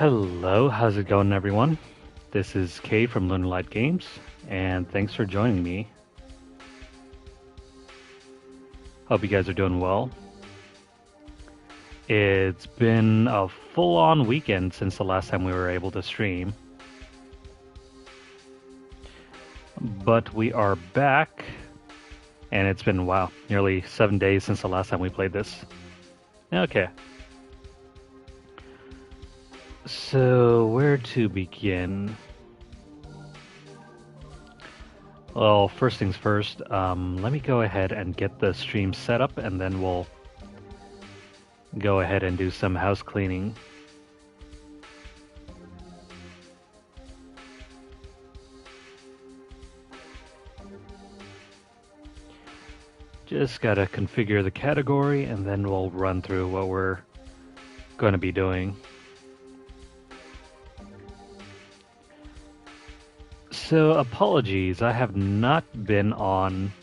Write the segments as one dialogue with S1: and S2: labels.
S1: Hello, how's it going, everyone? This is Kay from Lunarlight Games, and thanks for joining me. Hope you guys are doing well. It's been a full-on weekend since the last time we were able to stream. But we are back, and it's been, wow, nearly 7 days since the last time we played this. Okay. So, where to begin? Well, first things first, let me go ahead and get the stream set up, and then we'll go ahead and do some house cleaning. Just gotta configure the category, and then we'll run through what we're going to be doing. So, apologies, I have not been on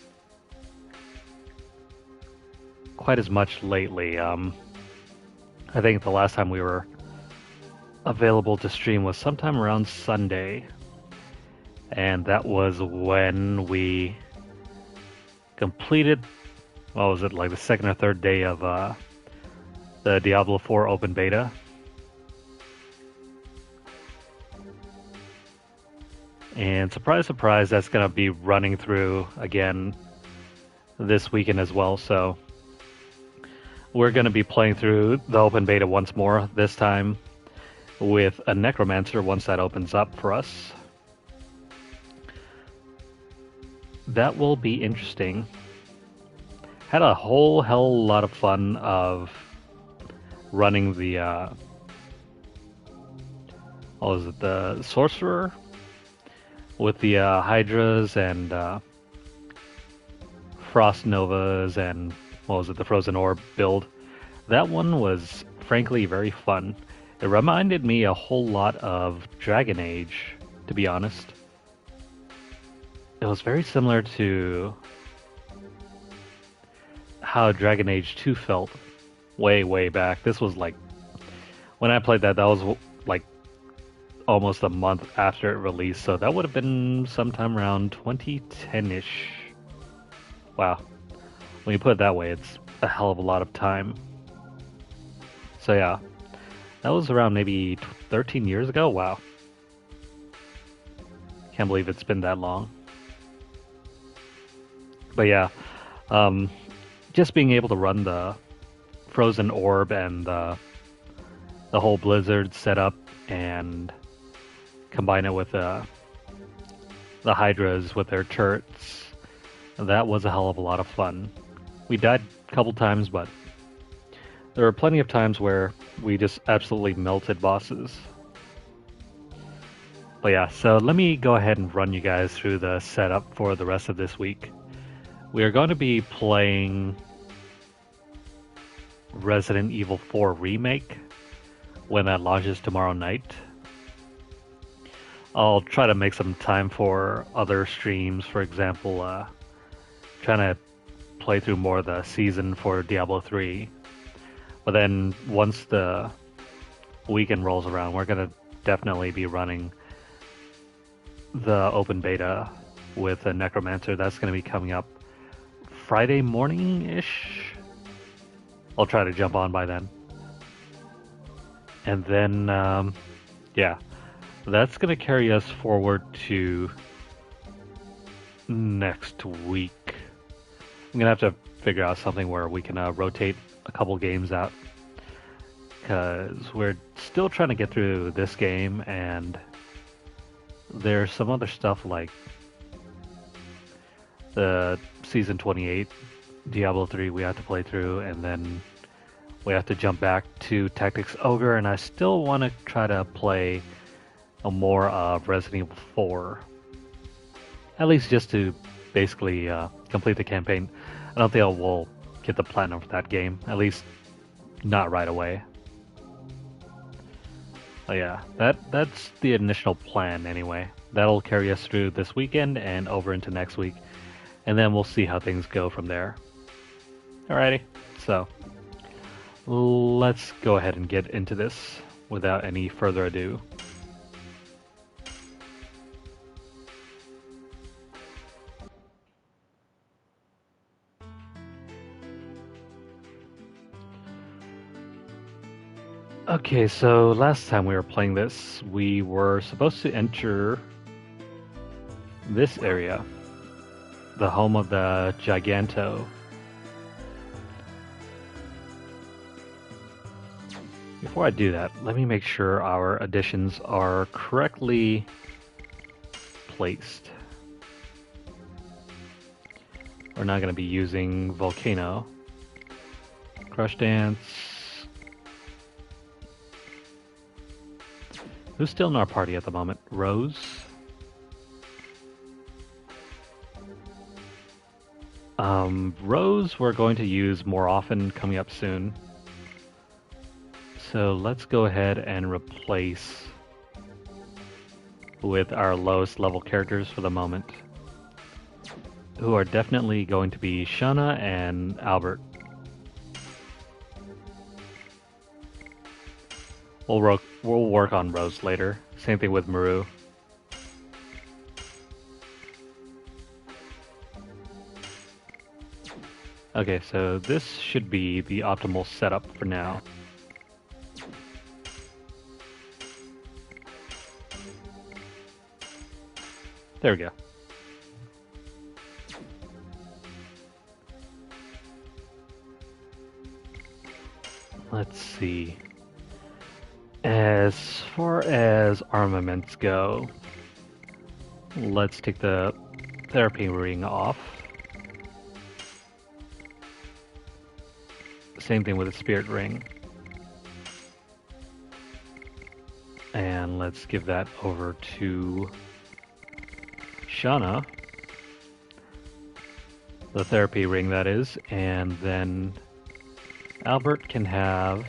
S1: quite as much lately. I think the last time we were available to stream was sometime around Sunday, and that was when we completed, what was it, like the second or third day of the Diablo 4 open beta. And surprise, surprise, that's going to be running through again this weekend as well. So we're going to be playing through the open beta once more, this time with a Necromancer once that opens up for us. That will be interesting. Had a whole hell lot of fun of running the, what was it, the Sorcerer? With the Hydras and Frost Novas and, what was it, the Frozen Orb build. That one was, frankly, very fun. It reminded me a whole lot of Dragon Age, to be honest. It was very similar to how Dragon Age 2 felt way, way back. This was like, when I played that, that was like almost a month after it released, so that would have been sometime around 2010-ish. Wow. When you put it that way, it's a hell of a lot of time. So yeah, that was around maybe 13 years ago. Wow. Can't believe it's been that long. But yeah, just being able to run the Frozen Orb and the whole Blizzard setup and combine it with the Hydras with their turrets. That was a hell of a lot of fun. We died a couple times, but there were plenty of times where we just absolutely melted bosses. But yeah, so let me go ahead and run you guys through the setup for the rest of this week. We are going to be playing Resident Evil 4 Remake when that launches tomorrow night. I'll try to make some time for other streams, for example, trying to play through more of the season for Diablo 3. But then once the weekend rolls around, we're going to definitely be running the open beta with a Necromancer. That's going to be coming up Friday morning-ish. I'll try to jump on by then. And then, yeah. That's going to carry us forward to next week. I'm going to have to figure out something where we can rotate a couple games out. Because we're still trying to get through this game, and there's some other stuff like the Season 28 Diablo 3 we have to play through, and then we have to jump back to Tactics Ogre, and I still want to try to play more of Resident Evil 4. At least just to basically complete the campaign. I don't think I will get the platinum for that game. At least not right away. But yeah, that's the initial plan anyway. That'll carry us through this weekend and over into next week. And then we'll see how things go from there. Alrighty, so let's go ahead and get into this. without any further ado. Okay, so last time we were playing this, we were supposed to enter this area, the home of the Giganto. Before I do that, let me make sure our additions are correctly placed. We're not going to be using Volcano. Crush Dance. Who's still in our party at the moment? Rose? Rose we're going to use more often coming up soon. So let's go ahead and replace with our lowest level characters for the moment, who are definitely going to be Shauna and Albert. We'll work on Rose later. Same thing with Meru. Okay, so this should be the optimal setup for now. There we go. Let's see. As far as armaments go, let's take the therapy ring off. Same thing with the spirit ring. And let's give that over to Shauna. The therapy ring, that is. And then Albert can have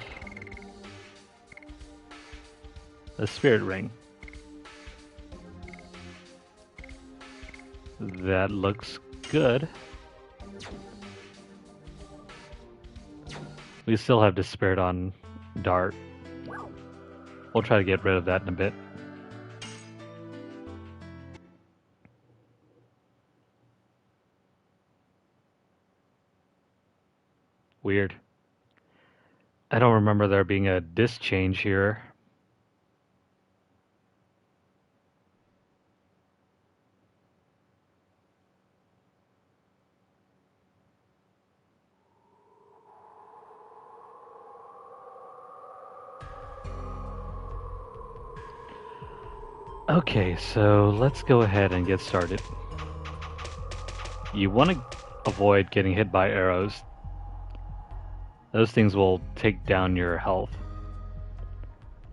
S1: the spirit ring. That looks good. We still have Spirit on Dart. We'll try to get rid of that in a bit. Weird. I don't remember there being a disc change here. Okay, so let's go ahead and get started. You want to avoid getting hit by arrows. Those things will take down your health.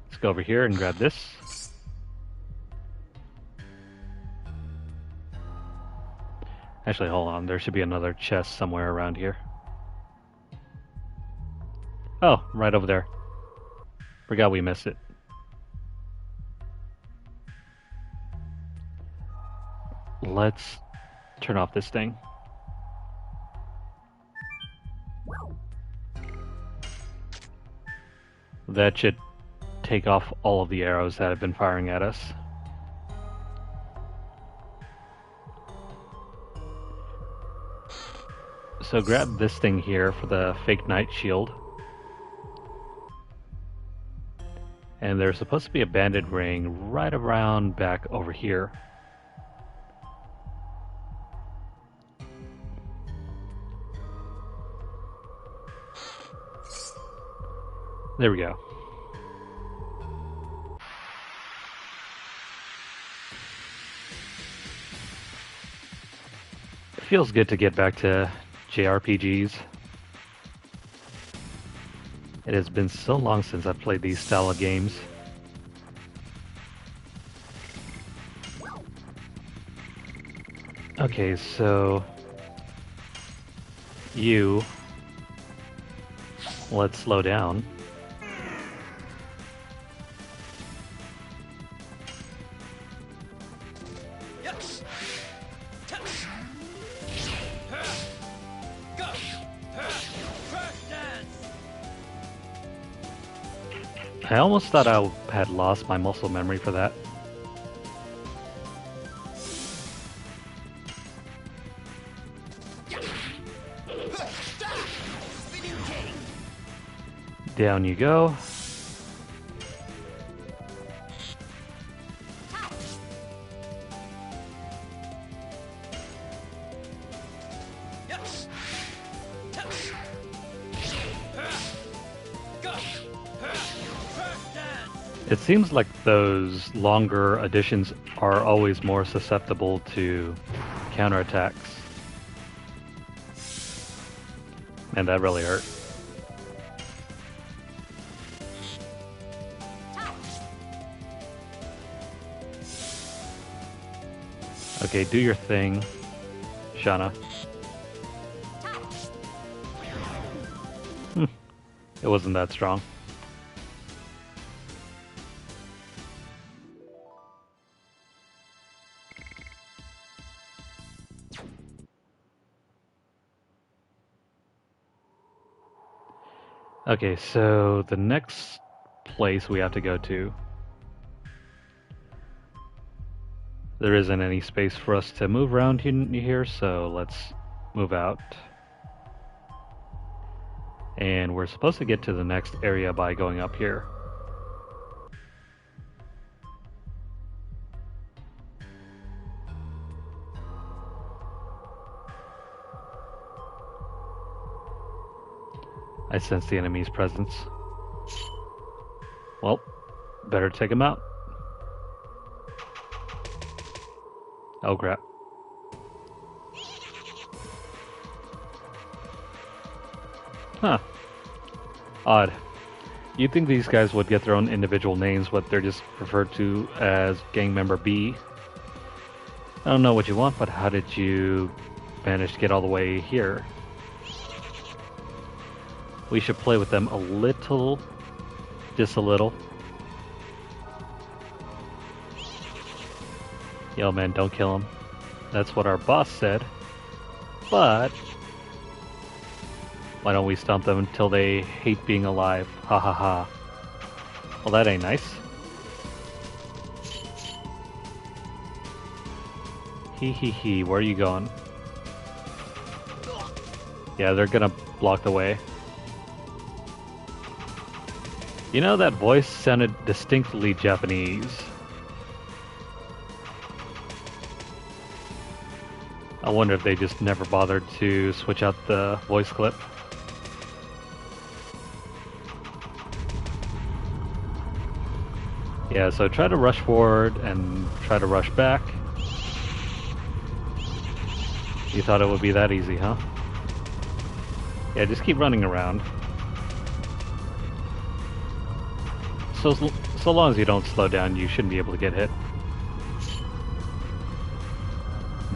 S1: Let's go over here and grab this. Actually, hold on. There should be another chest somewhere around here. Oh, right over there. Forgot we missed it. Let's turn off this thing. That should take off all of the arrows that have been firing at us. So grab this thing here for the fake knight shield. And there's supposed to be a banded ring right around back over here. There we go. It feels good to get back to JRPGs. It has been so long since I've played these style of games. Okay, so let's slow down. I almost thought I had lost my muscle memory for that. Down you go. It seems like those longer additions are always more susceptible to counterattacks. And that really hurt. Okay, do your thing, Shauna. It wasn't that strong. Okay, so the next place we have to go to, there isn't any space for us to move around here, so let's move out. And we're supposed to get to the next area by going up here. I sense the enemy's presence. Well, better take him out. Oh crap. Huh. Odd. You'd think these guys would get their own individual names, but they're just referred to as Gang Member B. I don't know what you want, but how did you manage to get all the way here? We should play with them a little. Just a little. Yo man, don't kill him. That's what our boss said. But why don't we stomp them until they hate being alive? Ha ha ha. Well, that ain't nice. Hee hee hee, where are you going? Yeah, they're gonna block the way. You know, that voice sounded distinctly Japanese. I wonder if they just never bothered to switch out the voice clip. Yeah, so try to rush forward and try to rush back. You thought it would be that easy, huh? Yeah, just keep running around. So long as you don't slow down, you shouldn't be able to get hit.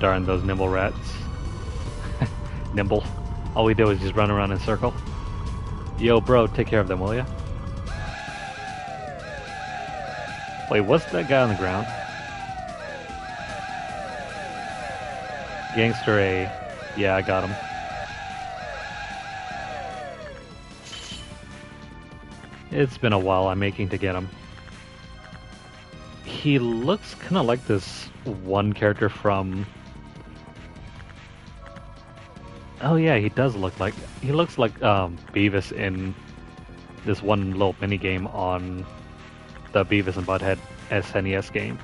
S1: Darn those nimble rats. Nimble. All we do is just run around in a circle. Yo, bro, take care of them, will ya? Wait, what's that guy on the ground? Gangster A. Yeah, I got him. It's been a while. I'm aching to get him. He looks kind of like this one character from... Oh yeah, he does look like... He looks like Beavis in this one little mini game on the Beavis and Butthead SNES game.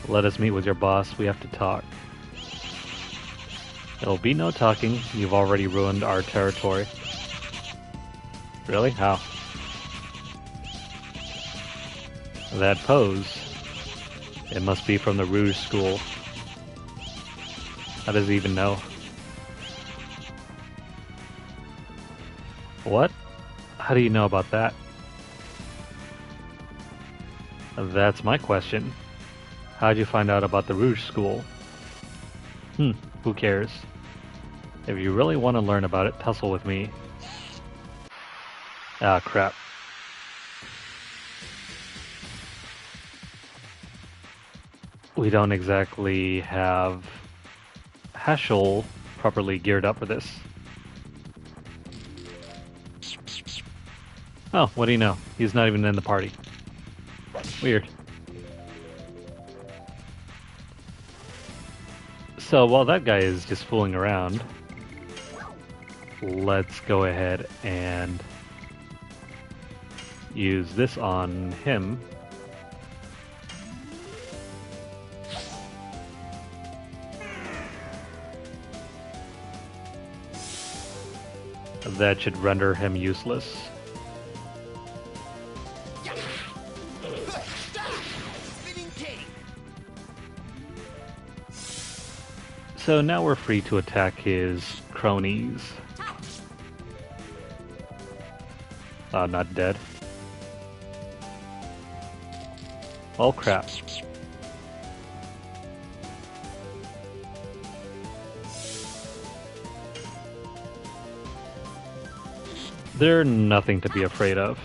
S1: Let us meet with your boss. We have to talk. There'll be no talking. You've already ruined our territory. Really? How? That pose. It must be from the Rouge School. How does he even know? What? How do you know about that? That's my question. How'd you find out about the Rouge School? Who cares? If you really want to learn about it, tussle with me. Ah, crap. We don't exactly have Haschel properly geared up for this. Oh, what do you know? He's not even in the party. Weird. So while that guy is just fooling around, let's go ahead and use this on him. That should render him useless. So now we're free to attack his cronies. Not dead. Oh crap. They're nothing to be afraid of.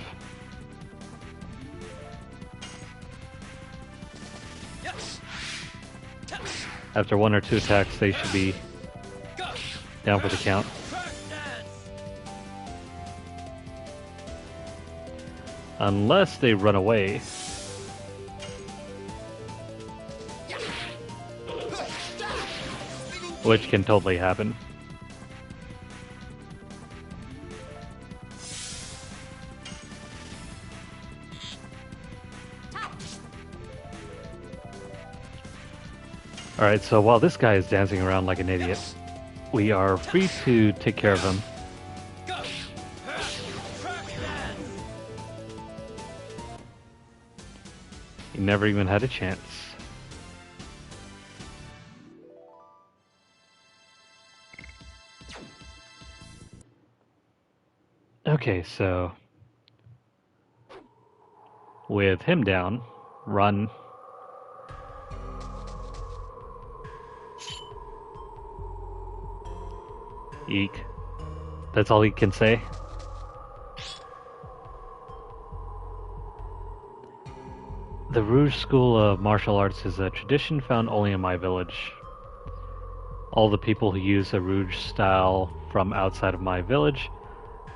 S1: After one or two attacks, they should be down for the count. Unless they run away. Which can totally happen. Alright, so while this guy is dancing around like an idiot, we are free to take care of him. He never even had a chance. Okay, so with him down, run. Eek. That's all he can say. The Rouge School of Martial Arts is a tradition found only in my village. All the people who use the Rouge style from outside of my village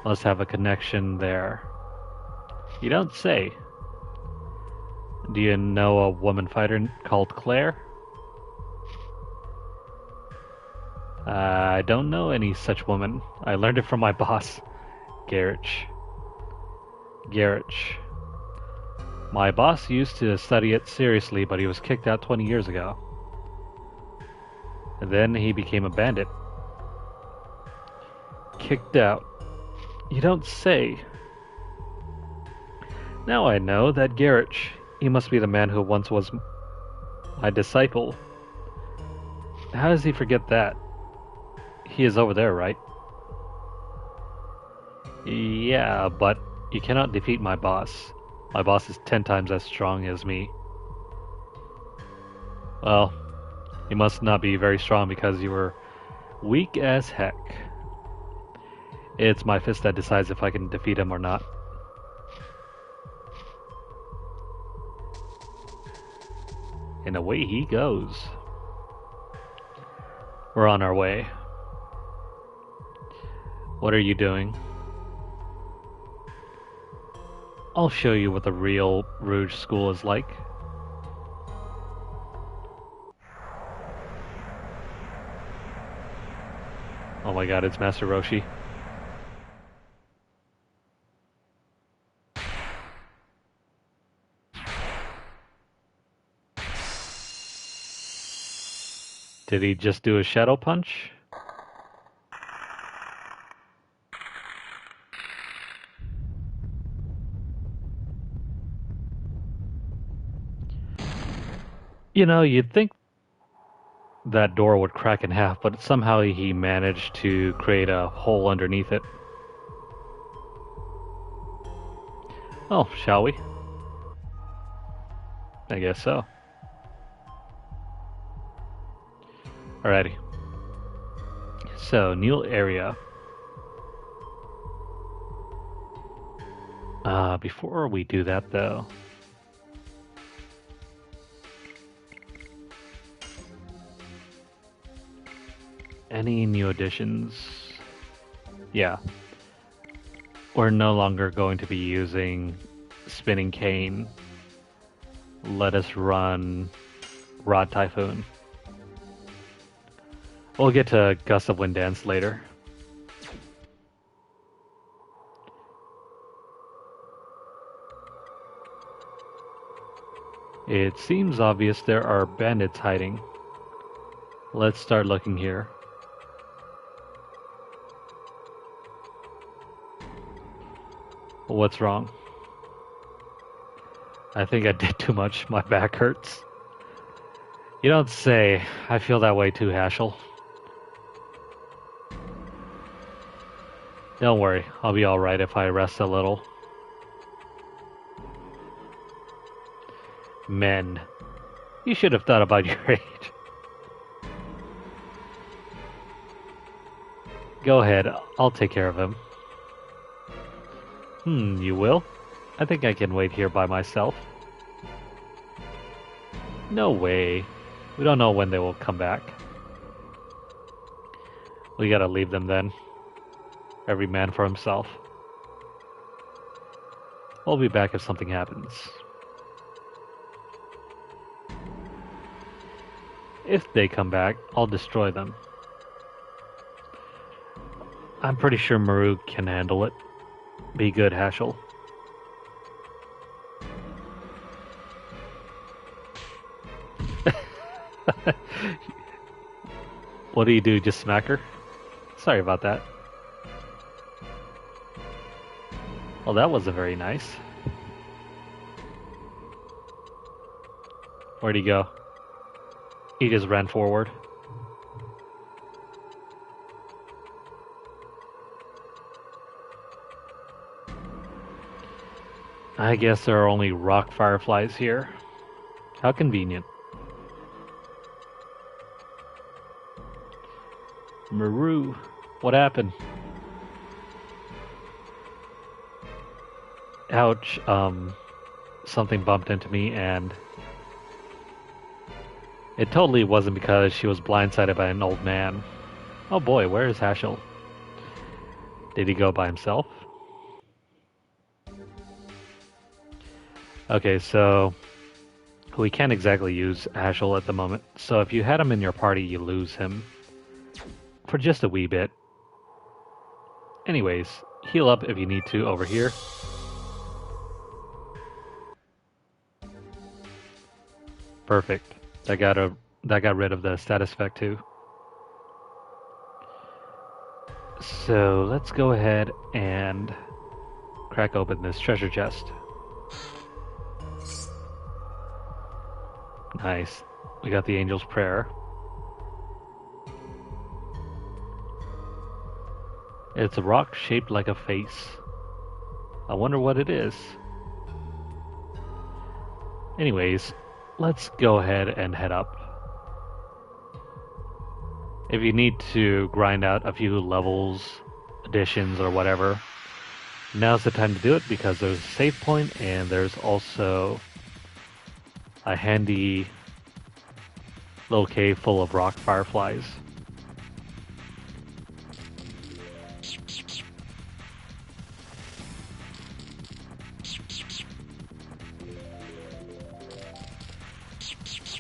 S1: must have a connection there. You don't say. Do you know a woman fighter called Claire? I don't know any such woman. I learned it from my boss, Garrich. My boss used to study it seriously, but he was kicked out 20 years ago. And then he became a bandit. Kicked out. You don't say. Now I know that Garrich. He must be the man who once was my disciple. How does he forget that? He is over there, right? Yeah, but you cannot defeat my boss. My boss is 10 times as strong as me. Well, you must not be very strong because you were weak as heck. It's my fist that decides if I can defeat him or not. And away he goes. We're on our way. What are you doing? I'll show you what the real Rouge School is like. Oh my god, it's Master Roshi. Did he just do a shadow punch? You know, you'd think that door would crack in half, but somehow he managed to create a hole underneath it. Oh, shall we? I guess so. Alrighty. So, new area. Before we do that, though, any new additions? Yeah. we're no longer going to be using Spinning Cane. Let us run Rod Typhoon. We'll get to Gust of Wind Dance later. It seems obvious there are bandits hiding. Let's start looking here. What's wrong? I think I did too much. My back hurts. You don't say. I feel that way too, Hashel. Don't worry. I'll be alright if I rest a little. Men. You should have thought about your age. Go ahead. I'll take care of him. You will? I think I can wait here by myself. No way. We don't know when they will come back. We gotta leave them then. Every man for himself. We'll be back if something happens. If they come back, I'll destroy them. I'm pretty sure Meru can handle it. Be good, Hashel. What do you do? Just smack her? Sorry about that. Well, that wasn't very nice. Where'd he go? He just ran forward. I guess there are only rock fireflies here. How convenient. Meru, what happened? Ouch, something bumped into me and it totally wasn't because she was blindsided by an old man. Oh boy, where is Hashel? Did he go by himself? Okay, so we can't exactly use Hashel at the moment. So if you had him in your party, you lose him. For just a wee bit. Anyways, heal up if you need to over here. Perfect. That got rid of the status effect too. So let's go ahead and crack open this treasure chest. Nice. We got the Angel's Prayer. It's a rock shaped like a face. I wonder what it is. Anyways, let's go ahead and head up. If you need to grind out a few levels, additions, or whatever, now's the time to do it because there's a save point and there's also a handy little cave full of rock fireflies.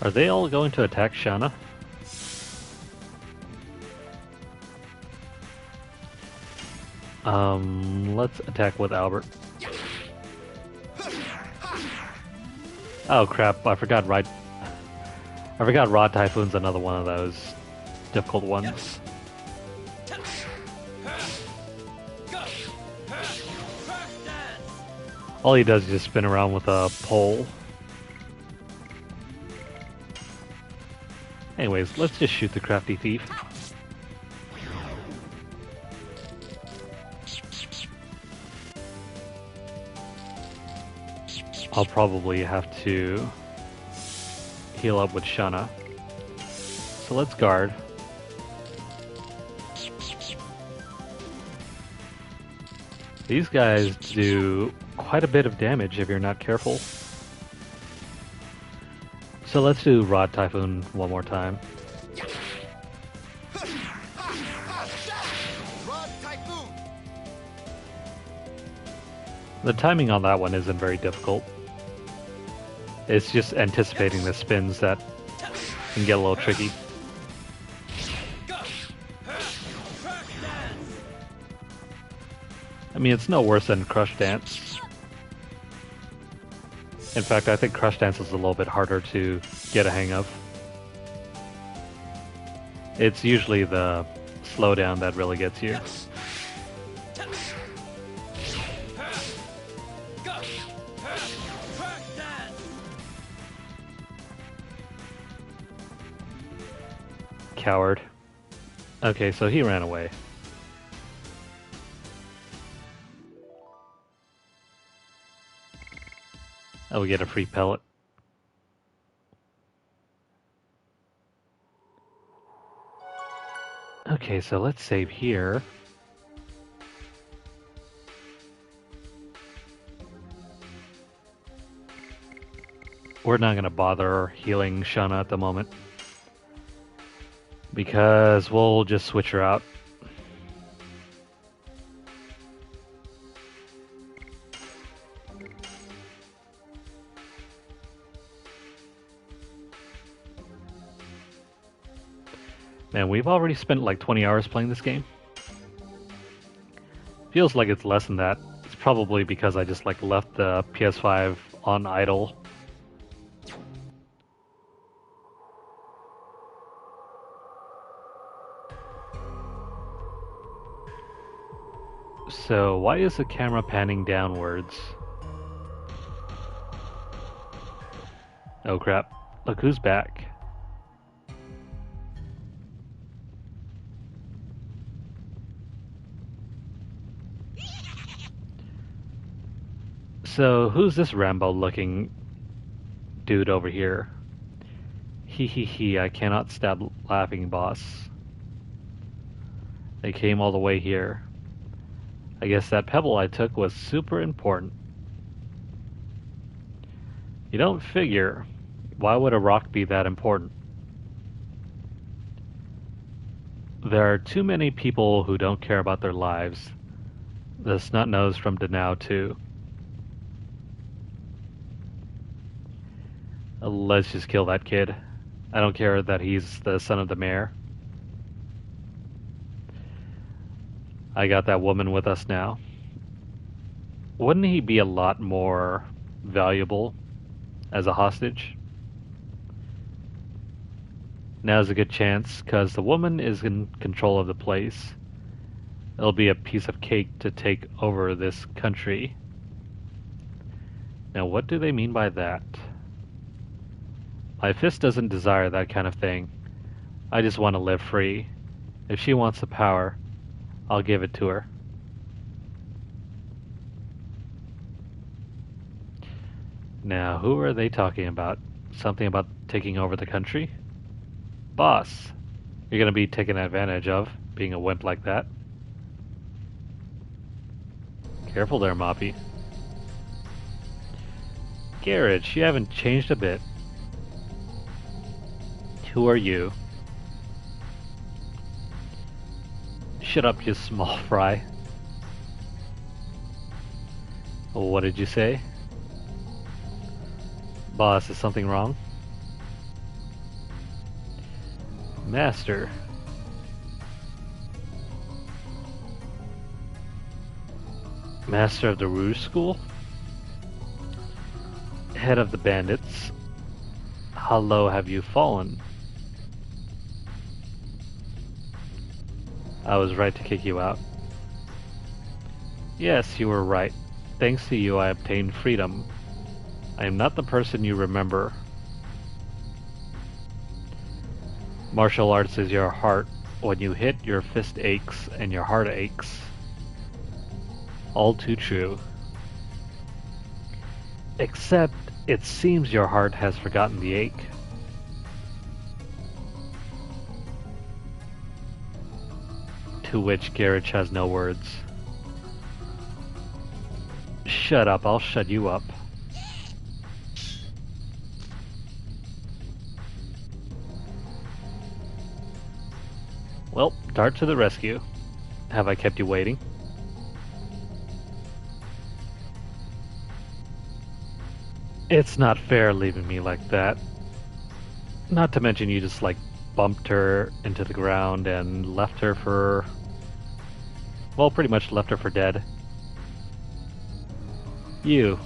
S1: Are they all going to attack Shanna? Let's attack with Albert. Oh crap, I forgot Rod Typhoon's another one of those difficult ones. All he does is just spin around with a pole. Anyways, let's just shoot the crafty thief. I'll probably have to heal up with Shanna. So let's guard. These guys do quite a bit of damage if you're not careful. So let's do Rod Typhoon one more time. The timing on that one isn't very difficult. It's just anticipating the spins that can get a little tricky. I mean, it's no worse than Crush Dance. In fact, I think Crush Dance is a little bit harder to get a hang of. It's usually the slowdown that really gets you. Coward. Okay, so he ran away. Oh, we get a free pellet. Okay, so let's save here. We're not going to bother healing Shauna at the moment, because we'll just switch her out. Man, we've already spent like 20 hours playing this game. Feels like it's less than that. It's probably because I just like left the PS5 on idle. So, why is the camera panning downwards? Oh crap. Look who's back. So, who's this Rambo-looking dude over here? He, I cannot stop laughing, boss. They came all the way here. I guess that pebble I took was super important. You don't figure. Why would a rock be that important? There are too many people who don't care about their lives. The snot-nose from Danao too. Let's just kill that kid. I don't care that he's the son of the mayor. I got that woman with us now. Wouldn't he be a lot more valuable as a hostage? Now's a good chance, because the woman is in control of the place. It'll be a piece of cake to take over this country. Now, what do they mean by that? My fist doesn't desire that kind of thing. I just want to live free. If she wants the power, I'll give it to her. Now, who are they talking about? Something about taking over the country? Boss, you're going to be taken advantage of, being a wimp like that. Careful there, Moppy. Garage, you haven't changed a bit. Who are you? Shut up, you small fry. What did you say? Boss, is something wrong? Master. Master of the Rouge School? Head of the bandits. How low have you fallen? I was right to kick you out. Yes, you were right. Thanks to you, I obtained freedom. I am not the person you remember. Martial arts is your heart. When you hit, your fist aches and your heart aches. All too true. Except, it seems your heart has forgotten the ache. To which Garage has no words. Shut up, I'll shut you up. Well, Dart to the rescue. Have I kept you waiting? It's not fair leaving me like that. Not to mention you just like bumped her into the ground and left her for... Well, pretty much left her for dead. You.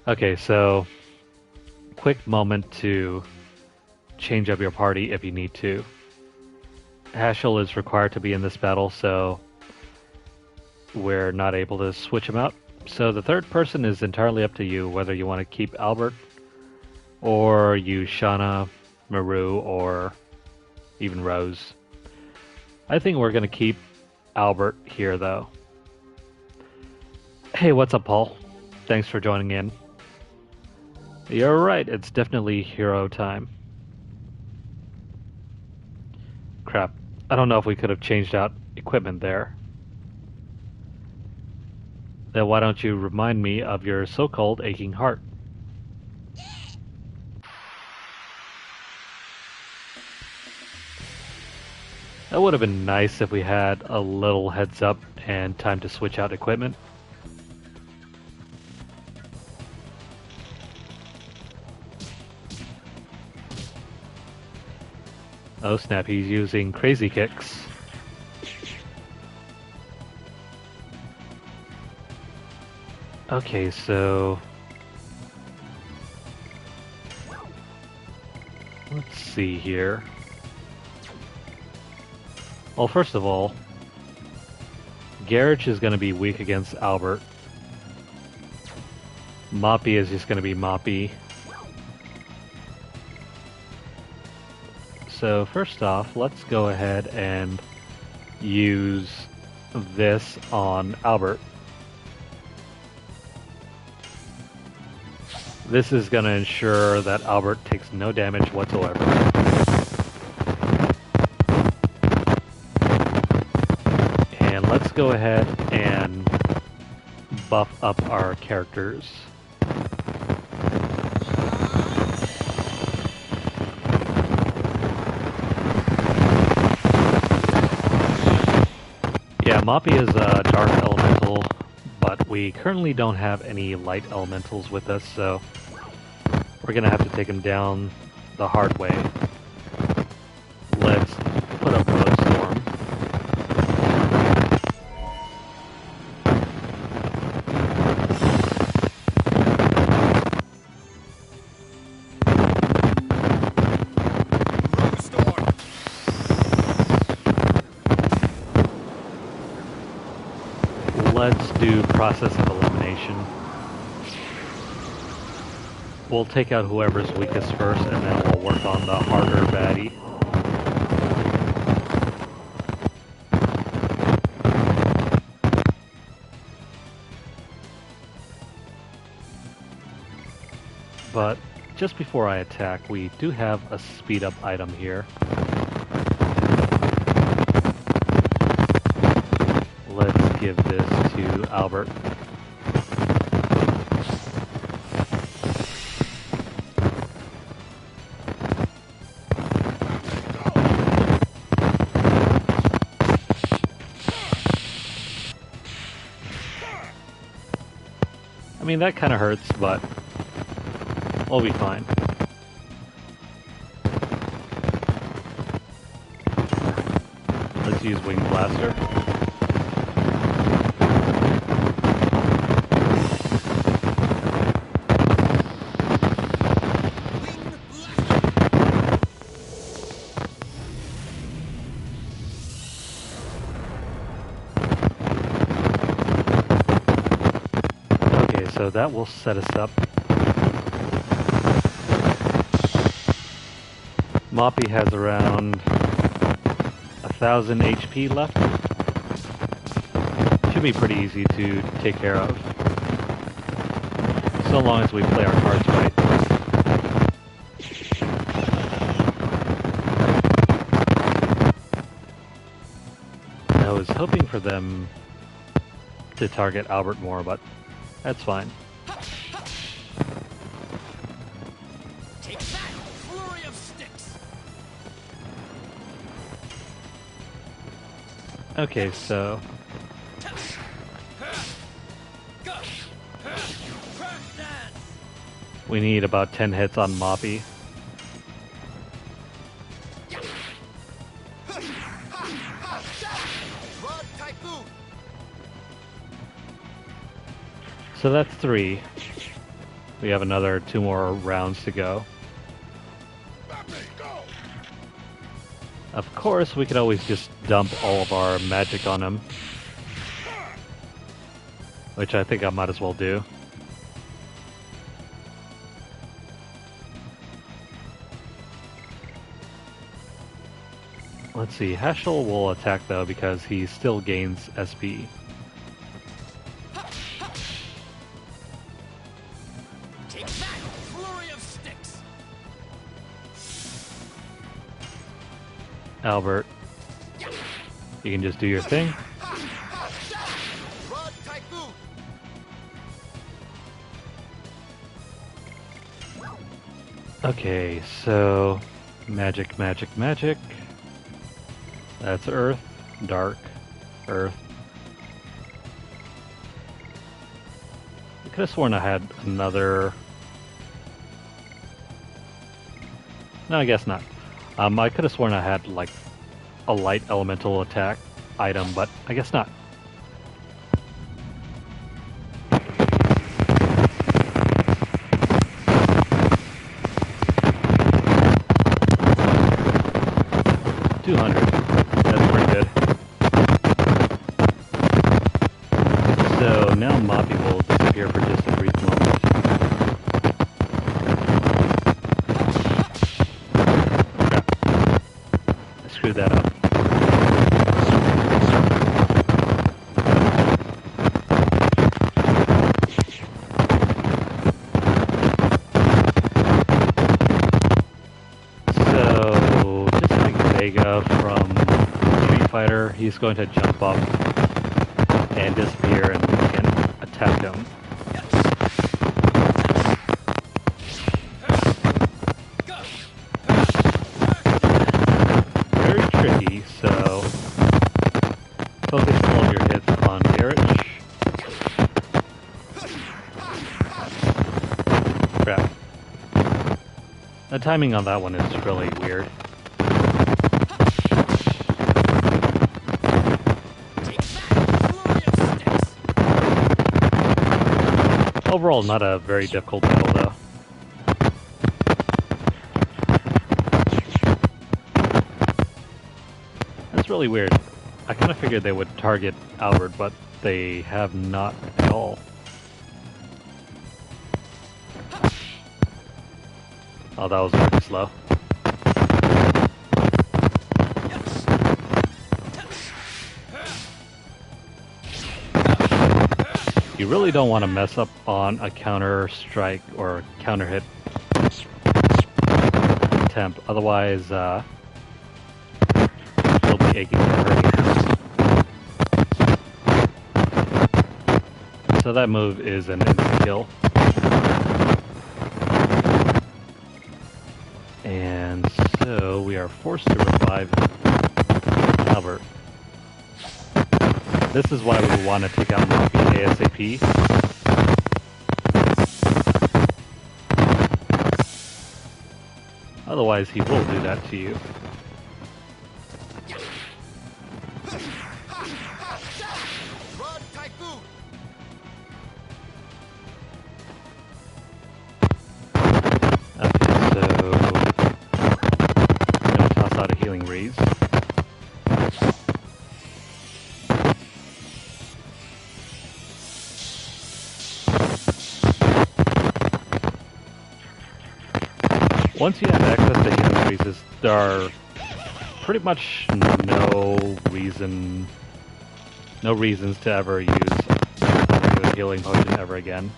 S1: Okay, so quick moment to change up your party if you need to. Hashel is required to be in this battle, so we're not able to switch him out. So the third person is entirely up to you, whether you want to keep Albert or use Shauna, Meru, or even Rose. I think we're going to keep Albert here, though. Hey, what's up, Paul? Thanks for joining in. You're right, it's definitely hero time. Crap. I don't know if we could have changed out equipment there. Then why don't you remind me of your so-called aching heart? That would have been nice if we had a little heads up and time to switch out equipment. Oh snap, he's using crazy kicks. Okay, so... let's see here. Well, first of all, Garage is going to be weak against Albert. Moppy is just going to be Moppy. So first off, let's go ahead and use this on Albert. This is going to ensure that Albert takes no damage whatsoever. And let's go ahead and buff up our characters. Yeah, Moppy is a dark elemental, but we currently don't have any light elementals with us, so we're gonna have to take him down the hard way. Let's put up Road Storm. Let's do process of elimination. We'll take out whoever's weakest first, and then we'll work on the harder baddie. But just before I attack, we do have a speed up item here. Let's give this to Albert. I mean, that kind of hurts, but we'll be fine. Let's use Wing Blaster. So that will set us up. Moppy has around 1,000 HP left. Should be pretty easy to take care of. So long as we play our cards right. I was hoping for them to target Albert more, but that's fine.
S2: Take that, flurry of sticks.
S1: Okay, so We need about 10 hits on Moppy. So that's 3. We have another 2 more rounds to go. Of course, we could always just dump all of our magic on him. Which I think I might as well do. Let's see, Heschel will attack though because he still gains SP.
S2: Take that, flurry of sticks.
S1: Albert, you can just do your thing. Okay, so magic, magic, magic. That's Earth, Dark, Earth. I could have sworn I had another... No, I guess not. I could have sworn I had like a light elemental attack item, but I guess not. Now Moppy will disappear for just a brief moment. Crap. I screwed that up. So, just like Vega from Street Fighter, he's going to jump up and disappear and attack him. Very tricky, so focus all your hits on Garrett. Crap. The timing on that one is really weird. Overall, not a very difficult battle, though. That's really weird. I kind of figured they would target Albert, but they have not at all. Oh, that was really slow. You really don't want to mess up on a counter strike or counter hit attempt, otherwise you'll be aching to hurt. So that move is an instant kill. And so we are forced to revive Albert. This is why we want to take out Moppy ASAP. Otherwise, he will do that to you. Okay, so I'm going to toss out a healing raise. Once you have access to healing increases, there are pretty much no reasons to ever use a regular healing potion ever again.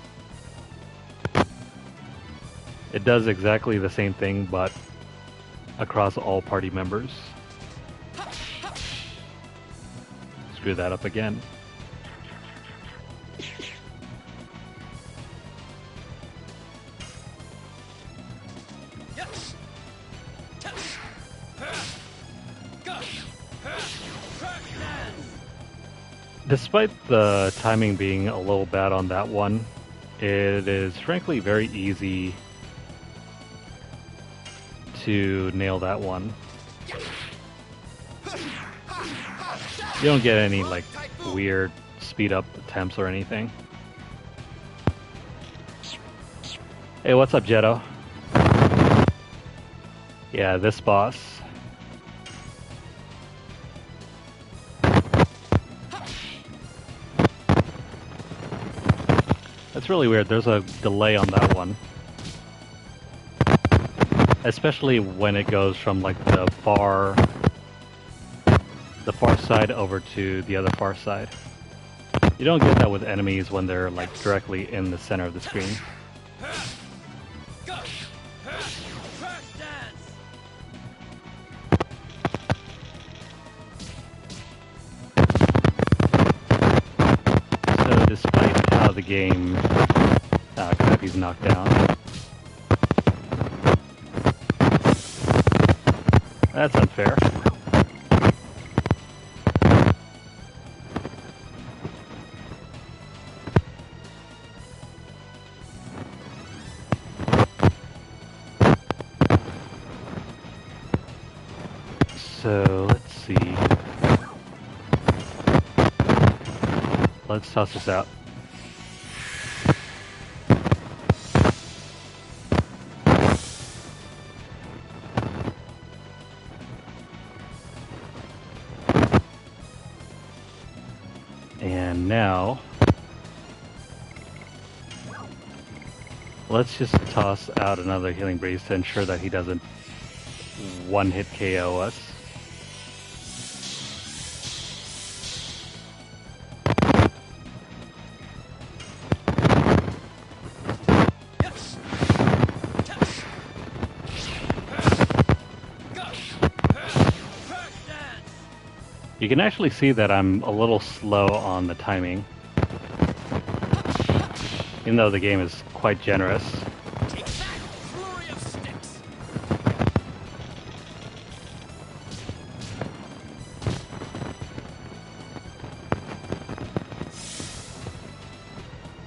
S1: It does exactly the same thing, but across all party members. Screw that up again. Despite the timing being a little bad on that one, it is frankly very easy to nail that one. You don't get any like weird speed up attempts or anything. Hey, what's up, Jetto? Yeah, this boss. That's really weird. There's a delay on that one. Especially when it goes from like the far side over to the other far side. You don't get that with enemies when they're like directly in the center of the screen. So despite how the game... crap, he's knocked down. That's unfair. So, let's see. Let's toss this out. And now, let's just toss out another healing breeze to ensure that he doesn't one-hit KO us. You can actually see that I'm a little slow on the timing, even though the game is quite generous.
S2: Take that, flurry of sticks.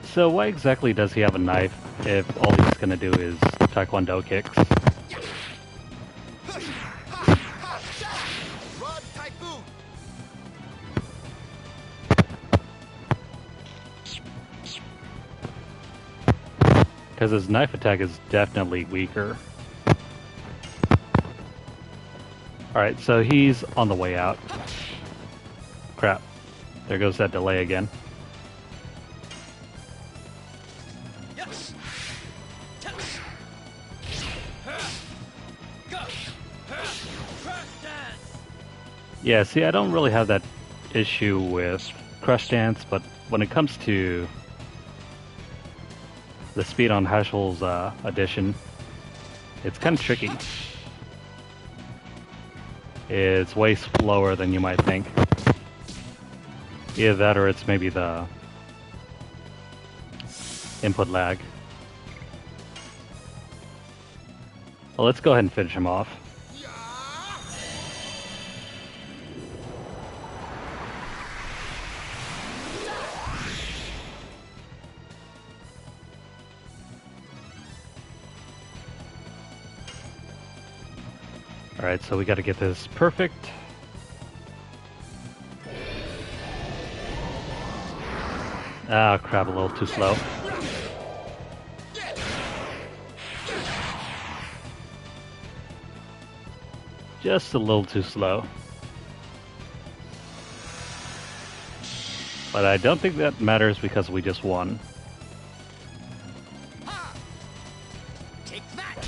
S1: So why exactly does he have a knife if all he's gonna do is taekwondo kicks? Because his knife attack is definitely weaker. Alright, so he's on the way out. Crap. There goes that delay again. Yeah, see, I don't really have that issue with Crush Dance, but when it comes to the speed on Hashel's edition, it's kind of tricky. It's way slower than you might think. Either that or it's maybe the input lag. Well, let's go ahead and finish him off. Alright, so we gotta get this perfect. Ah, crap, a little too slow. Just a little too slow. But I don't think that matters because we just won.
S2: Take that.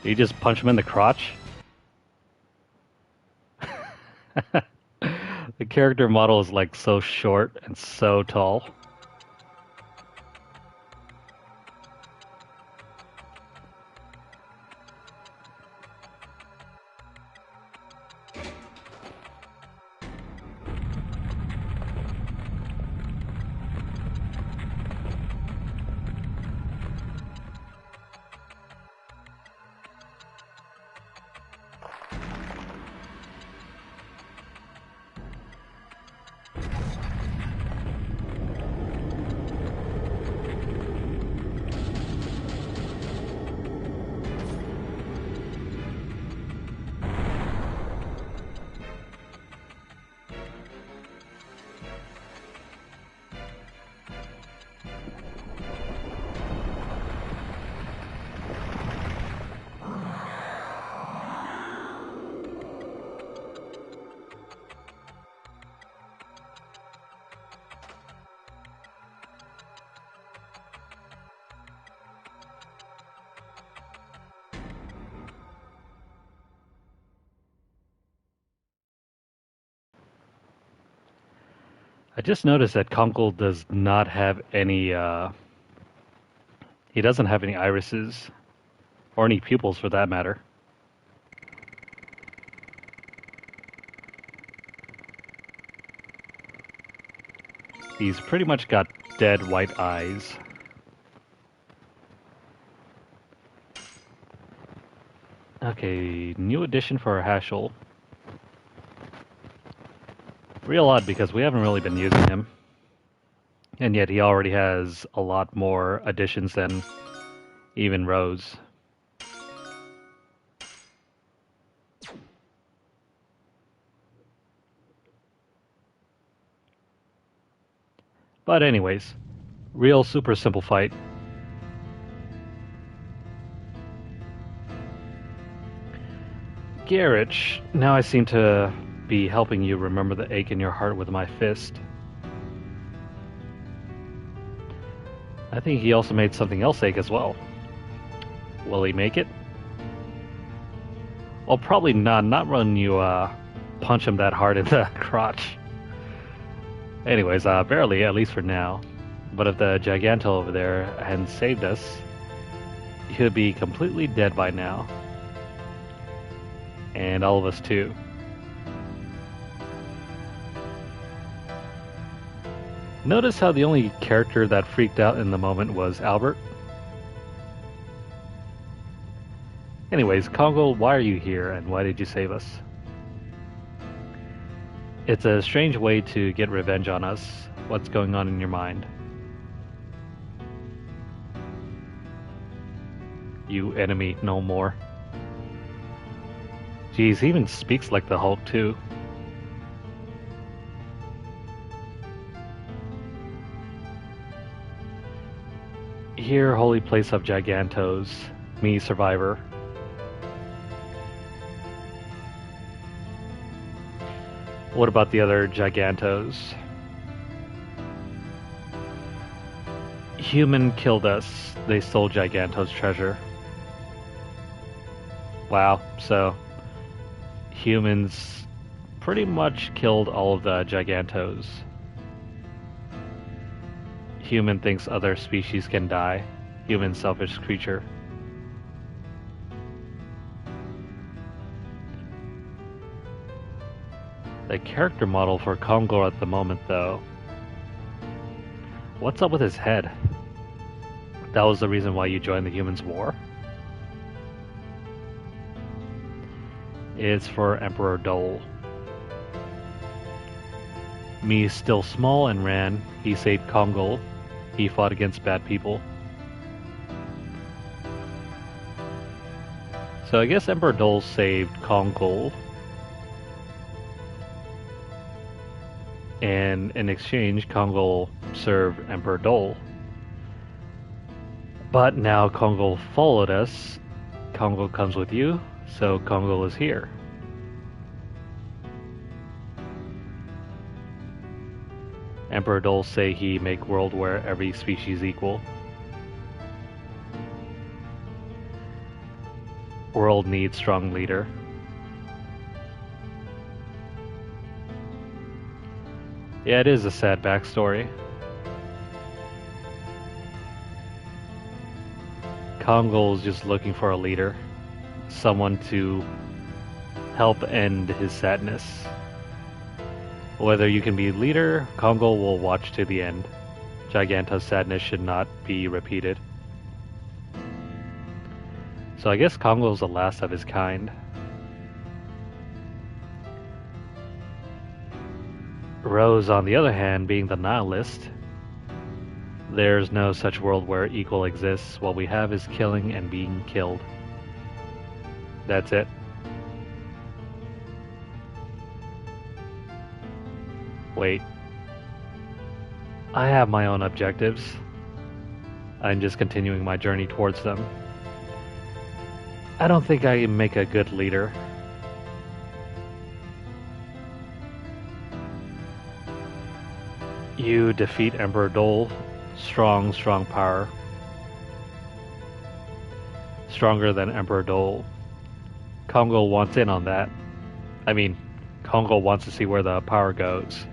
S1: You just punch him in the crotch? The character model is like so short and so tall. I just noticed that Conkle does not have any, he doesn't have any irises, or any pupils for that matter. He's pretty much got dead white eyes. Okay, new addition for our Hashel. Real odd because we haven't really been using him. And yet he already has a lot more additions than even Rose. But anyways, real super simple fight. Garrett, now I seem to be helping you remember the ache in your heart with my fist. I think he also made something else ache as well. Will he make it? Well, probably not when you punch him that hard in the crotch. Anyways, barely, at least for now. But if the Giganto over there hadn't saved us, he would be completely dead by now. And all of us too. Notice how the only character that freaked out in the moment was Albert? Anyways, Congo, why are you here and why did you save us? It's a strange way to get revenge on us. What's going on in your mind? You enemy no more. Geez, he even speaks like the Hulk too. Here, holy place of Gigantos, me survivor. What about the other Gigantos? Human killed us. They stole Giganto's treasure. Wow, so humans pretty much killed all of the Gigantos. Human thinks other species can die. Human selfish creature. The character model for Congo at the moment, though. What's up with his head? That was the reason why you joined the humans' war? It's for Emperor Dole. Me still small and ran. He saved Congo. He fought against bad people. So I guess Emperor Dole saved Congo. And in exchange, Congo served Emperor Dole. But now Congo followed us. Congo comes with you, so Congo is here. Emperor Dole say he make world where every species equal. World needs strong leader. Yeah, it is a sad backstory. Congo's just looking for a leader. Someone to help end his sadness. Whether you can be leader, Congo will watch to the end. Giganto's sadness should not be repeated. So I guess Congo's the last of his kind. Rose, on the other hand, being the nihilist, there's no such world where equal exists. What we have is killing and being killed. That's it. Wait. I have my own objectives. I'm just continuing my journey towards them. I don't think I can make a good leader. You defeat Emperor Dole. Strong power. Stronger than Emperor Dole. Congo wants in on that. I mean, Congo wants to see where the power goes.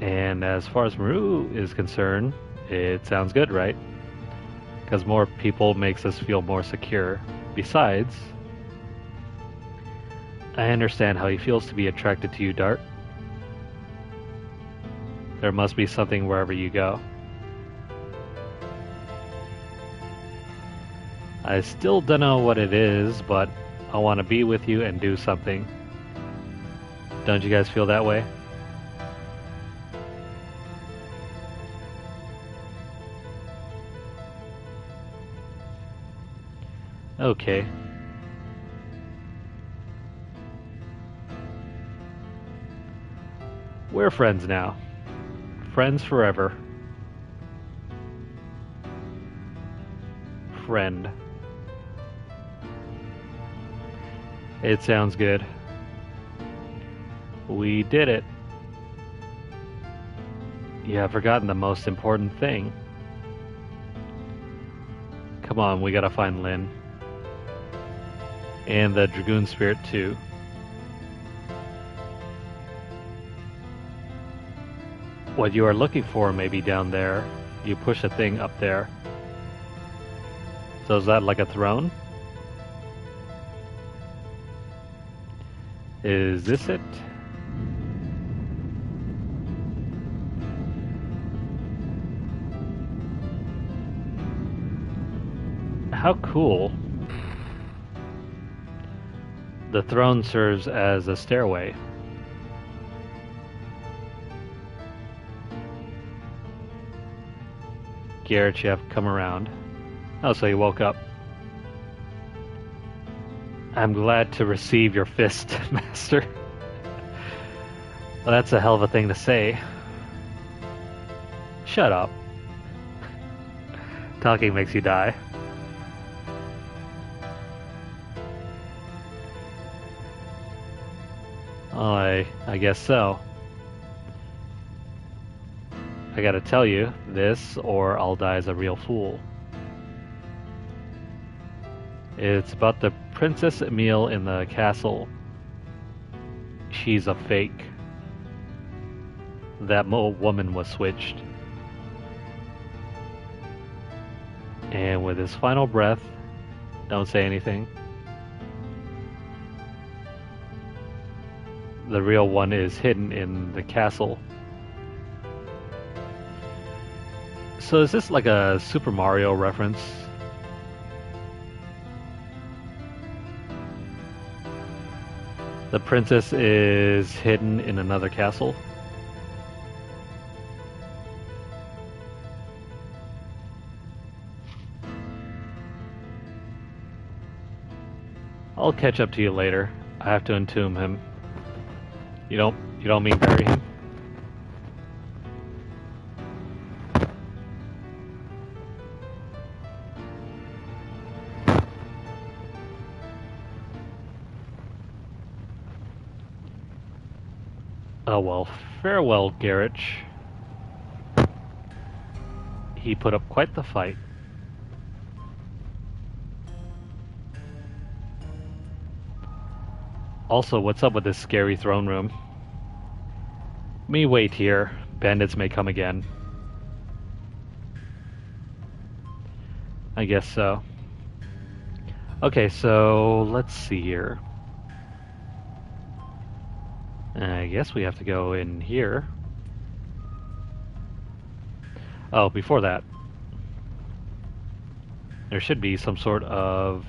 S1: And as far as Meru is concerned, it sounds good, right? Because more people makes us feel more secure. Besides, I understand how he feels to be attracted to you, Dart. There must be something wherever you go. I still don't know what it is, but I want to be with you and do something. Don't you guys feel that way? Okay. We're friends now. Friends forever. Friend. It sounds good. We did it. You have forgotten the most important thing. Come on, we gotta find Lin. And the Dragoon spirit too. What you are looking for may be down there. You push a thing up there. So is that like a throne? Is this it? How cool. The throne serves as a stairway. Garrett, you have come around. Oh, so you woke up. I'm glad to receive your fist, Master. Well, that's a hell of a thing to say. Shut up. Talking makes you die. Oh, I guess so. I gotta tell you this, or I'll die as a real fool. It's about the Princess Emile in the castle. She's a fake. That woman was switched. And with his final breath, don't say anything. The real one is hidden in the castle. So is this like a Super Mario reference? The princess is hidden in another castle? I'll catch up to you later. I have to entomb him. You don't mean bury him? Oh well, farewell, Garrett. He put up quite the fight. Also, what's up with this scary throne room? Me wait here. Bandits may come again. I guess so. Okay, so let's see here. I guess we have to go in here. Oh, before that, there should be some sort of...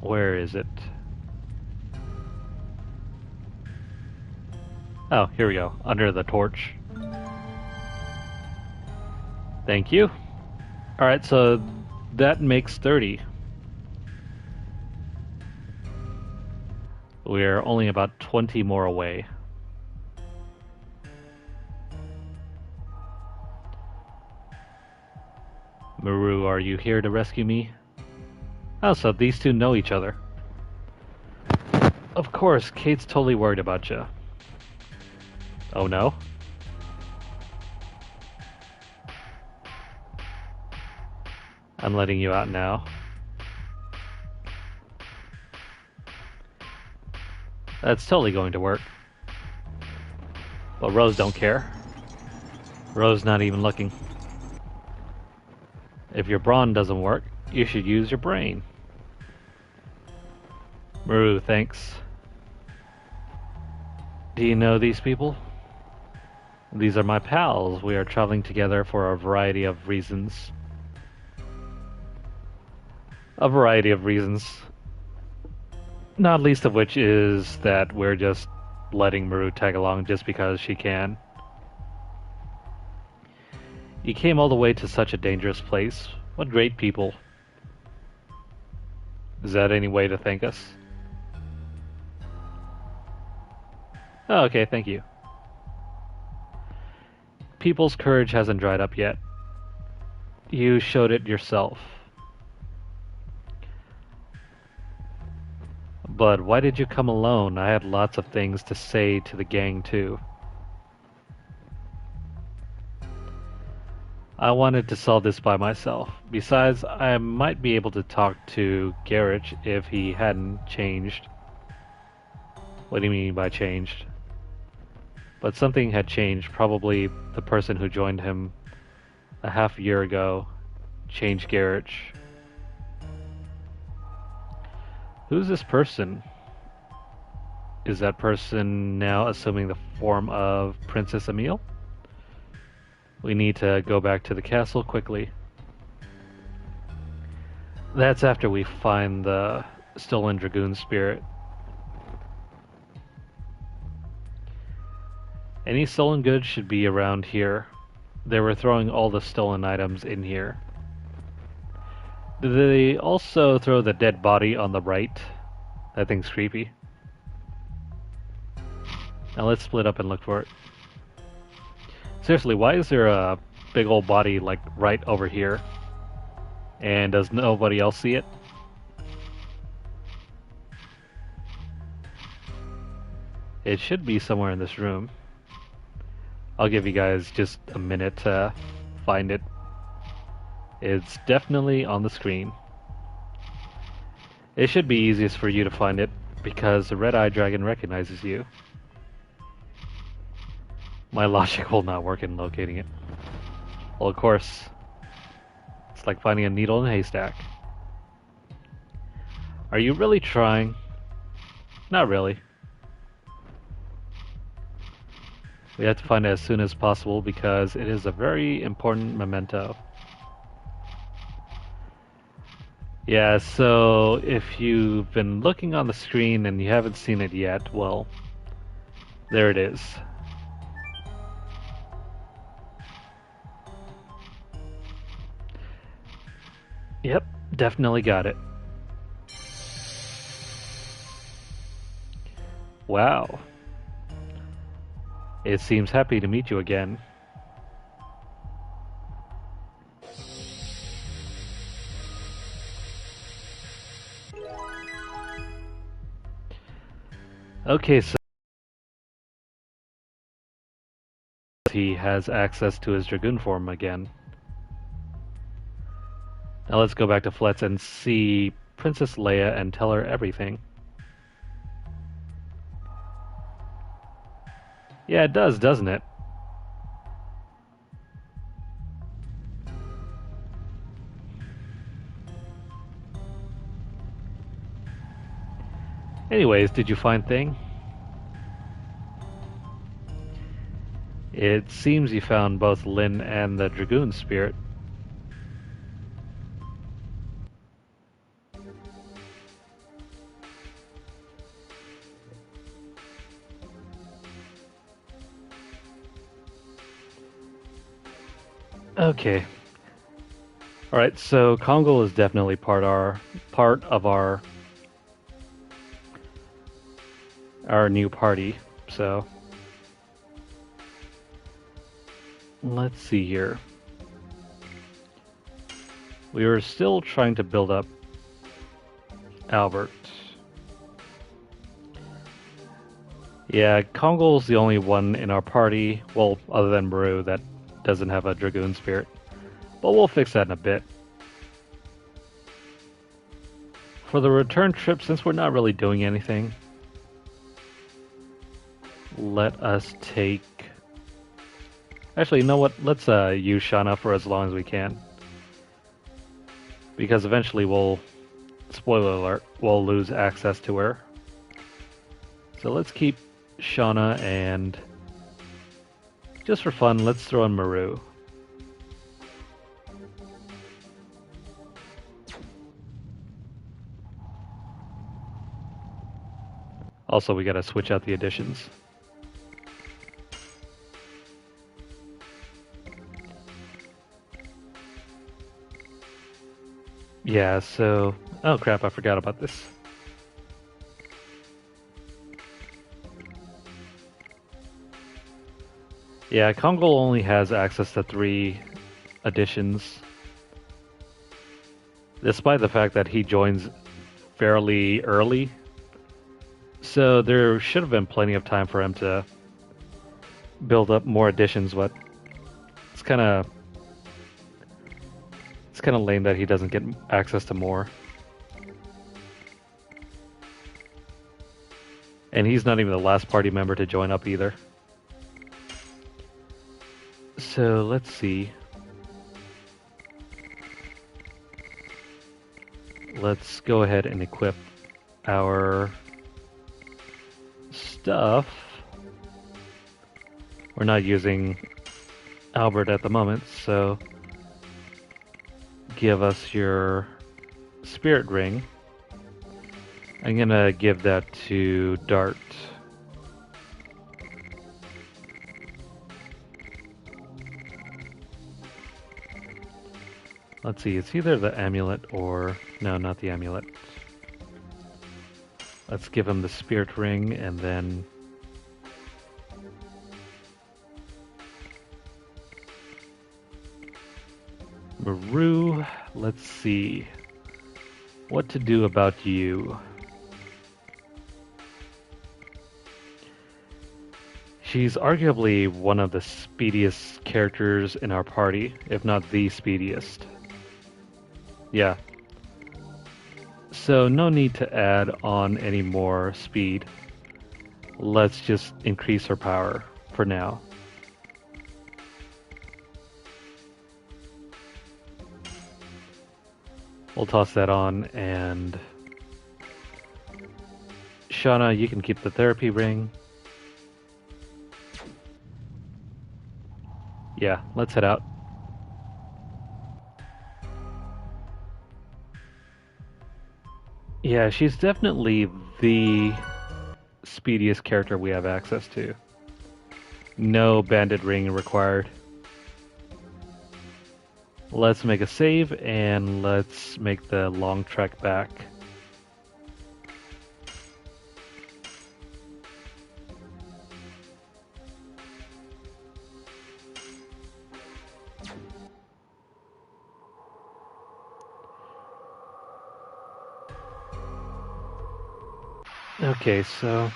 S1: Where is it? Oh, here we go. Under the torch. Thank you. Alright, so that makes 30. We're only about 20 more away. Meru, are you here to rescue me? Oh, so these two know each other. Of course, Kate's totally worried about you. Oh no? I'm letting you out now. That's totally going to work. But Rose don't care. Rose not even looking. If your brawn doesn't work, you should use your brain. Meru, thanks. Do you know these people? These are my pals. We are traveling together for a variety of reasons. A variety of reasons. Not least of which is that we're just letting Meru tag along just because she can. You came all the way to such a dangerous place. What great people. Is that any way to thank us? Oh, okay, thank you. People's courage hasn't dried up yet. You showed it yourself. But why did you come alone? I had lots of things to say to the gang too. I wanted to solve this by myself. Besides, I might be able to talk to Garrett if he hadn't changed. What do you mean by changed? But something had changed. Probably the person who joined him a half year ago changed Garrett. Who's this person? Is that person now assuming the form of Princess Emile? We need to go back to the castle quickly. That's after we find the stolen Dragoon spirit. Any stolen goods should be around here. They were throwing all the stolen items in here. Did they also throw the dead body on the right? That thing's creepy. Now let's split up and look for it. Seriously, why is there a big old body like right over here? And does nobody else see it? It should be somewhere in this room. I'll give you guys just a minute to find it. It's definitely on the screen. It should be easiest for you to find it because the red-eyed dragon recognizes you. My logic will not work in locating it. Well, of course. It's like finding a needle in a haystack. Are you really trying? Not really. We have to find it as soon as possible because it is a very important memento. Yeah, so if you've been looking on the screen and you haven't seen it yet, well, there it is. Yep, definitely got it. Wow. It seems happy to meet you again. Okay, so he has access to his Dragoon form again. Now let's go back to Fletz and see Princess Leia and tell her everything. Yeah, it does, doesn't it? Anyways, did you find thing? It seems you found both Lin and the Dragoon spirit. Okay. Alright, so Kongo is definitely part of our new party, so let's see here. We were still trying to build up Albert. Yeah, Kongo's the only one in our party, well, other than Meru, that doesn't have a Dragoon spirit. But we'll fix that in a bit. For the return trip, since we're not really doing anything, let us take... Actually, you know what? Let's use Shauna for as long as we can. Because eventually we'll... Spoiler alert, we'll lose access to her. So let's keep Shauna, and just for fun, let's throw in Meru. Also, we gotta switch out the additions. Yeah, so... Oh crap, I forgot about this. Yeah, Kongol only has access to 3 additions. Despite the fact that he joins fairly early. So there should have been plenty of time for him to build up more additions, but it's kind of lame that he doesn't get access to more. And he's not even the last party member to join up either. So let's see. Let's go ahead and equip our stuff. We're not using Albert at the moment, so give us your spirit ring. I'm gonna give that to Dart. Let's see, it's either the amulet or... No, not the amulet. Let's give him the spirit ring, and then... Meru, let's see. What to do about you? She's arguably one of the speediest characters in our party, if not the speediest. Yeah. So no need to add on any more speed. Let's just increase her power for now. We'll toss that on, and Shauna, you can keep the therapy ring. Yeah, let's head out. Yeah, she's definitely the speediest character we have access to. No bandit ring required. Let's make a save, and let's make the long trek back. Okay, so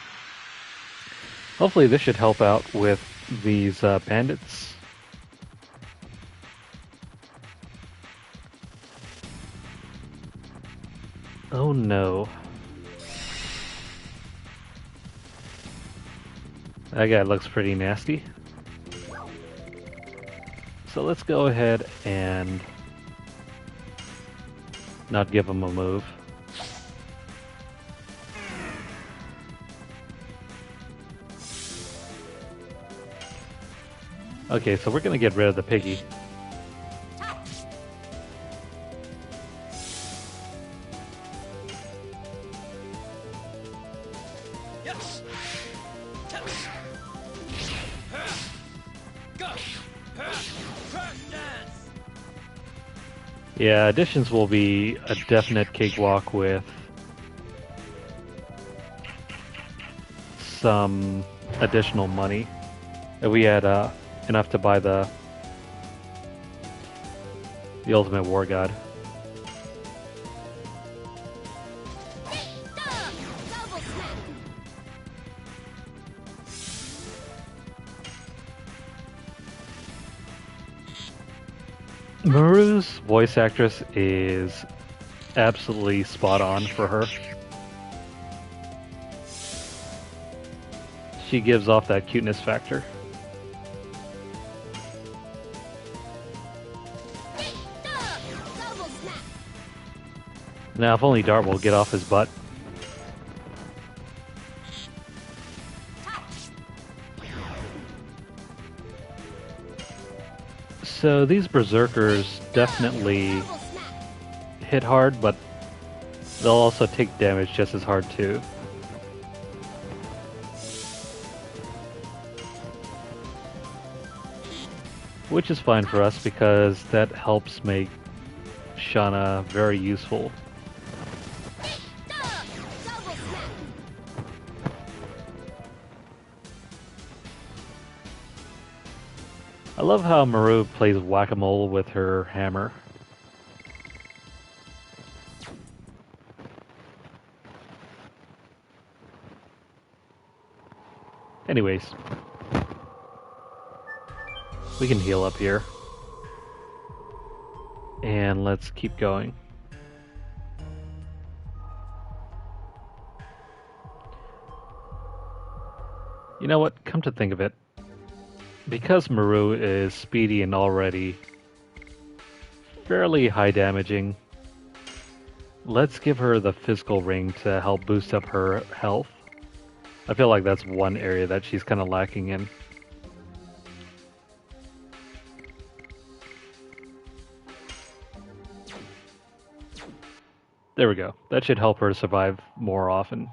S1: hopefully this should help out with these bandits. Oh no. That guy looks pretty nasty. So let's go ahead and not give him a move. Okay, so we're gonna get rid of the piggy. Yeah, additions will be a definite cakewalk with some additional money. If we had enough to buy the ultimate war god. Meru's voice actress is absolutely spot on for her. She gives off that cuteness factor.
S3: Double snap.
S1: Now, if only Dart will get off his butt. So these berserkers definitely
S3: Double snap.
S1: hit hard, but they'll also take damage just as hard too. Which is fine for us because that helps make Shauna very useful.
S3: Double snap.
S1: I love how Meru plays whack-a-mole with her hammer. Anyways, we can heal up here. And let's keep going. You know what? Come to think of it, because Meru is speedy and already fairly high damaging, let's give her the physical ring to help boost up her health. I feel like that's one area that she's kind of lacking in. There we go. That should help her survive more often.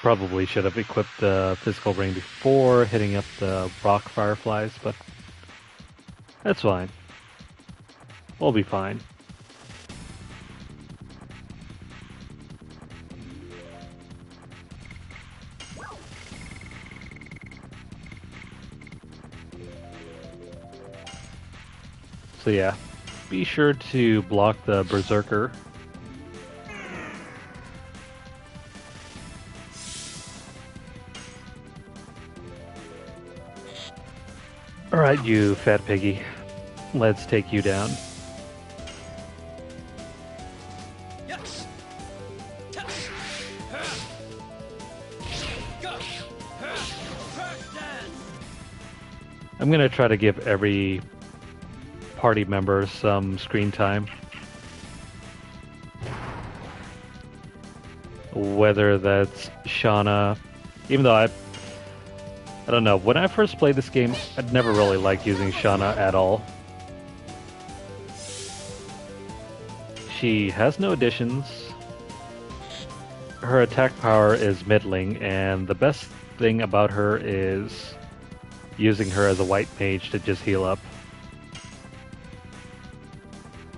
S1: Probably should have equipped the physical ring before hitting up the rock fireflies, but that's fine. We'll be fine. So yeah, be sure to block the berserker. Alright, you fat piggy. Let's take you down.
S2: Yes. Touch. Go.
S1: I'm gonna try to give every party member some screen time. Whether that's Shauna, even though I don't know, when I first played this game, I'd never really liked using Shauna at all. She has no additions. Her attack power is middling, and the best thing about her is using her as a white mage to just heal up.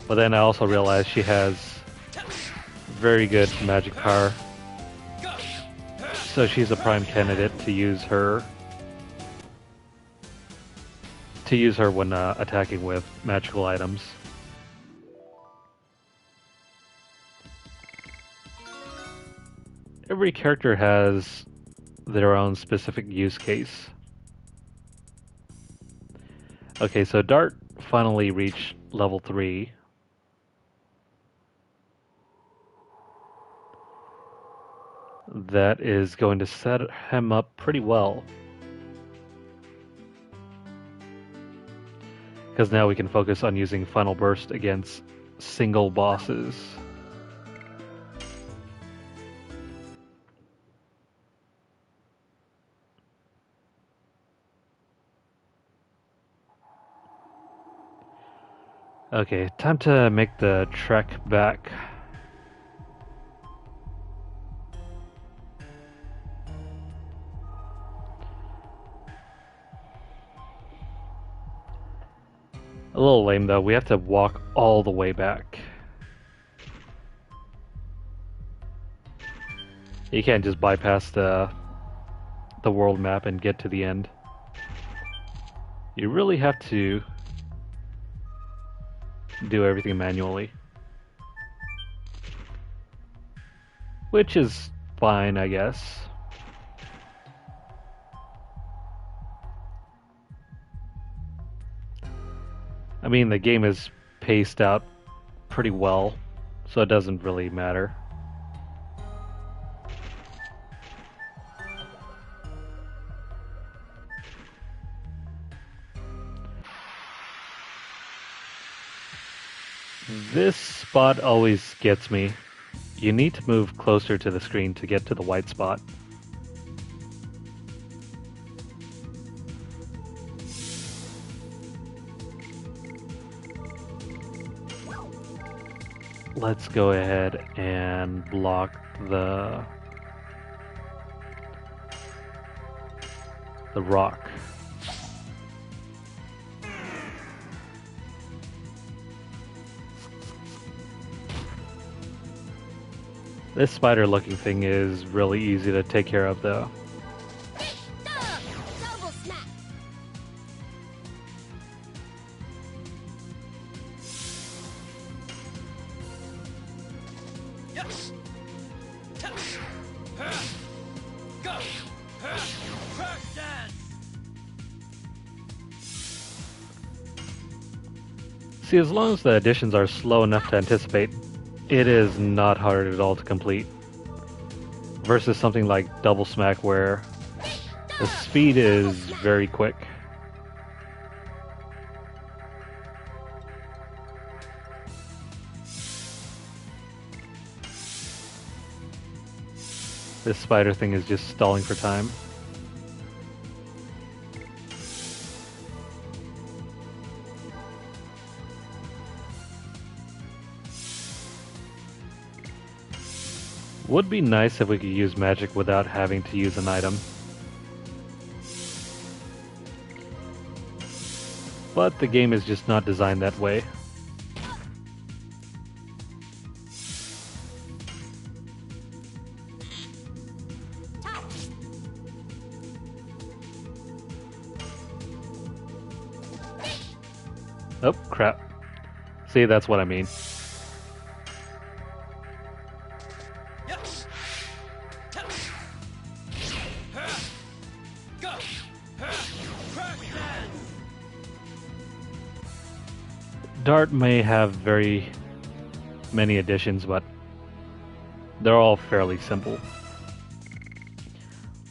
S1: But then I also realized she has very good magic power, so she's a prime candidate to use her when attacking with magical items. Every character has their own specific use case. Okay, so Dart finally reached level 3. That is going to set him up pretty well. Because now we can focus on using Final Burst against single bosses. Okay, time to make the trek back. A little lame though, we have to walk all the way back. You can't just bypass the world map and get to the end. You really have to do everything manually. Which is fine, I guess. I mean, the game is paced out pretty well, so it doesn't really matter. This spot always gets me. You need to move closer to the screen to get to the white spot. Let's go ahead and block the rock. This spider looking thing is really easy to take care of though.
S3: Double smack.
S2: Yes. Touch. Go. Crack dance.
S1: See, as long as the additions are slow enough to anticipate, it is not hard at all to complete. Versus something like Double Smack where the speed is very quick. This spider thing is just stalling for time. Would be nice if we could use magic without having to use an item. But the game is just not designed that way. Oh, crap. See, that's what I mean.
S2: Yes. Touch. Go. Crack dance.
S1: Dart may have very many additions, but they're all fairly simple.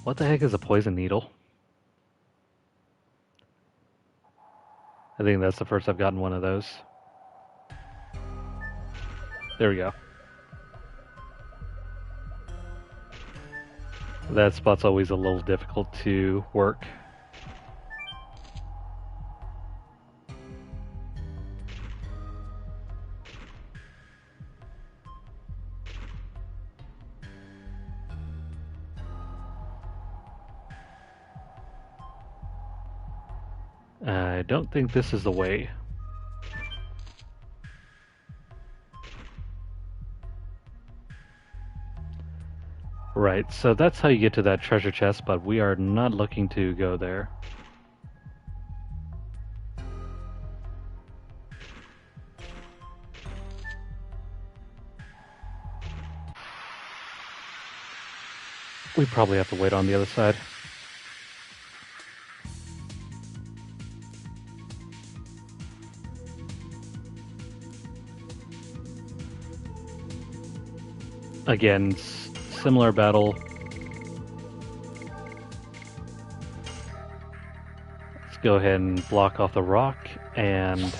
S1: What the heck is a poison needle? I think that's the first I've gotten one of those. There we go. That spot's always a little difficult to work. I don't think this is the way. Right, so that's how you get to that treasure chest, but we are not looking to go there. We probably have to wait on the other side. Again, similar battle. Let's go ahead and block off the rock and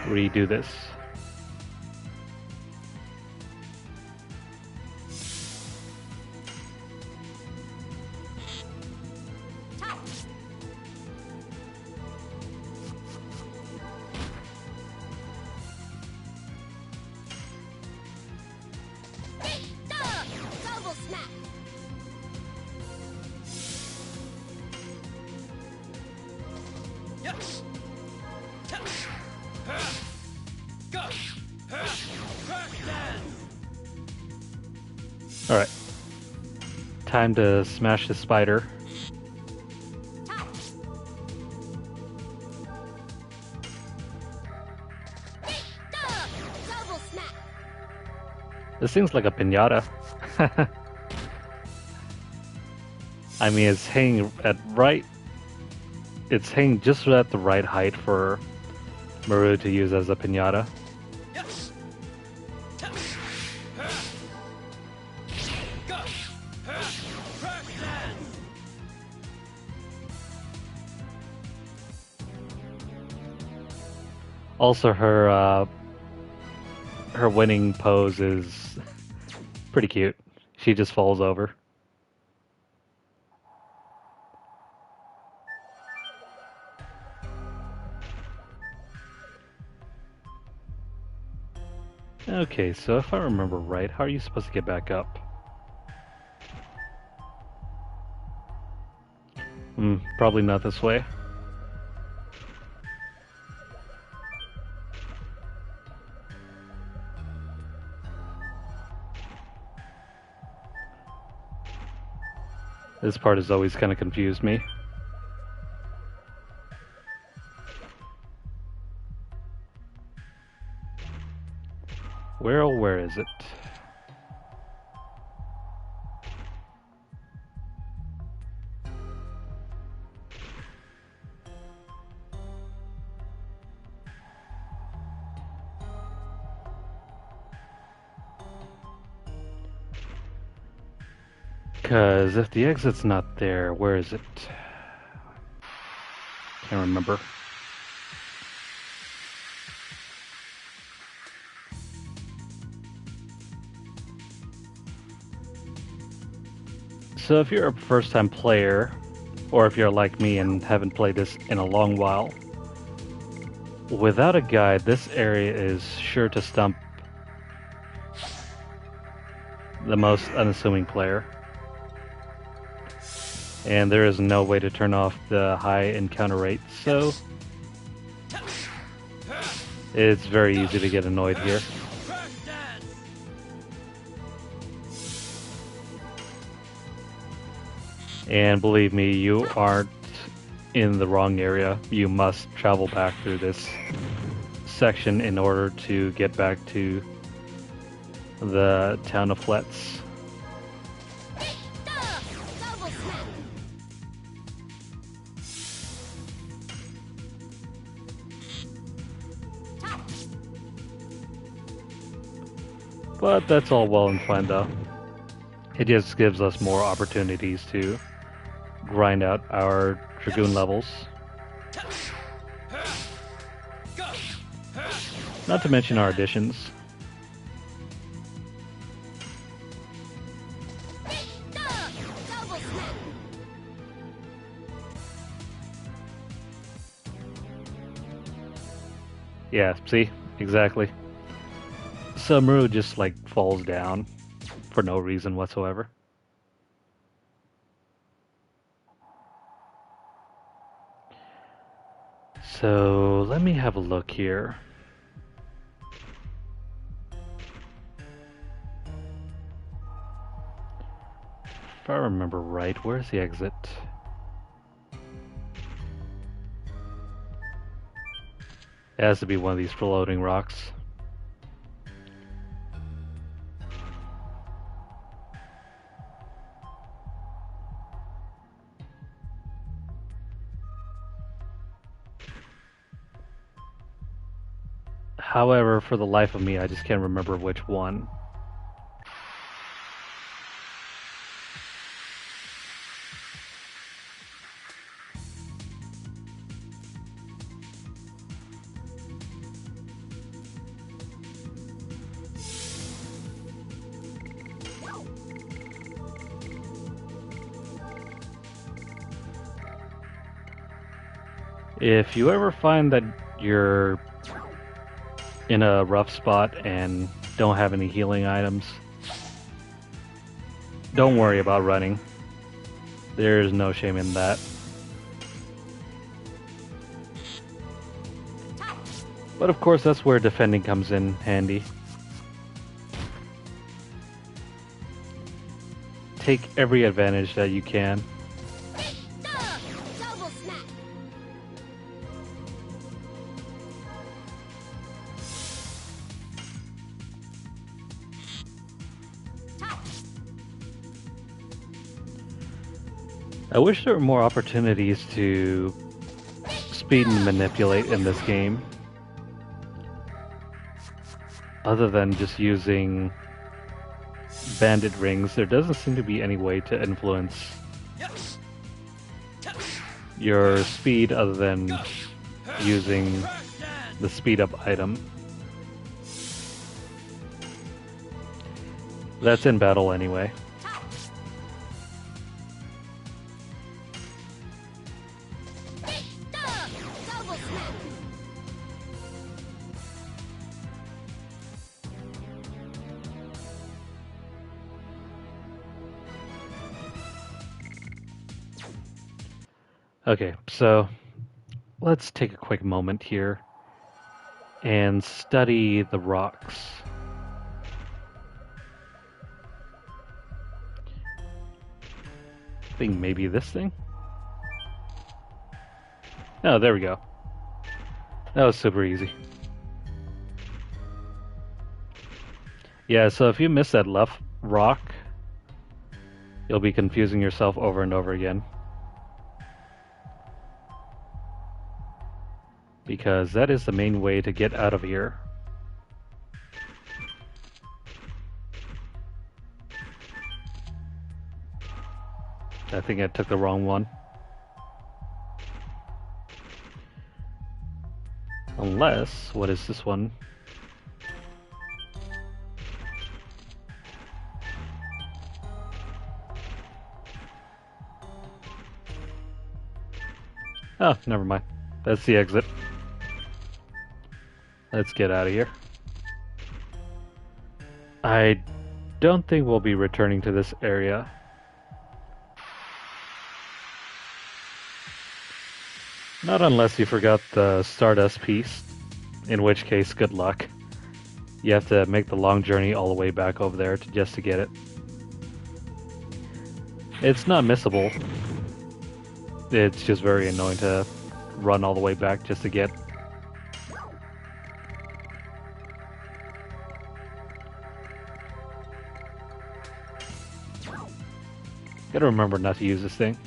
S1: redo this.
S3: Double smack.
S2: Yes. Touch. Go. Crack dance.
S1: Alright. Time to smash the spider.
S3: Double smack.
S1: This thing's like a piñata. I mean, it's hanging at right. It's hanging just at the right height for Meru to use as a pinata.
S2: Yes. Go. Crack that.
S1: Also, her winning pose is pretty cute. She just falls over. Okay, so if I remember right, how are you supposed to get back up? Probably not this way. This part has always kind of confused me. Where is it? Because if the exit's not there, where is it? Can't remember. So if you're a first-time player, or if you're like me and haven't played this in a long while, without a guide, this area is sure to stump the most unassuming player. And there is no way to turn off the high encounter rate, so it's very easy to get annoyed here. And believe me, you aren't in the wrong area. You must travel back through this section in order to get back to the town of Fletz. But that's all well and fine though. It just gives us more opportunities to grind out our Dragoon levels. Not to mention our additions. Yeah, see? Exactly. So Meru just like falls down for no reason whatsoever. So let me have a look here. If I remember right, where's the exit? It has to be one of these floating rocks. However, for the life of me, I just can't remember which one. If you ever find that you're in a rough spot and don't have any healing items, don't worry about running. There's no shame in that. But of course, that's where defending comes in handy. Take every advantage that you can. I wish there were more opportunities to speed and manipulate in this game. other than just using bandit rings, there doesn't seem to be any way to influence your speed other than using the speed up item. That's in battle anyway. Okay, so let's take a quick moment here and study the rocks. I think maybe this thing? Oh, there we go. That was super easy. Yeah, so if you miss that left rock, you'll be confusing yourself over and over again. Because that is the main way to get out of here. I think I took the wrong one. Unless, what is this one? Oh, never mind. That's the exit. Let's get out of here. I don't think we'll be returning to this area. Not unless you forgot the Stardust piece, in which case, good luck. You have to make the long journey all the way back over there just to get it. It's not missable. It's just very annoying to run all the way back just to get. Gotta remember not to use this thing.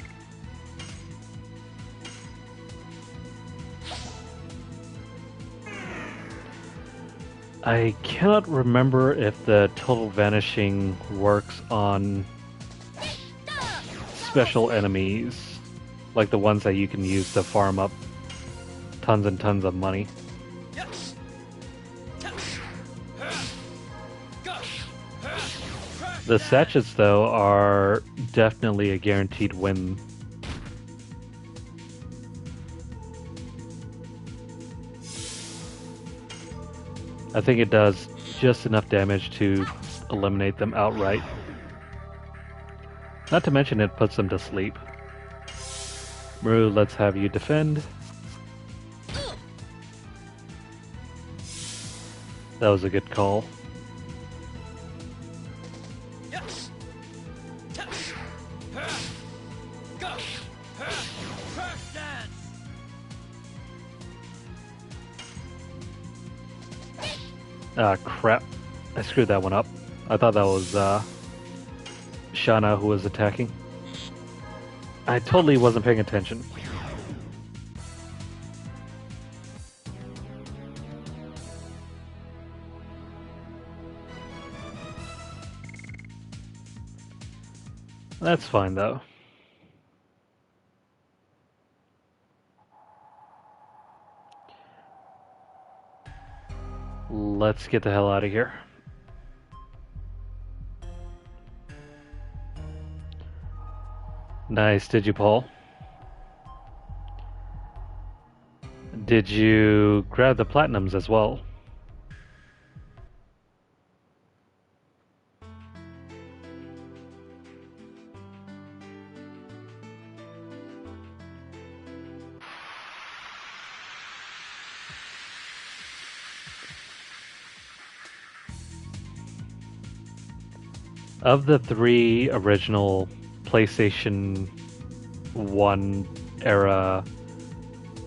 S1: I cannot remember if the total vanishing works on special enemies, like the ones that you can use to farm up tons and tons of money. The sachets, though, are definitely a guaranteed win. I think it does just enough damage to eliminate them outright. Not to mention it puts them to sleep. Meru, let's have you defend. That was a good call. Ah, crap. I screwed that one up. I thought that was Shana who was attacking. I totally wasn't paying attention. That's fine though. Let's get the hell out of here. Nice, did you, Paul? Did you grab the platinums as well? Of the 3 original PlayStation 1 era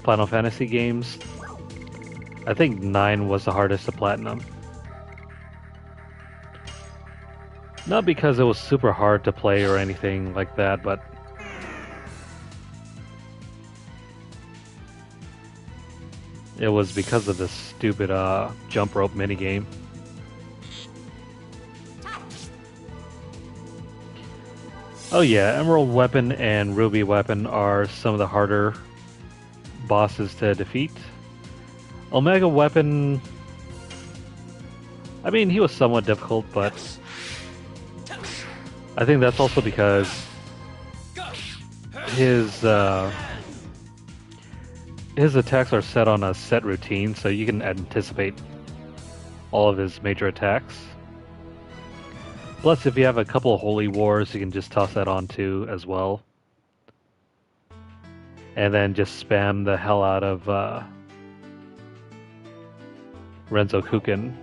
S1: Final Fantasy games, I think 9 was the hardest to platinum. Not because it was super hard to play or anything like that, but it was because of this stupid jump rope minigame. Oh yeah, Emerald Weapon and Ruby Weapon are some of the harder bosses to defeat. Omega Weapon, I mean, he was somewhat difficult, but I think that's also because his his attacks are set on a set routine, so you can anticipate all of his major attacks. Plus, if you have a couple of Holy Wars, you can just toss that on too as well. And then just spam the hell out of Renzo Kuken.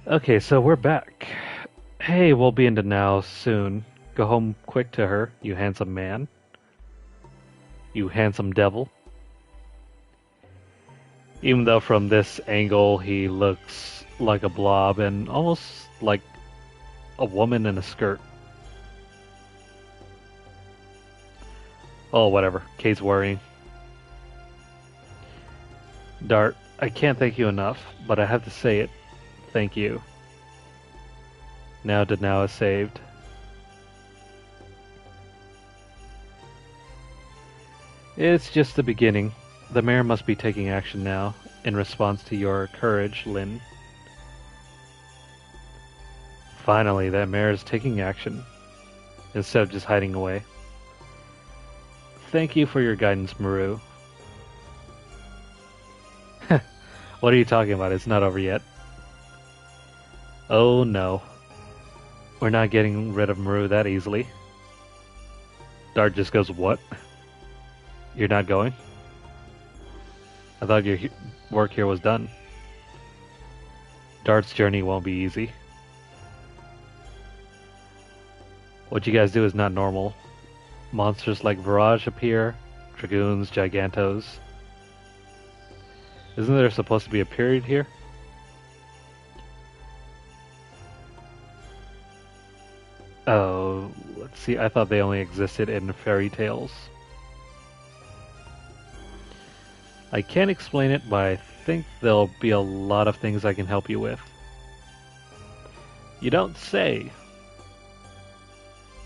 S1: Okay, so we're back. Hey, we'll be into now soon. Go home quick to her, you handsome man. You handsome devil. Even though from this angle he looks like a blob and almost like a woman in a skirt. Oh, whatever. Kate's worrying. Dart, I can't thank you enough, but I have to say it. Thank you. Now Danao is saved. It's just the beginning. The mayor must be taking action now, in response to your courage, Lin. Finally, that mayor is taking action, instead of just hiding away. Thank you for your guidance, Meru. What are you talking about? It's not over yet. Oh no. We're not getting rid of Meru that easily. Dart just goes, what? You're not going? I thought your work here was done. Dart's journey won't be easy. What you guys do is not normal. Monsters like Virage appear, Dragoons, Gigantos. Isn't there supposed to be a period here? Oh, let's see, I thought they only existed in fairy tales. I can't explain it, but I think there'll be a lot of things I can help you with. You don't say.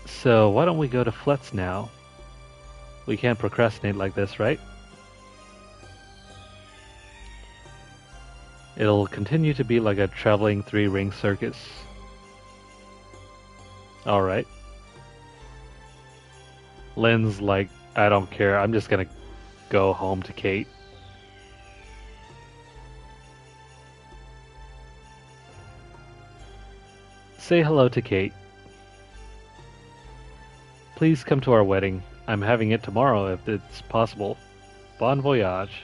S1: So why don't we go to Fletz now? We can't procrastinate like this, right? It'll continue to be like a traveling three-ring circus. Alright. Lynn's like, I don't care, I'm just gonna go home to Kate. Say hello to Kate. Please come to our wedding. I'm having it tomorrow if it's possible. Bon voyage.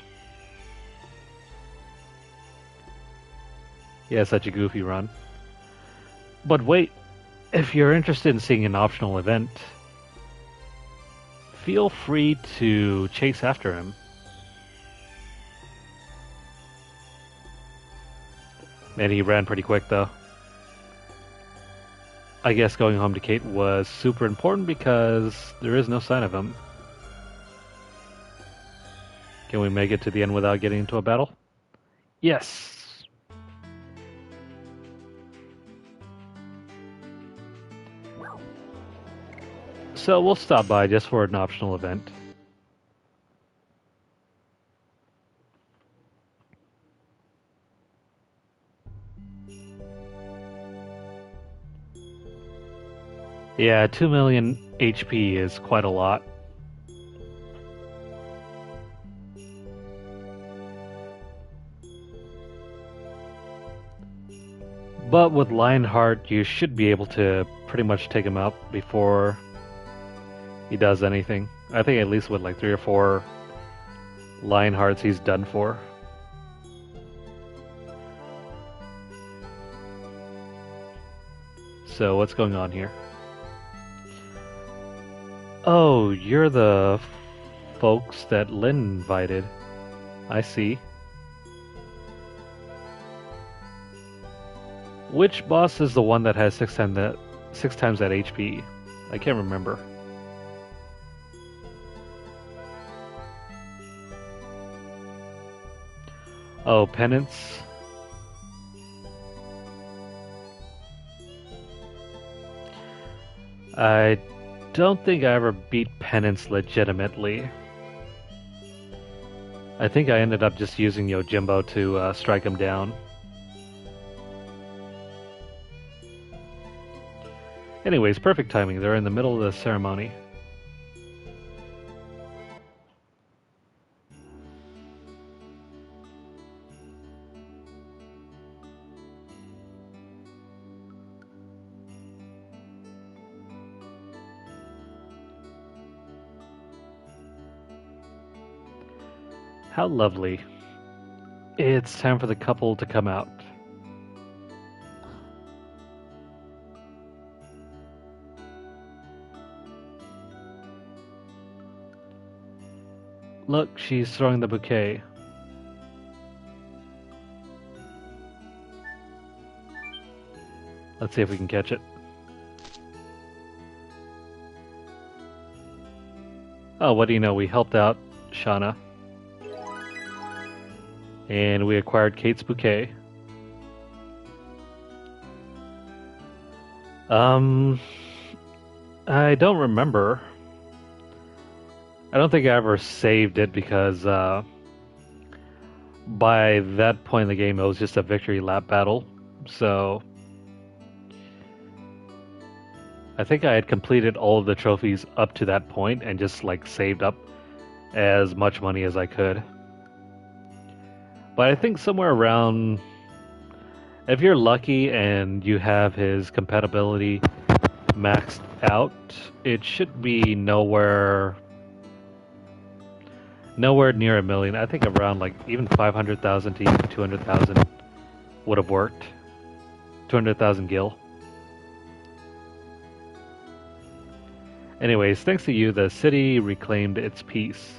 S1: Yeah, such a goofy run. But wait, if you're interested in seeing an optional event, feel free to chase after him. Man, he ran pretty quick though. I guess going home to Kate was super important because there is no sign of him. Can we make it to the end without getting into a battle? Yes! So we'll stop by just for an optional event. Yeah, 2 million HP is quite a lot. But with Lionheart, you should be able to pretty much take him out before he does anything. I think at least with like 3 or 4 Lionhearts, he's done for. So what's going on here? Oh, you're the folks that Lynn invited. I see. Which boss is the one that has 6 times that HP? I can't remember. Oh, penance. I don't think I ever beat penance legitimately. I think I ended up just using Yojimbo to strike him down. Anyways, perfect timing. They're in the middle of the ceremony. How lovely. It's time for the couple to come out. Look, she's throwing the bouquet. Let's see if we can catch it. Oh, what do you know? We helped out Shauna. And we acquired Kate's bouquet. I don't remember. I don't think I ever saved it because by that point in the game it was just a victory lap battle. So I think I had completed all of the trophies up to that point and just like saved up as much money as I could. But I think somewhere around, if you're lucky and you have his compatibility maxed out, it should be nowhere near a million. I think around like even 500,000 to even 200,000 would have worked. 200,000 gil. Anyways, thanks to you, the city reclaimed its peace.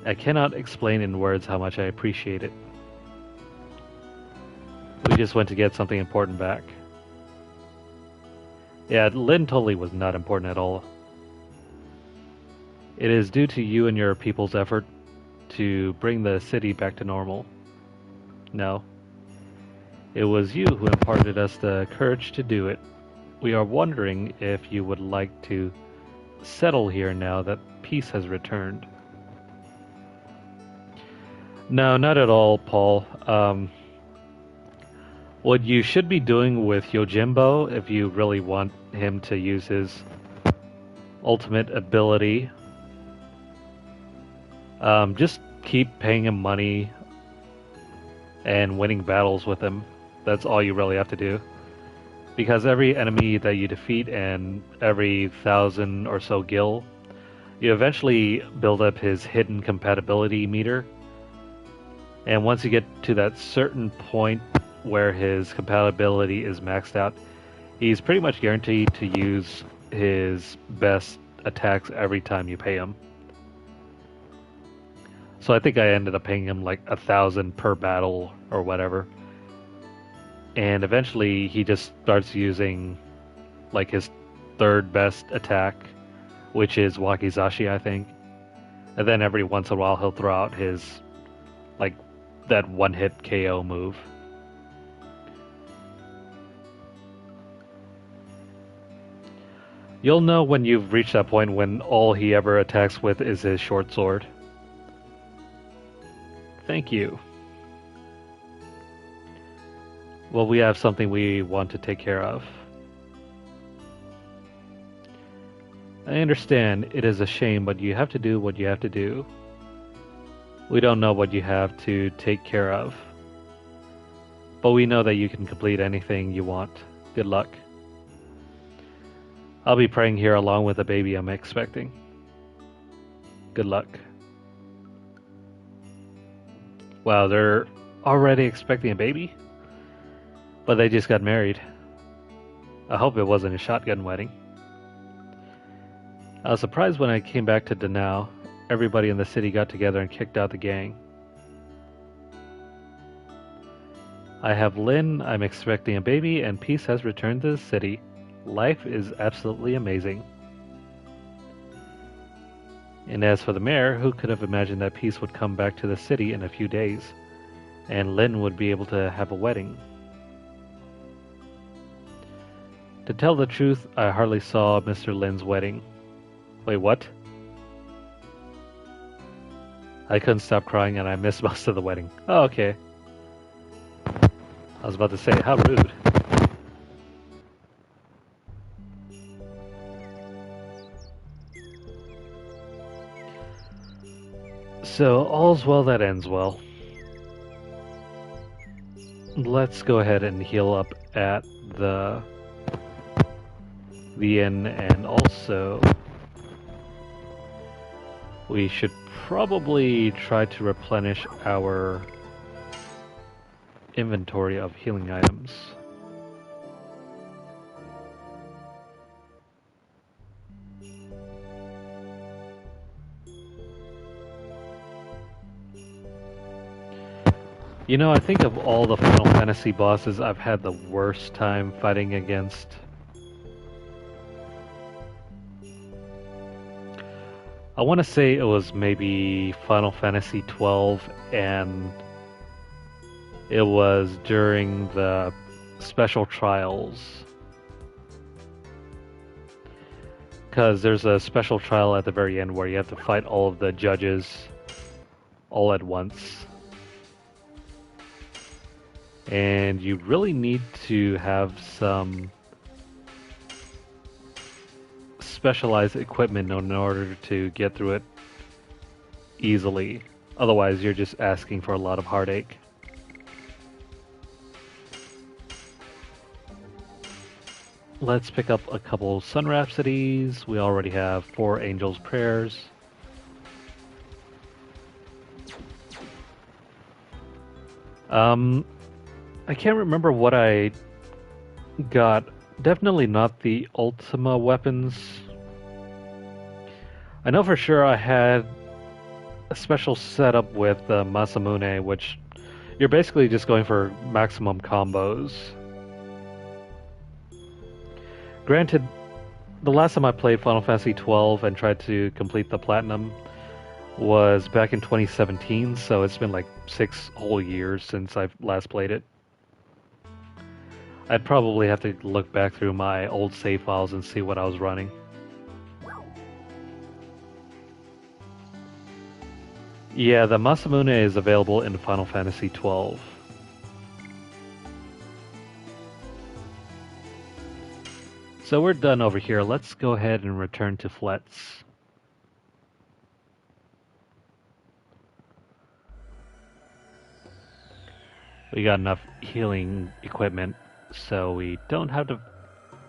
S1: I cannot explain in words how much I appreciate it. We just went to get something important back. Yeah, Lynn totally was not important at all. It is due to you and your people's effort to bring the city back to normal. No. It was you who imparted us the courage to do it. We are wondering if you would like to settle here now that peace has returned. No, not at all, Paul. What you should be doing with Yojimbo, if you really want him to use his ultimate ability, just keep paying him money and winning battles with him. That's all you really have to do. Because every enemy that you defeat and every 1,000 or so gil, you eventually build up his hidden compatibility meter. And once you get to that certain point where his compatibility is maxed out, he's pretty much guaranteed to use his best attacks every time you pay him. So I think I ended up paying him like 1,000 per battle or whatever. And eventually he just starts using like his third best attack, which is Wakizashi, I think. And then every once in a while he'll throw out his like that one-hit KO move. You'll know when you've reached that point when all he ever attacks with is his short sword. Thank you. Well, we have something we want to take care of. I understand it is a shame, but you have to do what you have to do. We don't know what you have to take care of. But we know that you can complete anything you want. Good luck. I'll be praying here along with the baby I'm expecting. Good luck. Wow, they're already expecting a baby? But they just got married. I hope it wasn't a shotgun wedding. I was surprised when I came back to Danao. Everybody in the city got together and kicked out the gang. I have Lynn, I'm expecting a baby, and peace has returned to the city. Life is absolutely amazing. And as for the mayor, who could have imagined that peace would come back to the city in a few days? and Lin would be able to have a wedding. To tell the truth, I hardly saw Mr. Lin's wedding. Wait, what? I couldn't stop crying and I missed most of the wedding. Oh, okay. I was about to say, how rude. So, all's well that ends well. Let's go ahead and heal up at the inn, and also we should probably try to replenish our inventory of healing items. You know, I think of all the Final Fantasy bosses, I've had the worst time fighting against. I want to say it was maybe Final Fantasy 12, and it was during the special trials. Because there's a special trial at the very end where you have to fight all of the judges all at once. And you really need to have some specialized equipment in order to get through it easily. Otherwise, you're just asking for a lot of heartache. Let's pick up a couple Sun Rhapsodies. We already have 4 Angel's Prayers. I can't remember what I got. Definitely not the Ultima weapons. I know for sure I had a special setup with Masamune, which you're basically just going for maximum combos. Granted, the last time I played Final Fantasy XII and tried to complete the Platinum was back in 2017, so it's been like 6 whole years since I've last played it. I'd probably have to look back through my old save files and see what I was running. Yeah, the Masamune is available in Final Fantasy XII. So we're done over here. Let's go ahead and return to Fletz. We got enough healing equipment, so we don't have to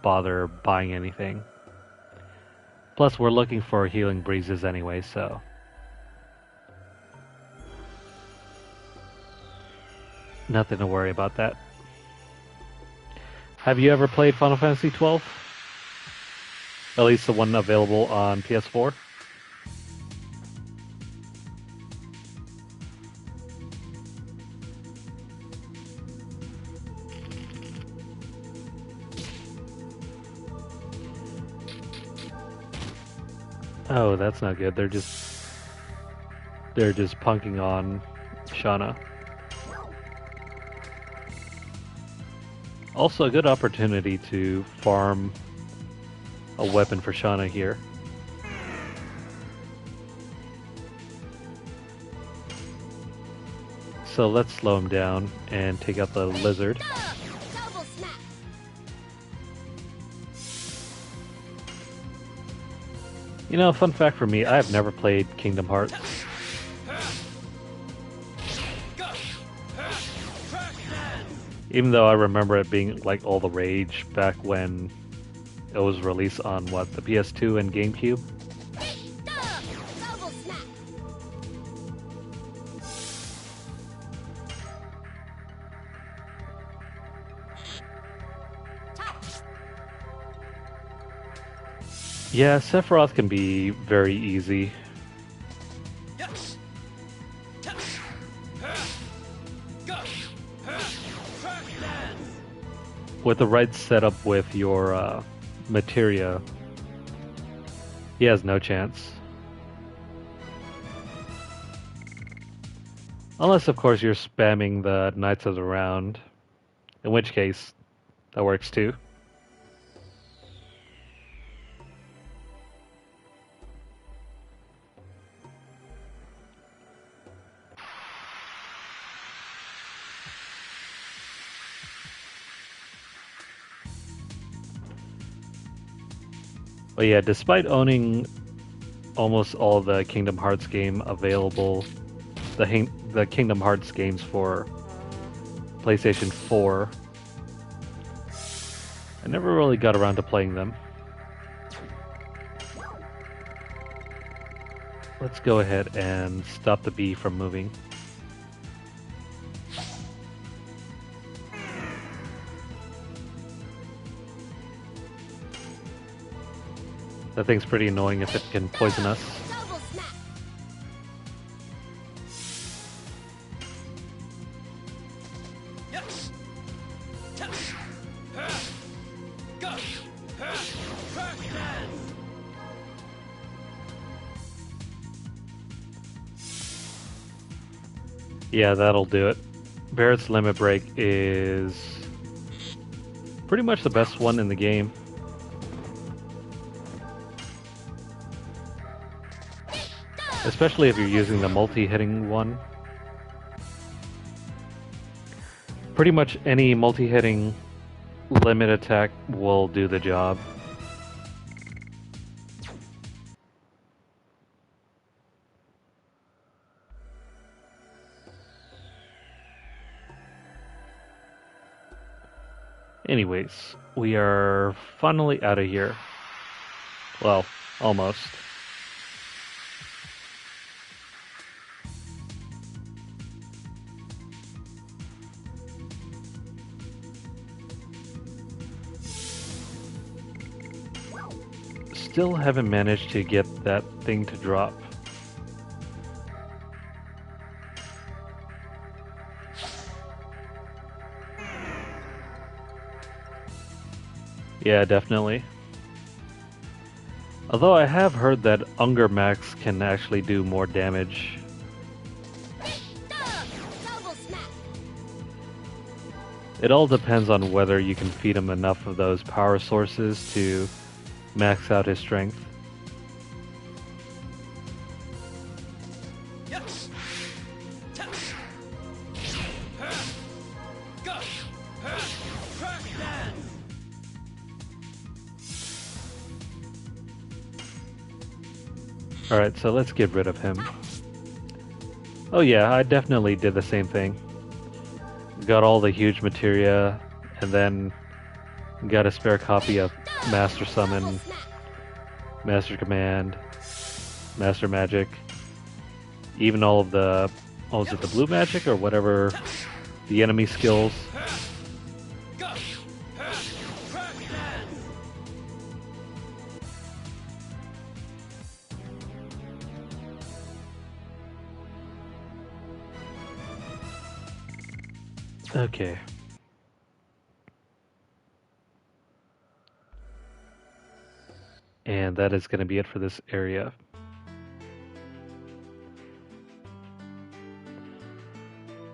S1: bother buying anything. Plus, we're looking for healing breezes anyway, so... nothing to worry about that. Have you ever played Final Fantasy XII? At least the one available on PS4? Oh, that's not good. They're just punking on Shauna. Also a good opportunity to farm a weapon for Shauna here. So let's slow him down and take out the lizard. You know, fun fact for me, I have never played Kingdom Hearts. Even though I remember it being like all the rage back when it was released on, what, the PS2 and GameCube? Yeah, Sephiroth can be very easy. With the right setup with your materia, he has no chance. Unless, of course, you're spamming the Knights of the Round, in which case, that works too. But yeah, despite owning almost all the Kingdom Hearts game available, the Kingdom Hearts games for PlayStation 4, I never really got around to playing them. Let's go ahead and stop the bee from moving. That thing's pretty annoying if it can poison us.
S3: Double smack.
S2: Yes. Touch. Go. Crackman.
S1: Yeah, that'll do it. Barrett's Limit Break is pretty much the best one in the game. Especially if you're using the multi-hitting one. Pretty much any multi-hitting limit attack will do the job. Anyways, we are finally out of here. Well, almost. Still haven't managed to get that thing to drop. Yeah, definitely. Although I have heard that Unger Max can actually do more damage.
S3: Double smack.
S1: It all depends on whether you can feed him enough of those power sources to max out his strength.
S2: Yes. Touch. Go. Crackman.
S1: Alright, so let's get rid of him. Oh yeah, I definitely did the same thing. Got all the huge materia, and then got a spare copy of Master Summon, Master Command, Master Magic, even all of the, oh, is it the Blue Magic or whatever, the enemy skills.
S2: Go. Crackman.
S1: Okay. And that is going to be it for this area.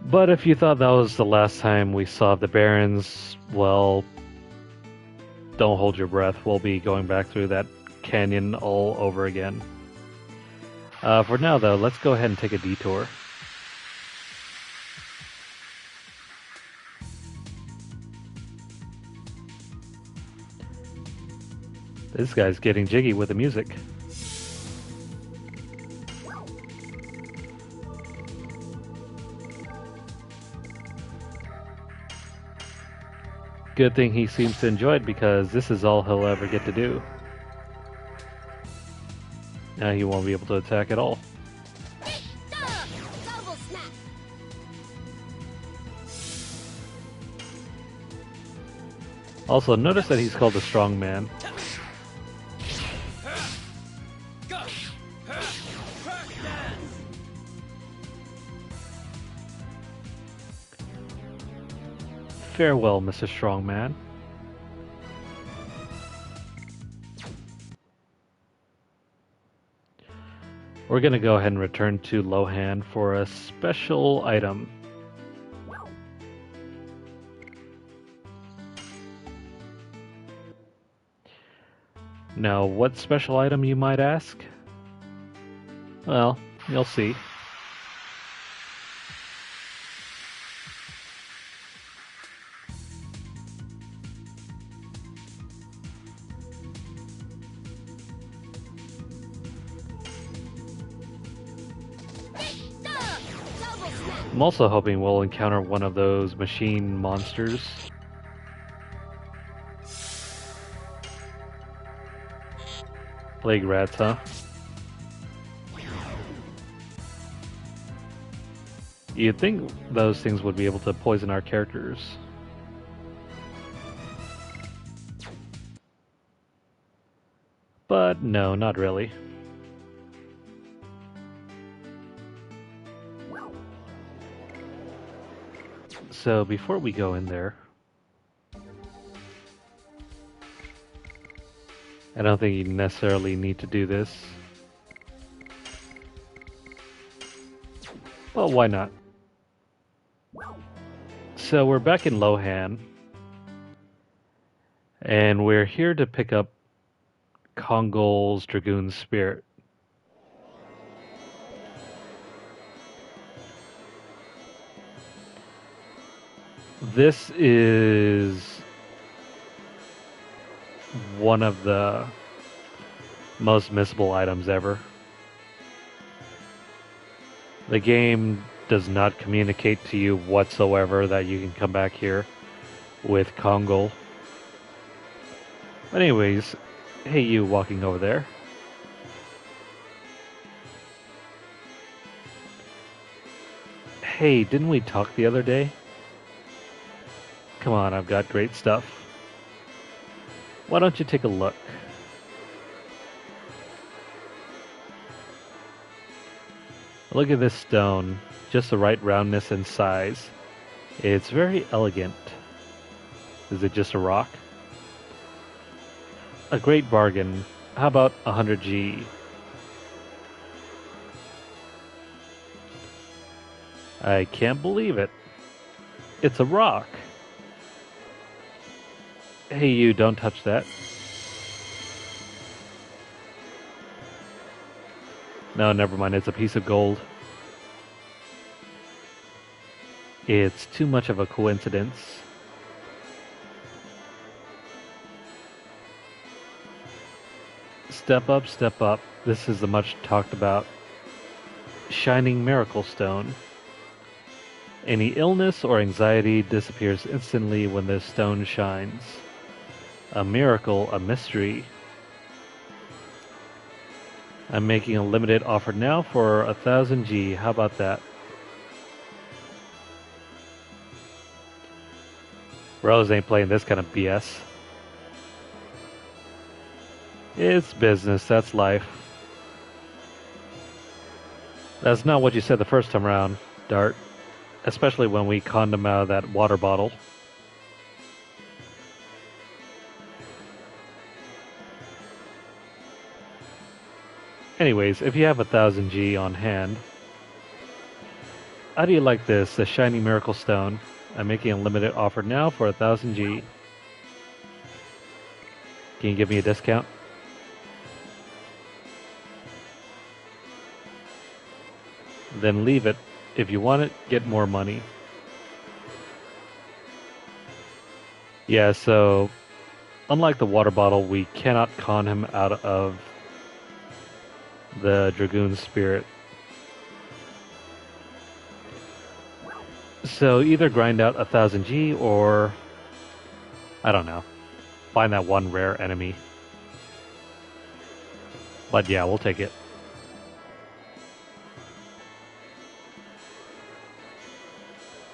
S1: But if you thought that was the last time we saw the Barons, well, don't hold your breath. We'll be going back through that canyon all over again. For now, though, let's go ahead and take a detour. This guy's getting jiggy with the music. Good thing he seems to enjoy it because this is all he'll ever get to do. Now he won't be able to attack at all.
S3: Double smack.
S1: Also, notice that he's called the Strong Man.
S2: Go. Crackman.
S1: Farewell, Mr. Strongman. We're going to go ahead and return to Lohan for a special item. Now, what special item, you might ask? Well, you'll see. I'm also hoping we'll encounter one of those machine monsters. Plague rats, huh? You'd think those things would be able to poison our characters. But no, not really. So before we go in there, I don't think you necessarily need to do this. Well, why not? So we're back in Lohan, and we're here to pick up Kongol's Dragoon spirit. This is one of the most missable items ever. The game does not communicate to you whatsoever that you can come back here with Kongol. Anyways, hey, you walking over there. Hey, didn't we talk the other day? Come on, I've got great stuff. Why don't you take a look? Look at this stone, just the right roundness and size. It's very elegant. Is it just a rock? A great bargain. How about 100G? I can't believe it. It's a rock. Hey, you, don't touch that. No, never mind, it's a piece of gold. It's too much of a coincidence. Step up, step up. This is the much talked about Shining Miracle Stone. Any illness or anxiety disappears instantly when this stone shines. A miracle, a mystery. I'm making a limited offer now for 1000G. How about that? Rose ain't playing this kind of BS. It's business, that's life. That's not what you said the first time around, Dart. Especially when we conned him out of that water bottle. Anyways, if you have 1000G on hand, how do you like this, the Shiny Miracle Stone? I'm making a limited offer now for 1000G. Can you give me a discount? Then leave it. If you want it, get more money. Yeah, so unlike the water bottle, we cannot con him out of the Dragoon spirit. So either grind out 1000G or, I don't know, find that one rare enemy. But yeah, we'll take it.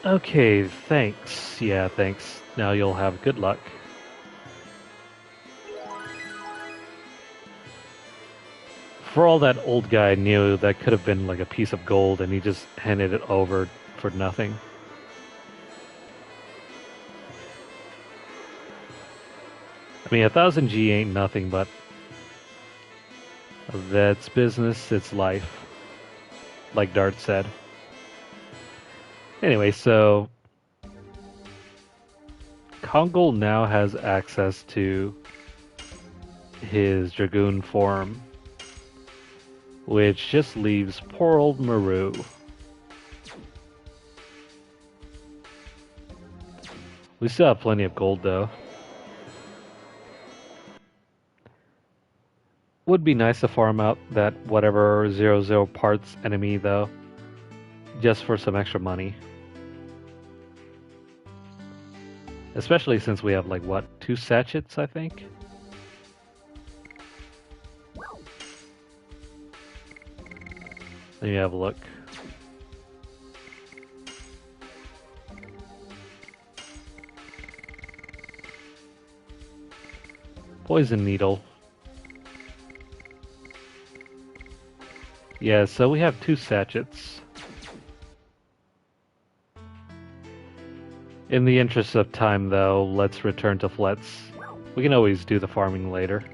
S1: Okay, thanks. Yeah, thanks. Now you'll have good luck. For all that old guy knew, that could have been like a piece of gold and he just handed it over for nothing. I mean, 1000G ain't nothing, but that's business, it's life. like Dart said. Anyway, so Kongol now has access to his Dragoon form, which just leaves poor old Meru. We still have plenty of gold though. Would be nice to farm out that whatever 00 parts enemy though, just for some extra money. Especially since we have like what, 2 sachets I think? Let me have a look. Poison needle. Yeah, so we have 2 sachets. In the interest of time though, let's return to Flets. We can always do the farming later.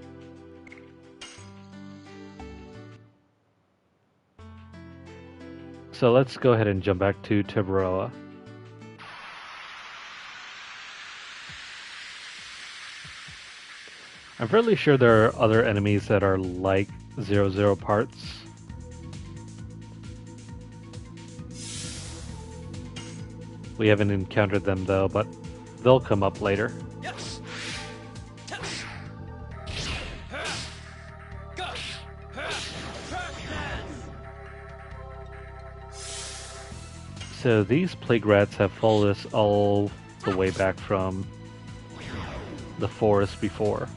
S1: So let's go ahead and jump back to Tiburoa. I'm fairly sure there are other enemies that are like 00 parts. We haven't encountered them though, but they'll come up later.
S2: Yes. Go.
S1: So these plague rats have followed us all the way back from the forest before.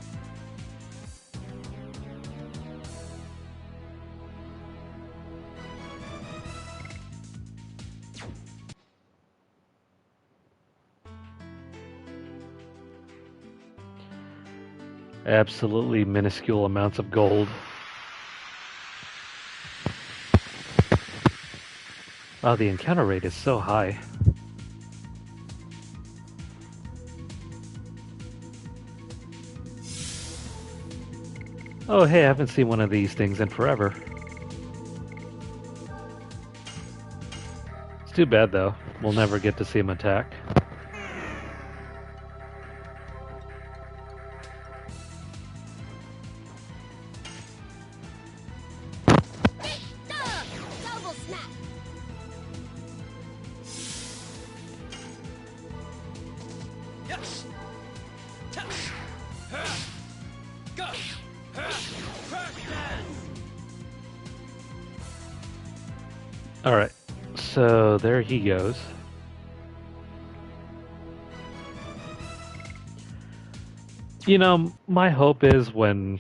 S1: Absolutely minuscule amounts of gold. Wow, the encounter rate is so high. Oh hey, I haven't seen one of these things in forever. It's too bad though, we'll never get to see him attack. Alright, so there he goes. You know, my hope is when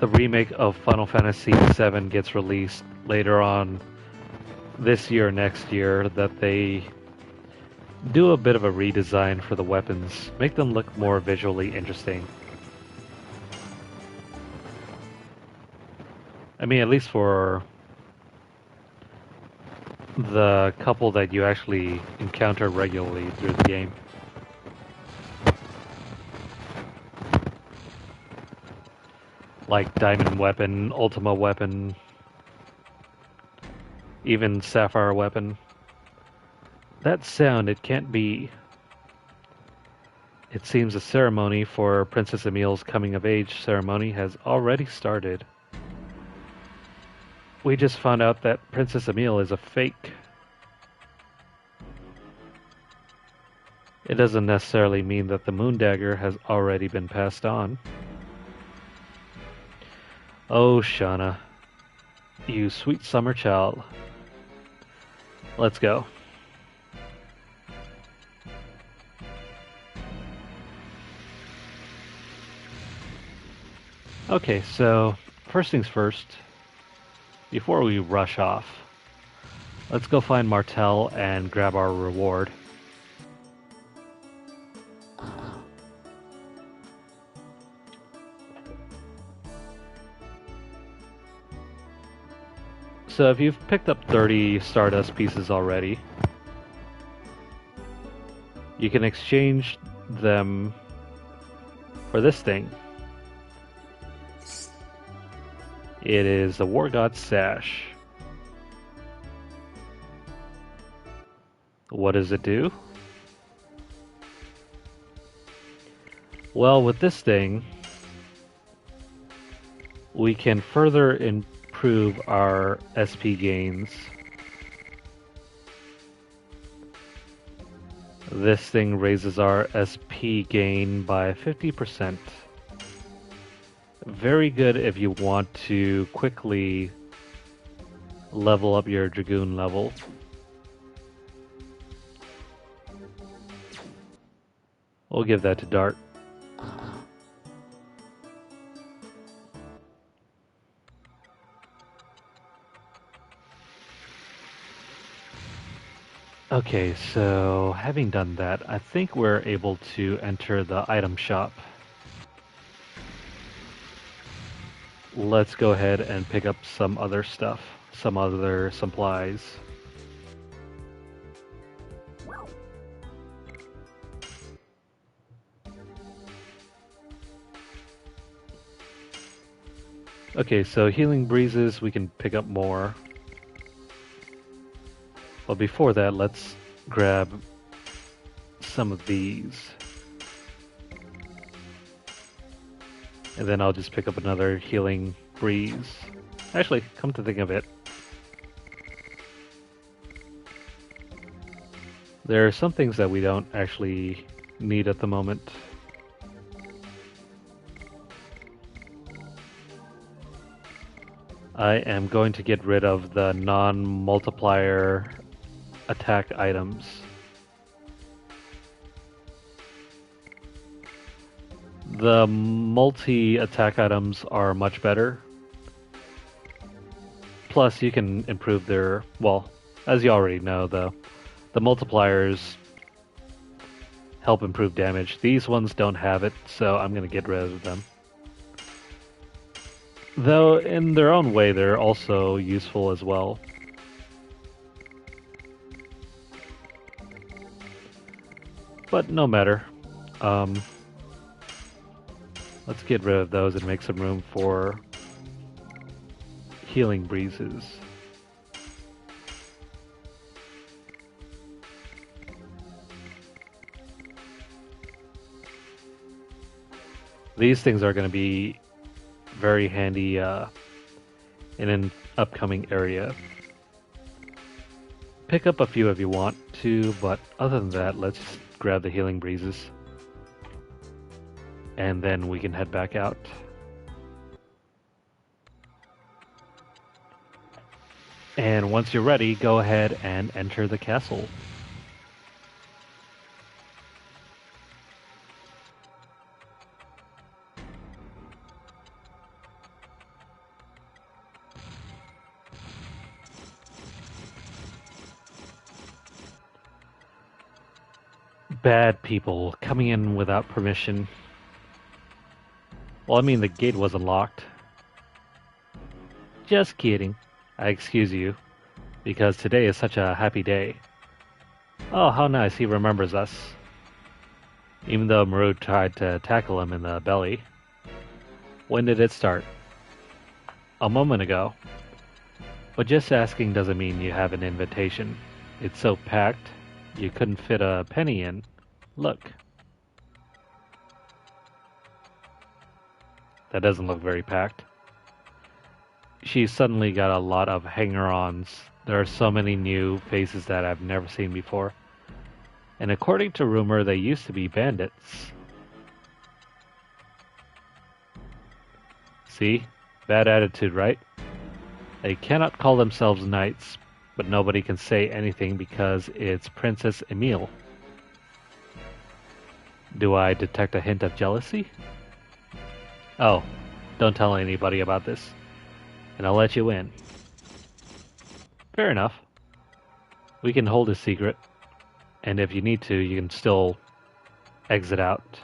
S1: the remake of Final Fantasy VII gets released later on this year or next year, that they do a bit of a redesign for the weapons, make them look more visually interesting. I mean, at least for the couple that you actually encounter regularly through the game. Like Diamond Weapon, Ultima Weapon, even Sapphire Weapon. That sound, it can't be. It seems the ceremony for Princess Emil's coming-of-age ceremony has already started. We just found out that Princess Emil is a fake. It doesn't necessarily mean that the Moon Dagger has already been passed on. Oh, Shauna, you sweet summer child. Let's go. Okay, so first things first. Before we rush off, let's go find Martel and grab our reward. So if you've picked up 30 Stardust pieces already, you can exchange them for this thing. It is the War God Sash. What does it do? Well, with this thing, we can further improve our SP gains. This thing raises our SP gain by 50%. Very good if you want to quickly level up your Dragoon level. We'll give that to Dart. Okay, so having done that, I think we're able to enter the item shop. Let's go ahead and pick up some other stuff, some other supplies. Okay, so healing breezes, we can pick up more. But before that, let's grab some of these. And then I'll just pick up another healing breeze. Actually, come to think of it, there are some things that we don't actually need at the moment. I am going to get rid of the non-multiplier attack items. The multi-attack items are much better. Plus, you can improve their, well, as you already know, the multipliers help improve damage. These ones don't have it, so I'm going to get rid of them. Though, in their own way, they're also useful as well. But no matter. Let's get rid of those and make some room for healing breezes. These things are going to be very handy in an upcoming area. Pick up a few if you want to, but other than that, let's grab the healing breezes. And then we can head back out. And once you're ready, go ahead and enter the castle. Bad people coming in without permission. Well, I mean, the gate wasn't locked. Just kidding. I excuse you, because today is such a happy day. Oh, how nice he remembers us. Even though Meru tried to tackle him in the belly. When did it start? A moment ago. But just asking doesn't mean you have an invitation. It's so packed, you couldn't fit a penny in. Look. That doesn't look very packed. She's suddenly got a lot of hanger-ons. There are so many new faces that I've never seen before. And according to rumor, they used to be bandits. See? Bad attitude, right? They cannot call themselves knights, but nobody can say anything because it's Princess Emile. Do I detect a hint of jealousy? Oh, don't tell anybody about this, and I'll let you in. Fair enough. We can hold a secret, and if you need to, you can still exit out.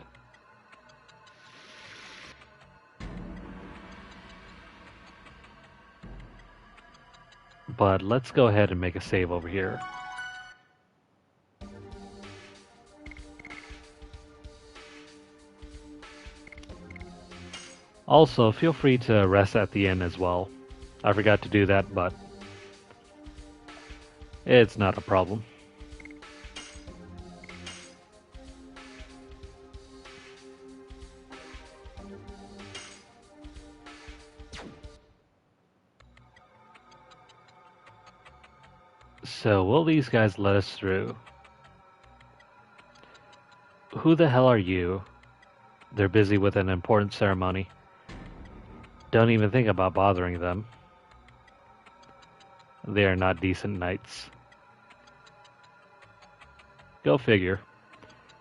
S1: But let's go ahead and make a save over here. Also, feel free to rest at the end as well. I forgot to do that, but it's not a problem. So, will these guys let us through? Who the hell are you? They're busy with an important ceremony. Don't even think about bothering them. They are not decent knights. Go figure.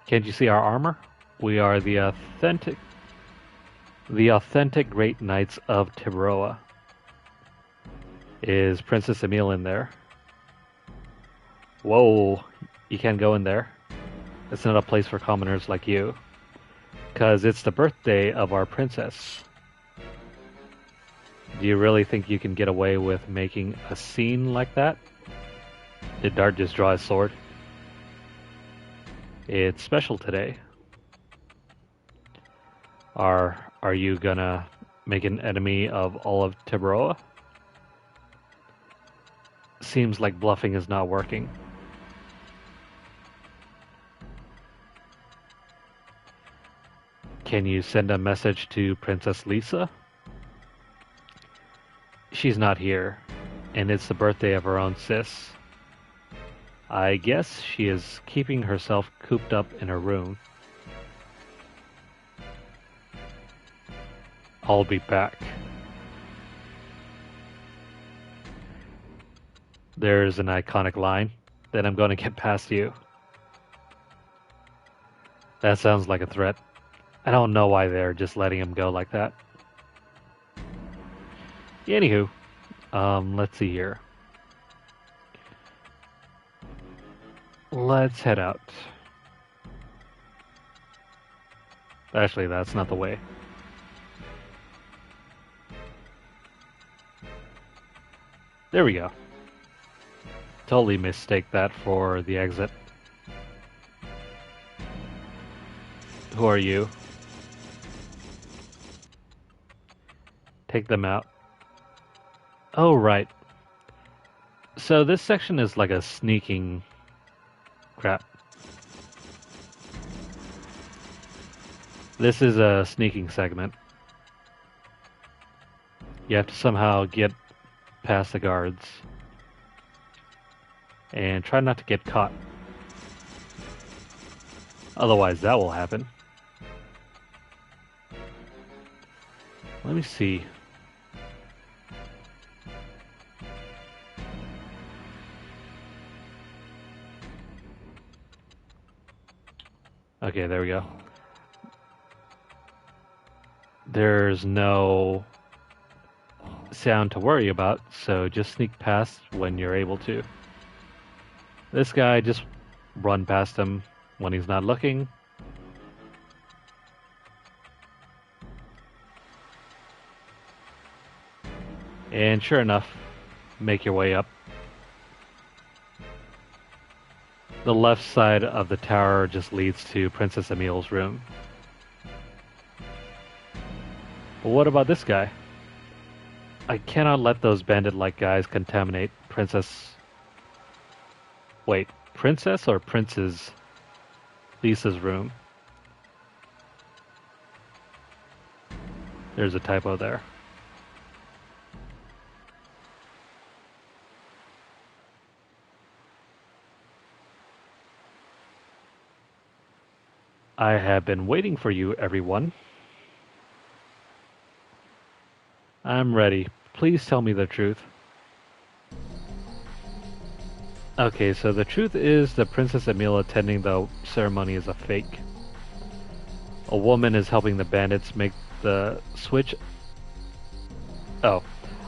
S1: Can't you see our armor? We are the authentic great knights of Tiburoa. Is Princess Emile in there? Whoa, you can't go in there. It's not a place for commoners like you. 'Cause it's the birthday of our princess. Do you really think you can get away with making a scene like that? Did Dart just draw his sword? It's special today. Are you gonna make an enemy of all of Tiburoa? Seems like bluffing is not working. Can you send a message to Princess Lisa? She's not here, and it's the birthday of her own sis. I guess she is keeping herself cooped up in her room. I'll be back. There's an iconic line. Then I'm going to get past you. That sounds like a threat. I don't know why they're just letting him go like that. Anywho, let's see here. Let's head out. Actually, that's not the way. There we go. Totally mistake that for the exit. Who are you? Take them out. Oh, right. So this section is like a sneaking... Crap. This is a sneaking segment. You have to somehow get past the guards. And try not to get caught. Otherwise that will happen. Let me see. Okay, there we go. There's no sound to worry about, so just sneak past when you're able to. This guy, just run past him when he's not looking. And sure enough, make your way up. The left side of the tower just leads to Princess Emile's room. But what about this guy? I cannot let those bandit-like guys contaminate Princess... Wait, Princess or Prince's Lisa's room? There's a typo there. I have been waiting for you, everyone. I'm ready. Please tell me the truth. Okay, so the truth is that Princess Emile attending the ceremony is a fake. A woman is helping the bandits make the switch... Oh.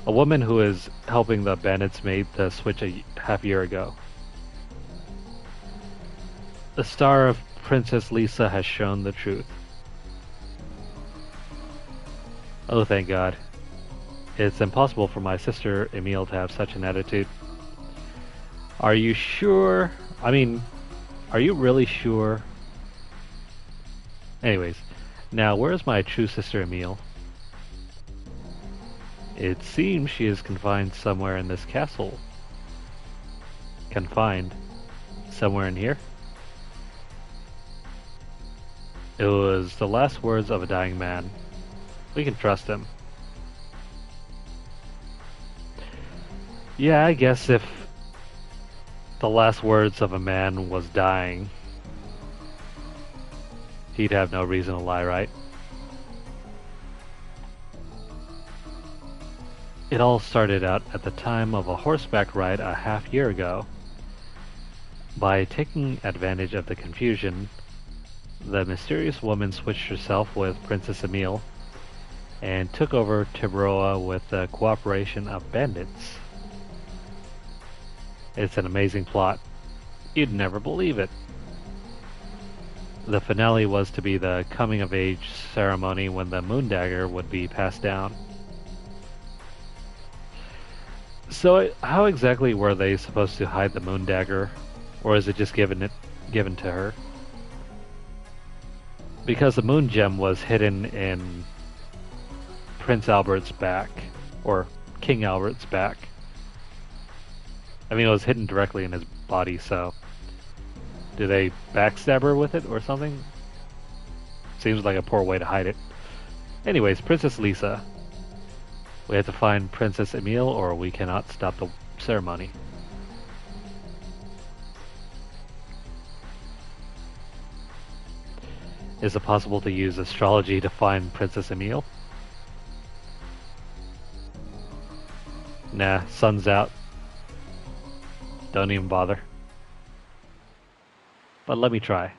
S1: A woman who is helping the bandits made the switch a half-year ago. The star of Princess Lisa has shown the truth. Oh, thank God. It's impossible for my sister Emile to have such an attitude. Are you sure? I mean, are you really sure? Anyways, now where's my true sister Emile? It seems she is confined somewhere in this castle. Confined? Somewhere in here? It was the last words of a dying man. We can trust him. Yeah, I guess if the last words of a man was dying, he'd have no reason to lie, right? It all started out at the time of a horseback ride a half year ago. By taking advantage of the confusion, the mysterious woman switched herself with Princess Emile and took over Tiburoa with the cooperation of bandits. It's an amazing plot. You'd never believe it. The finale was to be the coming-of-age ceremony when the Moondagger would be passed down. So, how exactly were they supposed to hide the Moondagger, or is it just given to her? Because the Moon Gem was hidden in Prince Albert's back, or King Albert's back. I mean, it was hidden directly in his body, so do they backstab her with it or something? Seems like a poor way to hide it. Anyways, Princess Lisa. We have to find Princess Emile or we cannot stop the ceremony. Is it possible to use astrology to find Princess Emile? Nah, sun's out. Don't even bother. But let me try.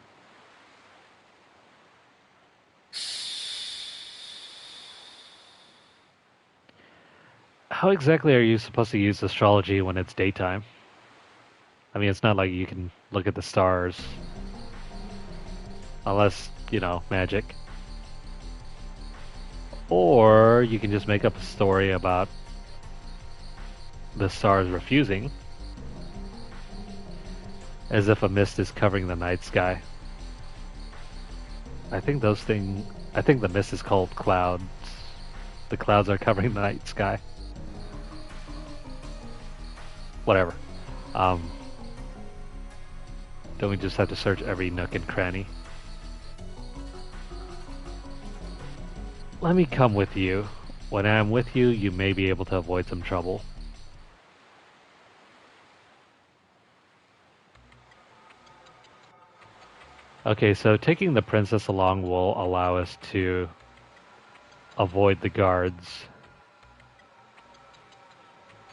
S1: How exactly are you supposed to use astrology when it's daytime? I mean, it's not like you can look at the stars. Unless, you know, magic. Or you can just make up a story about the stars refusing. As if a mist is covering the night sky. I think the mist is called clouds. The clouds are covering the night sky. Whatever. Don't we just have to search every nook and cranny? Let me come with you. When I am with you, you may be able to avoid some trouble. Okay, so taking the princess along will allow us to avoid the guards.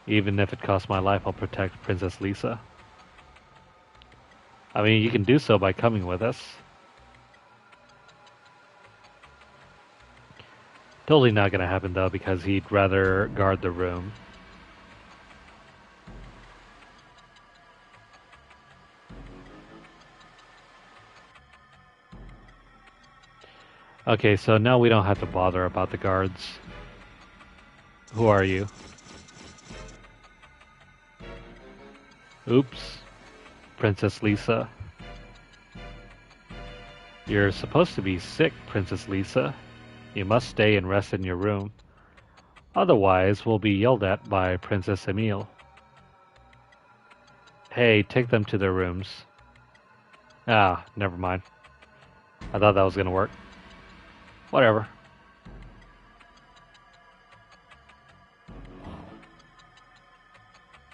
S1: Even if it costs my life, I'll protect Princess Lisa. I mean, you can do so by coming with us. Totally not gonna happen though, because he'd rather guard the room. Okay, so now we don't have to bother about the guards. Who are you? Oops. Princess Lisa. You're supposed to be sick, Princess Lisa. You must stay and rest in your room. Otherwise, we'll be yelled at by Princess Emile. Hey, take them to their rooms. Ah, never mind. I thought that was gonna work. Whatever.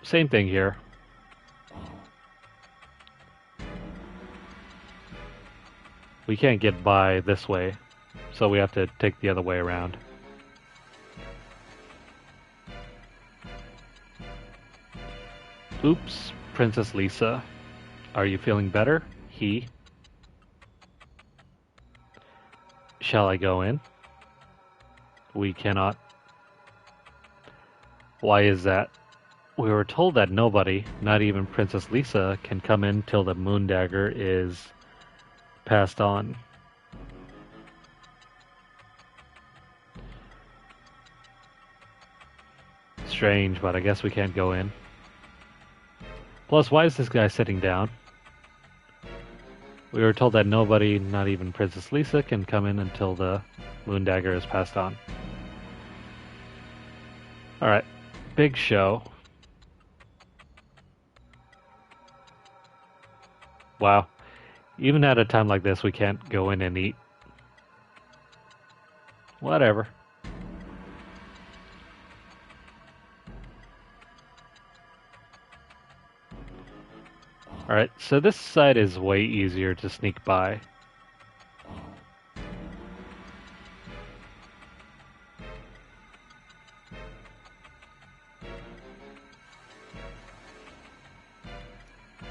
S1: Same thing here. We can't get by this way, so we have to take the other way around. Oops, Princess Lisa. Are you feeling better? Shall I go in? We cannot. Why is that? We were told that nobody, not even Princess Lisa, can come in till the Moondagger is passed on. Strange, but I guess we can't go in. Plus, why is this guy sitting down? We were told that nobody, not even Princess Lisa, can come in until the Moondagger is passed on. Alright, big show. Wow. Even at a time like this, we can't go in and eat. Whatever. Alright, so this side is way easier to sneak by.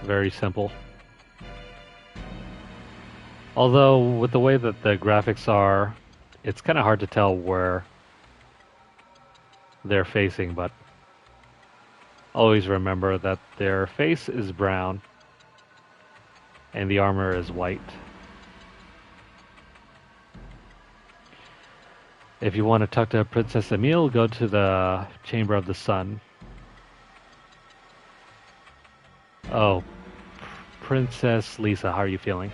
S1: Very simple. Although, with the way that the graphics are, it's kind of hard to tell where they're facing, but always remember that their face is brown and the armor is white. If you want to talk to Princess Emile, go to the Chamber of the Sun. Oh, Princess Lisa, how are you feeling?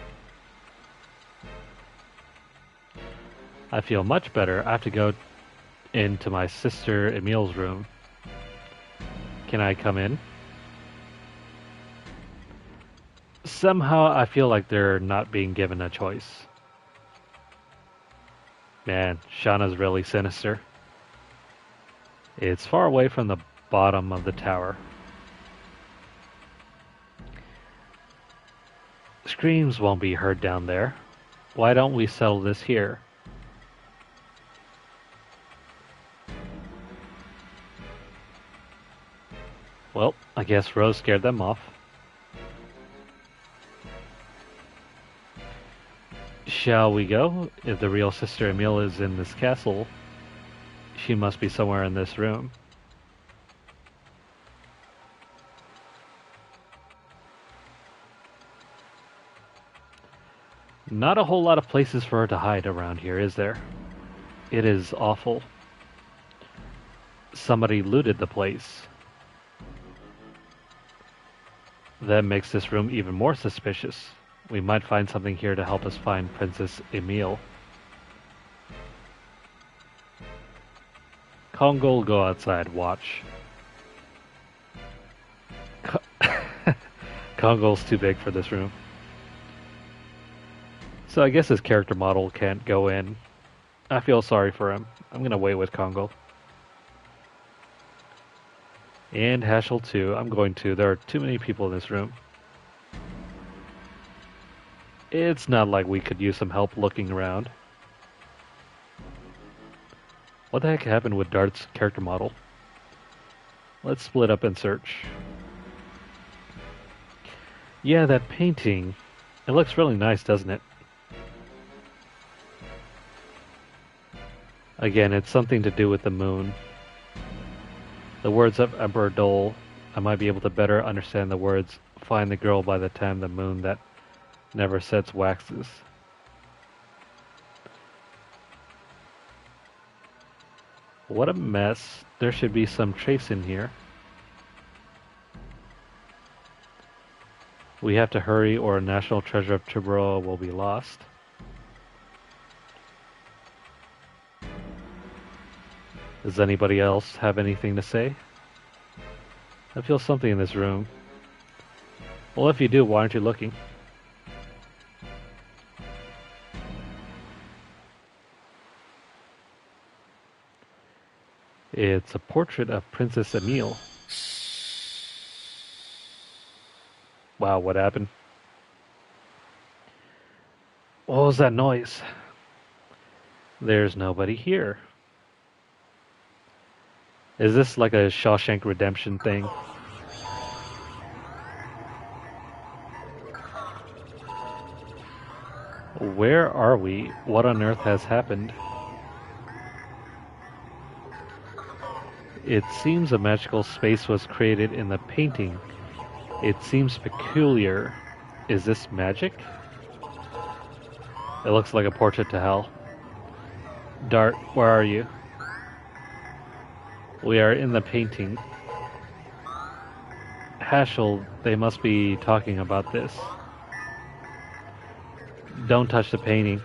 S1: I feel much better. I have to go into my sister Emile's room. Can I come in? Somehow I feel like they're not being given a choice. Man, Shauna's really sinister. It's far away from the bottom of the tower. Screams won't be heard down there. Why don't we settle this here? Well, I guess Rose scared them off. Shall we go? If the real Sister Emile is in this castle, she must be somewhere in this room. Not a whole lot of places for her to hide around here, is there? It is awful. Somebody looted the place. That makes this room even more suspicious. We might find something here to help us find Princess Emile. Congo will go outside, watch. Congo's too big for this room. So I guess his character model can't go in. I feel sorry for him. I'm gonna wait with Congo. And Hashel too. I'm going to. There are too many people in this room. It's not like we could use some help looking around. What the heck happened with Dart's character model? Let's split up and search. Yeah, that painting. It looks really nice, doesn't it? Again, it's something to do with the moon. The words of Emperor Dole. I might be able to better understand the words. Find the girl by the time the moon that never sets waxes. What a mess. There should be some trace in here. We have to hurry or a national treasure of Tiburoa will be lost. Does anybody else have anything to say? I feel something in this room. Well, if you do, why aren't you looking? It's a portrait of Princess Emile. Wow, what happened? What was that noise? There's nobody here. Is this like a Shawshank Redemption thing? Where are we? What on earth has happened? It seems a magical space was created in the painting. It seems peculiar. Is this magic? It looks like a portrait to hell. Dart, where are you? We are in the painting. Hashel, they must be talking about this. Don't touch the painting.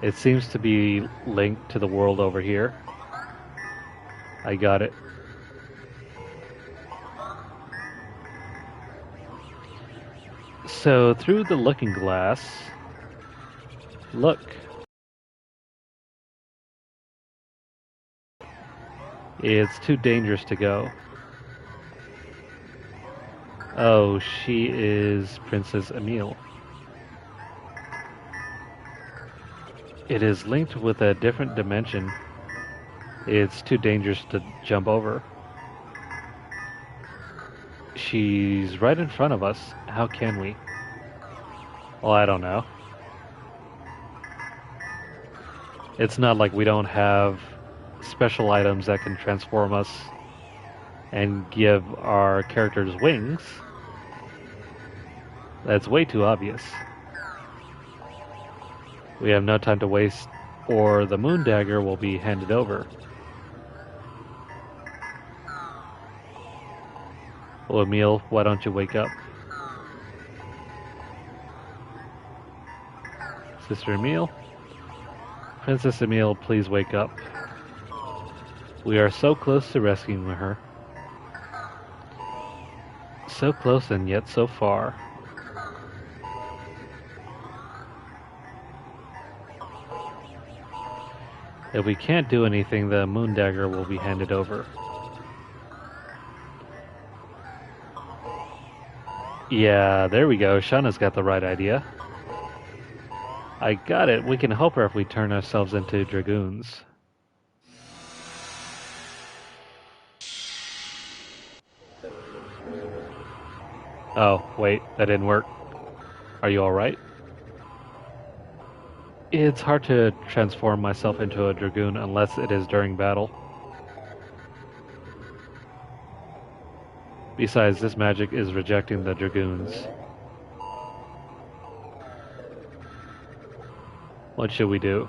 S1: It seems to be linked to the world over here. I got it. So, through the looking glass, look. It's too dangerous to go. Oh, she is Princess Emile. It is linked with a different dimension. It's too dangerous to jump over. She's right in front of us. How can we? Well, I don't know. It's not like we don't have special items that can transform us and give our characters wings. That's way too obvious. We have no time to waste, or the moon dagger will be handed over. Oh, Emile, why don't you wake up? Sister Emile? Princess Emile, please wake up. We are so close to rescuing her. So close and yet so far. If we can't do anything, the moon dagger will be handed over. Yeah, there we go. Shauna's got the right idea. I got it. We can help her if we turn ourselves into Dragoons. Oh, wait, that didn't work. Are you alright? It's hard to transform myself into a Dragoon unless it is during battle. Besides, this magic is rejecting the Dragoons. What should we do?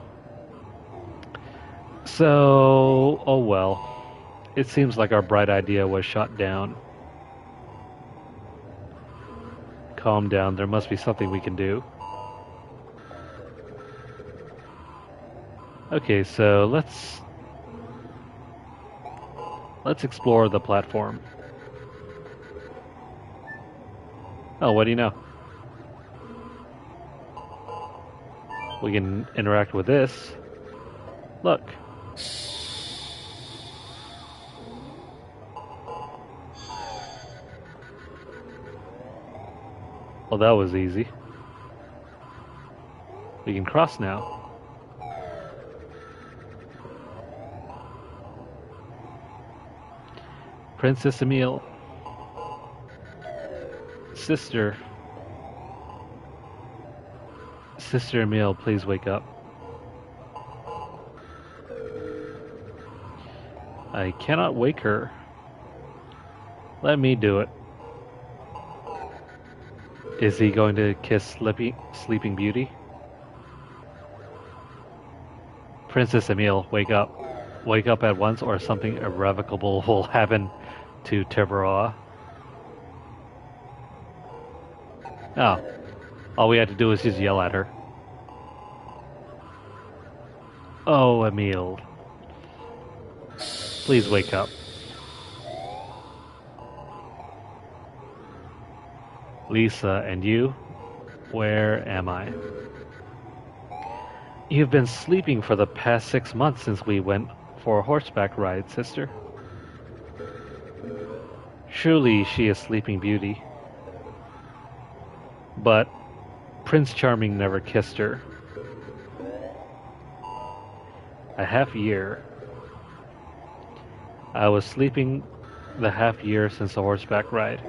S1: So, oh well. It seems like our bright idea was shot down. Calm down, there must be something we can do. Okay, so let's explore the platform. Oh, what do you know? We can interact with this. Look. Well, that was easy. We can cross now. Princess Emile. Sister. Sister Emile, please wake up. I cannot wake her. Let me do it. Is he going to kiss Sleeping Beauty? Princess Emile, wake up. Wake up at once or something irrevocable will happen to Tiburoa. Oh. All we had to do is just yell at her. Oh, Emile. Please wake up. Lisa, and you? Where am I? You've been sleeping for the past 6 months since we went for a horseback ride, sister. Surely she is Sleeping Beauty. But Prince Charming never kissed her. A half year. I was sleeping the half year since the horseback ride.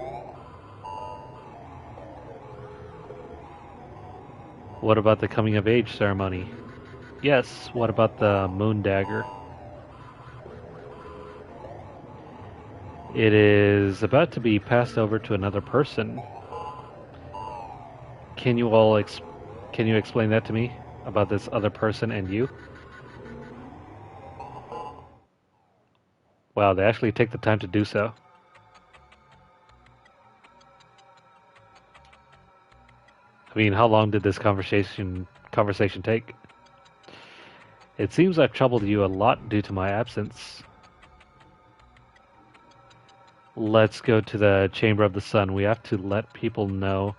S1: What about the coming of age ceremony? Yes, what about the moon dagger? It is about to be passed over to another person. Can you explain that to me about this other person and you? Wow, they actually take the time to do so. I mean, how long did this conversation take? It seems I've troubled you a lot due to my absence. Let's go to the Chamber of the Sun. We have to let people know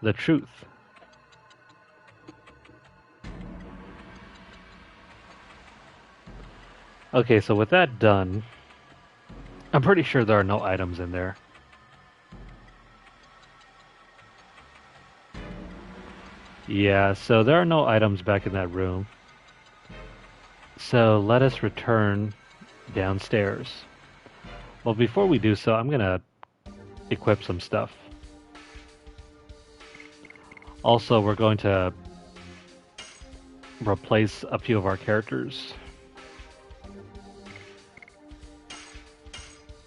S1: the truth. Okay, so with that done, I'm pretty sure there are no items in there. Yeah, so there are no items back in that room. So let us return downstairs. Well, before we do so, I'm gonna equip some stuff. Also, we're going to replace a few of our characters.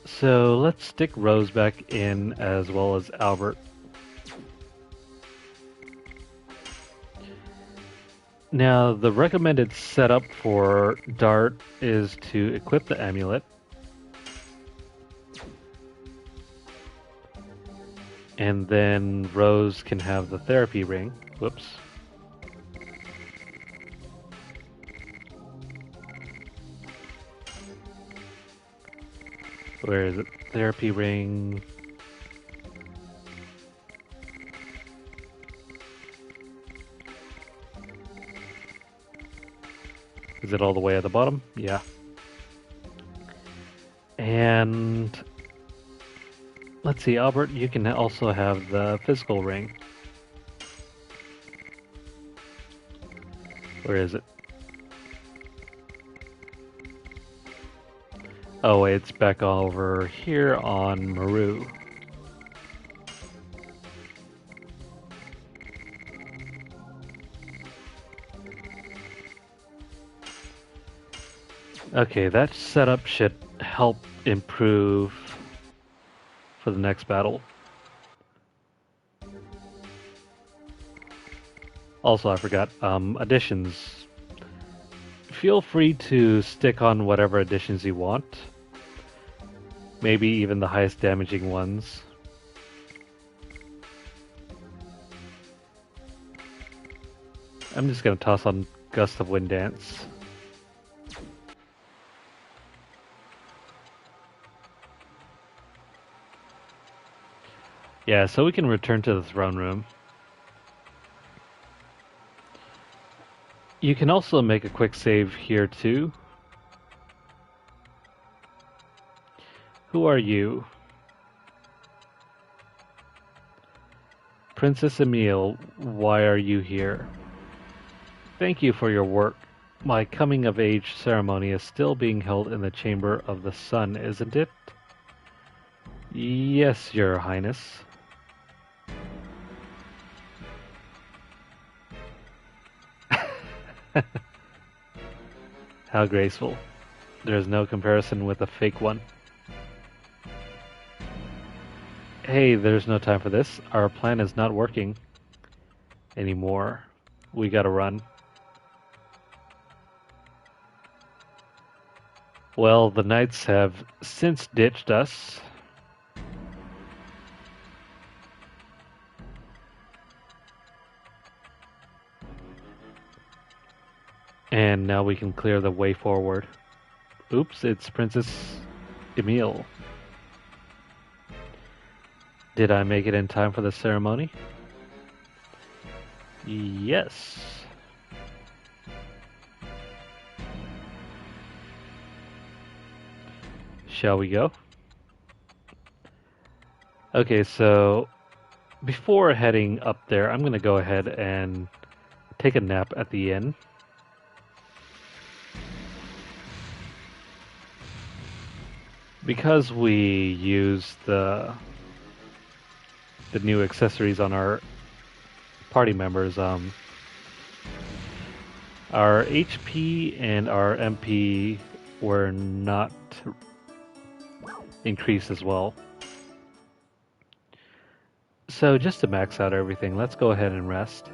S1: So let's stick Rose back in as well as Albert. Now, the recommended setup for Dart is to equip the amulet. And then Rose can have the therapy ring. Whoops. Where is it? Therapy ring. Is it all the way at the bottom? Yeah. And let's see, Albert, you can also have the physical ring. Where is it? Oh, wait, it's back over here on Meru. Okay, that setup should help improve for the next battle. Also, I forgot, additions. Feel free to stick on whatever additions you want. Maybe even the highest damaging ones. I'm just gonna toss on Gust of Wind Dance. Yeah, so we can return to the throne room. You can also make a quick save here too. Who are you? Princess Emile, why are you here? Thank you for your work. My coming of age ceremony is still being held in the Chamber of the Sun, isn't it? Yes, Your Highness. How graceful. There's no comparison with a fake one. Hey, there's no time for this. Our plan is not working anymore. We gotta run. Well, the knights have since ditched us. And now we can clear the way forward. Oops, it's Princess Emile. Did I make it in time for the ceremony? Yes. Shall we go? Okay, so before heading up there, I'm going to go ahead and take a nap at the inn. Because we use the new accessories on our party members, our HP and our MP were not increased as well. So just to max out everything, let's go ahead and rest.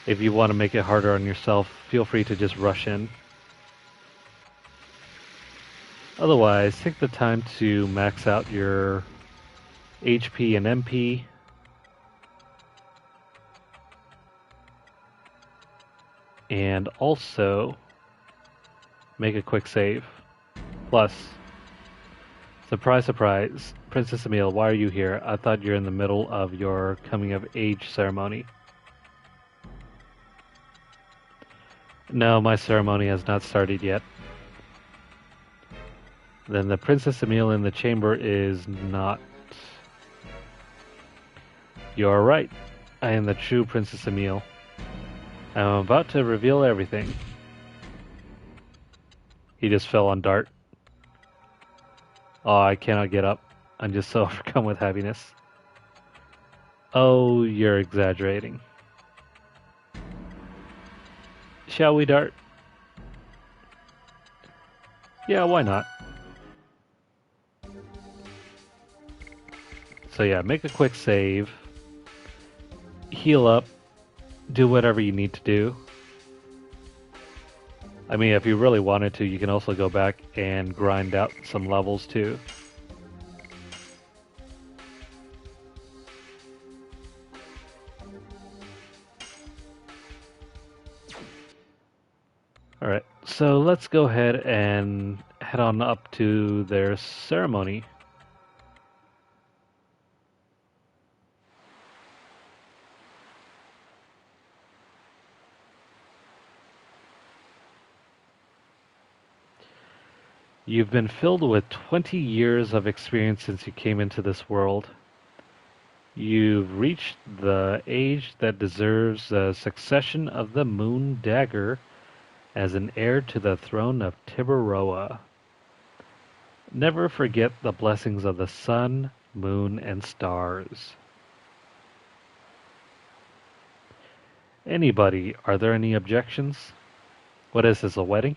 S1: If you want to make it harder on yourself, feel free to just rush in. Otherwise, take the time to max out your HP and MP. And also, make a quick save. Plus, surprise, surprise, Princess Emile, why are you here? I thought you're in the middle of your coming of age ceremony. No, my ceremony has not started yet. Then the Princess Emile in the chamber is not. You're right. I am the true Princess Emile. I'm about to reveal everything. He just fell on Dart. Oh, I cannot get up. I'm just so overcome with happiness. Oh, you're exaggerating. Shall we, Dart? Yeah, why not? So yeah, make a quick save. Heal up. Do whatever you need to do. I mean, if you really wanted to, you can also go back and grind out some levels too. Alright, so let's go ahead and head on up to their ceremony. You've been filled with 20 years of experience since you came into this world. You've reached the age that deserves a succession of the Moon Dagger as an heir to the throne of Tiburoa. Never forget the blessings of the sun, moon, and stars. Anybody, are there any objections? What is this, a wedding?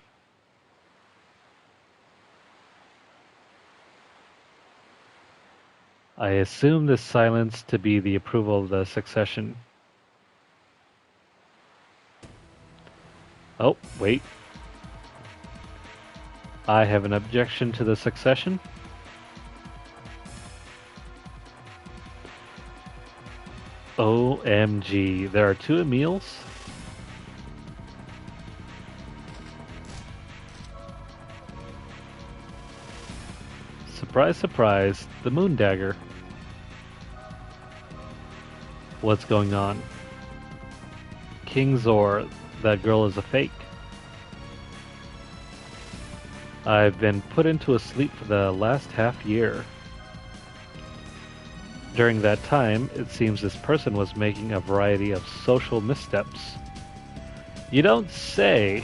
S1: I assume this silence to be the approval of the succession. Oh, wait. I have an objection to the succession. OMG, there are two Emiles? Surprise, surprise, the Moon Dagger. What's going on? King Zor, that girl is a fake. I've been put into a sleep for the last half year. During that time, it seems this person was making a variety of social missteps. You don't say.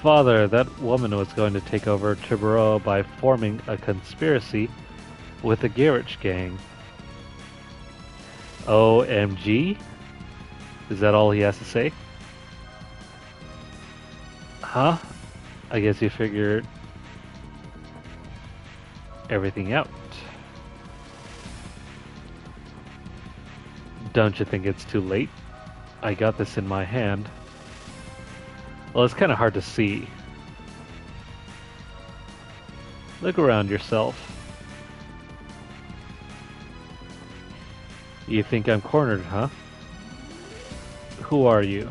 S1: Father, that woman was going to take over Tiburoa by forming a conspiracy with the Garage gang. OMG? Is that all he has to say? Huh? I guess you figured everything out. Don't you think it's too late? I got this in my hand. Well, it's kind of hard to see. Look around yourself. You think I'm cornered, huh? Who are you?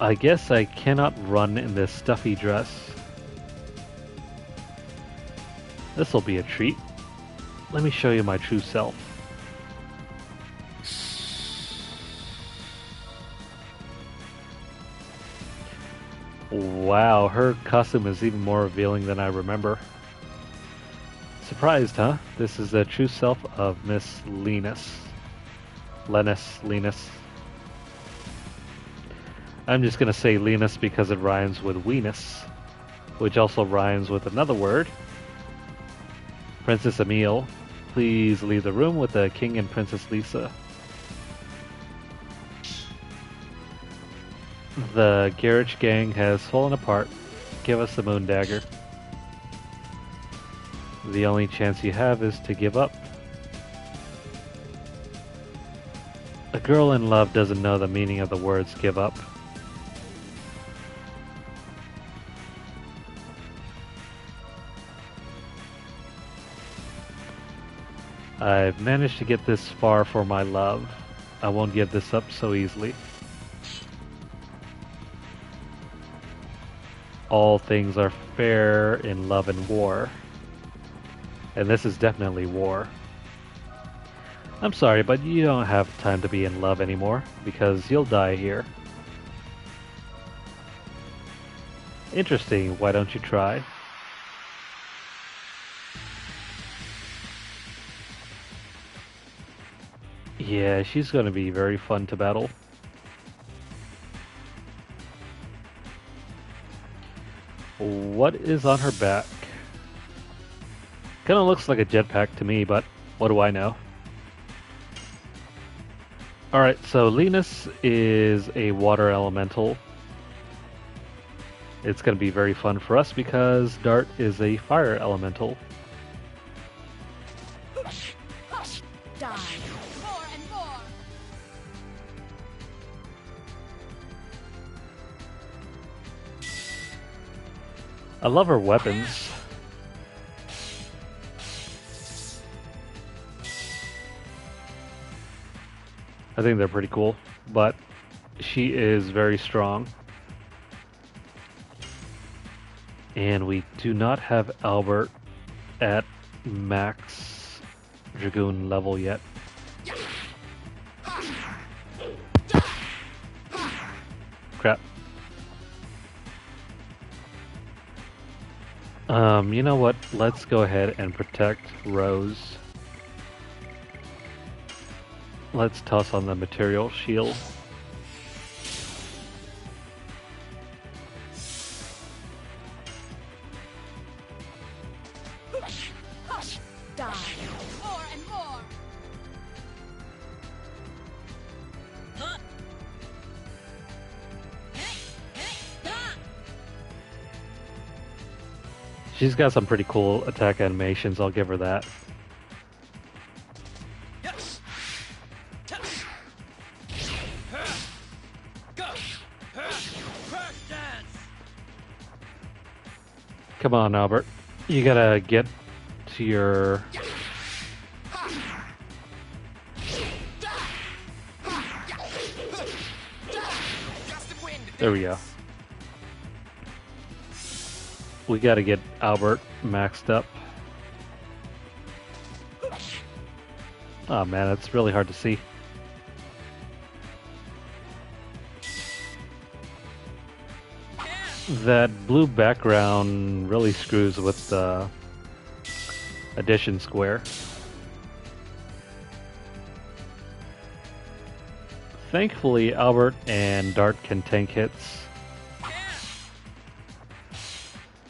S1: I guess I cannot run in this stuffy dress. This'll be a treat. Let me show you my true self. Wow, her costume is even more revealing than I remember. Surprised, huh? This is the true self of Miss Lenus. Lenus. I'm just gonna say Lenus because it rhymes with Venus, which also rhymes with another word. Princess Emile, please leave the room with the King and Princess Lisa. The Garage gang has fallen apart. Give us the Moon Dagger. The only chance you have is to give up. A girl in love doesn't know the meaning of the words give up. I've managed to get this far for my love. I won't give this up so easily. All things are fair in love and war. And this is definitely war. I'm sorry, but you don't have time to be in love anymore, because you'll die here. Interesting. Why don't you try? Yeah, she's going to be very fun to battle. What is on her back? Kind of looks like a jetpack to me, but what do I know? Alright, so Lenus is a water elemental. It's going to be very fun for us because Dart is a fire elemental.
S3: Die. More and more.
S1: I love her weapons. I think they're pretty cool, but she is very strong. And we do not have Albert at max Dragoon level yet. Crap. You know what? Let's go ahead and protect Rose. Let's toss on the material shield.
S3: Die. More and more.
S1: She's got some pretty cool attack animations, I'll give her that. Come on, Albert. You gotta get to your... There we go. We gotta get Albert maxed up. Oh man, it's really hard to see. That blue background really screws with the addition square. Thankfully, Albert and Dart can tank hits.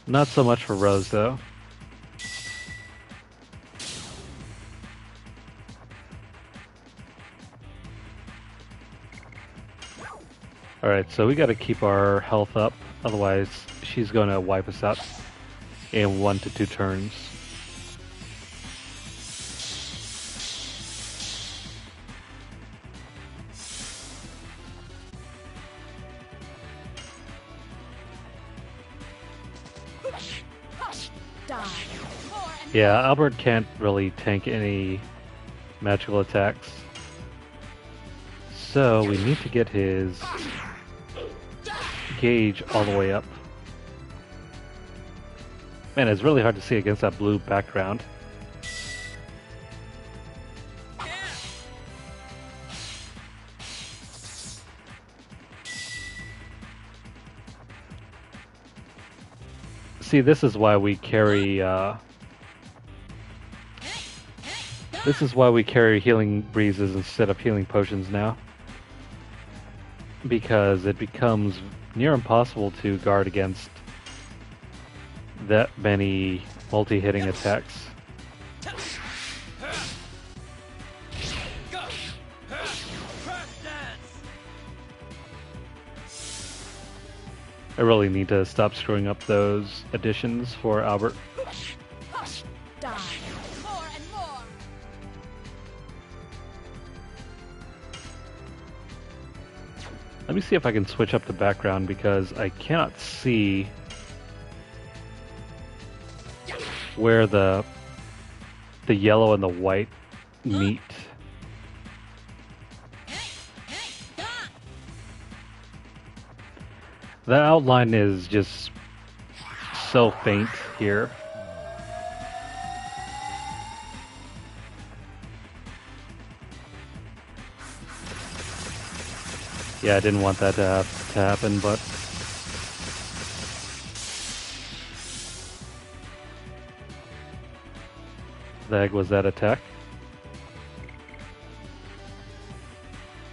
S1: Not so much for Rose, though. Alright, so we gotta keep our health up, otherwise she's gonna wipe us out in 1 to 2 turns.
S3: Die. More and
S1: Yeah, Albert can't really tank any magical attacks. So we need to get his gauge all the way up. Man, it's really hard to see against that blue background. See, this is why we carry healing breezes instead of healing potions now. Because it becomes near impossible to guard against that many multi-hitting attacks. I really need to stop screwing up those additions for Albert.
S3: die. More and more.
S1: Let me see if I can switch up the background because I cannot see where the yellow and the white meet. The outline is just so faint here. Yeah, I didn't want that to happen, but the heck was that attack?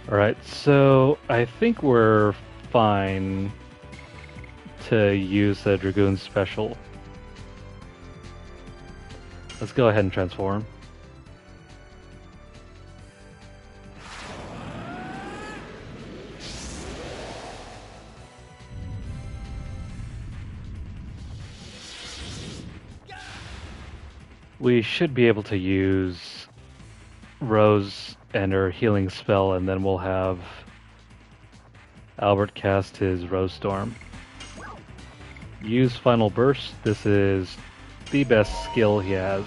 S1: Alright, so I think we're fine to use the Dragoon special. Let's go ahead and transform. We should be able to use Rose and her healing spell, and then we'll have Albert cast his Rose Storm. Use Final Burst. This is the best skill he has.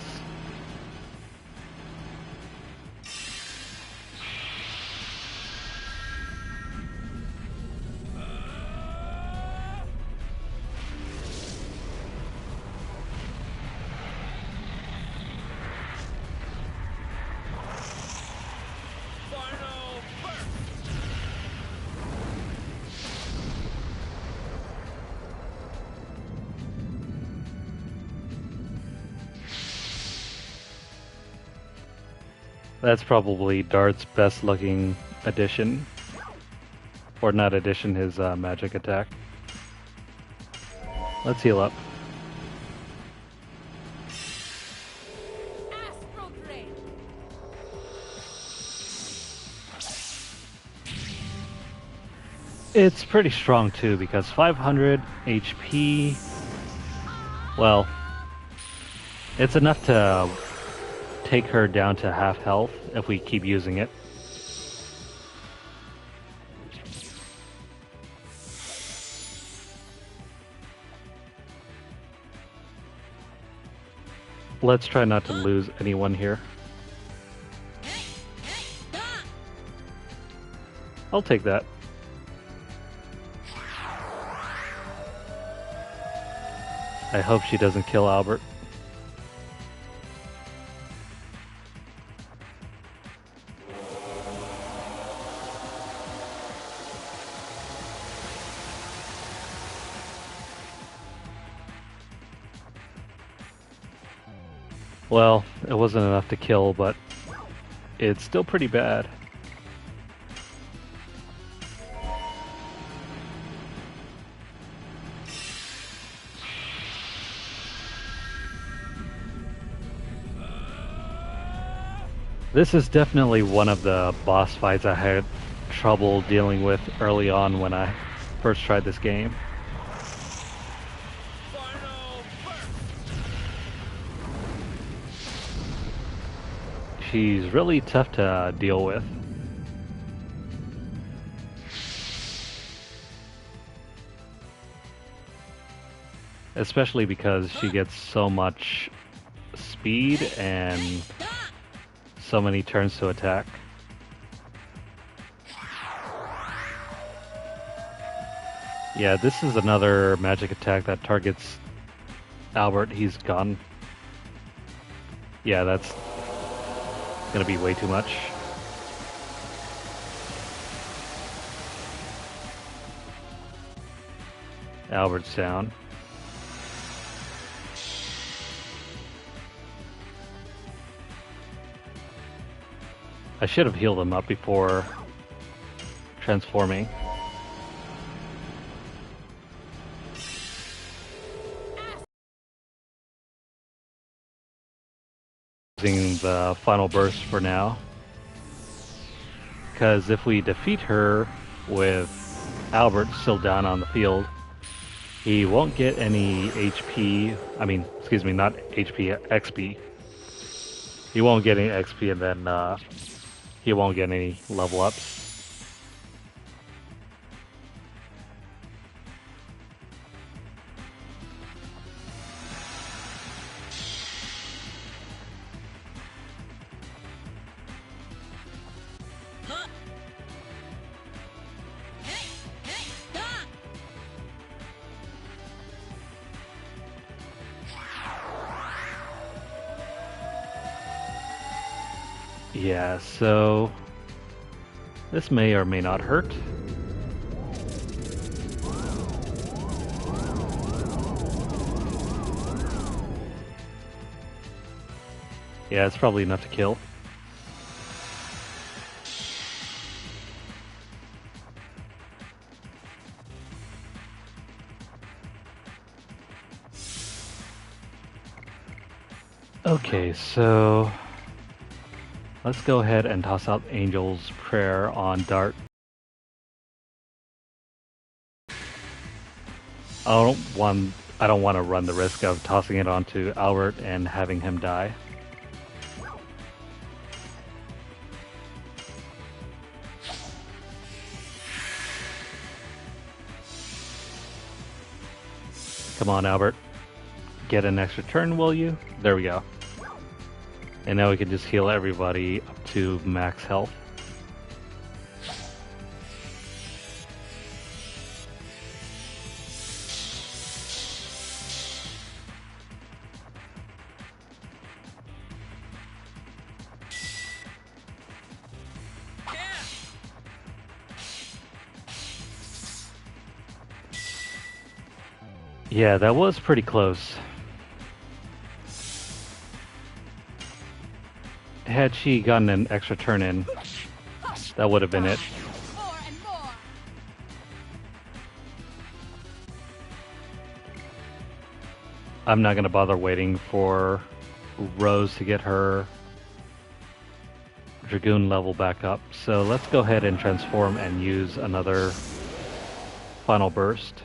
S1: That's probably Dart's best looking addition. Or not addition, his magic attack. Let's heal up.
S3: Astral Drain.
S1: It's pretty strong too, because 500 HP, well, it's enough to take her down to half health if we keep using it. Let's try not to lose anyone here. I'll take that. I hope she doesn't kill Albert. Well, it wasn't enough to kill, but it's still pretty bad. This is definitely one of the boss fights I had trouble dealing with early on when I first tried this game. She's really tough to deal with. Especially because she gets so much speed and so many turns to attack. Yeah, this is another magic attack that targets Albert. He's gone. Yeah, that's gonna be way too much. Albert's down. I should have healed him up before transforming. Using the final burst for now, because if we defeat her with Albert still down on the field, he won't get any HP. I mean, excuse me, not HP, XP. He won't get any XP, and then he won't get any level ups. Yeah, so this may or may not hurt. Yeah, it's probably enough to kill. Okay, so let's go ahead and toss out Angel's Prayer on Dart. I don't want to run the risk of tossing it onto Albert and having him die. Come on, Albert. Get an extra turn, will you? There we go. And now we can just heal everybody up to max health. Yeah, that was pretty close. Had she gotten an extra turn in, that would have been it.
S3: More and more.
S1: I'm not going to bother waiting for Rose to get her Dragoon level back up. So let's go ahead and transform and use another final burst.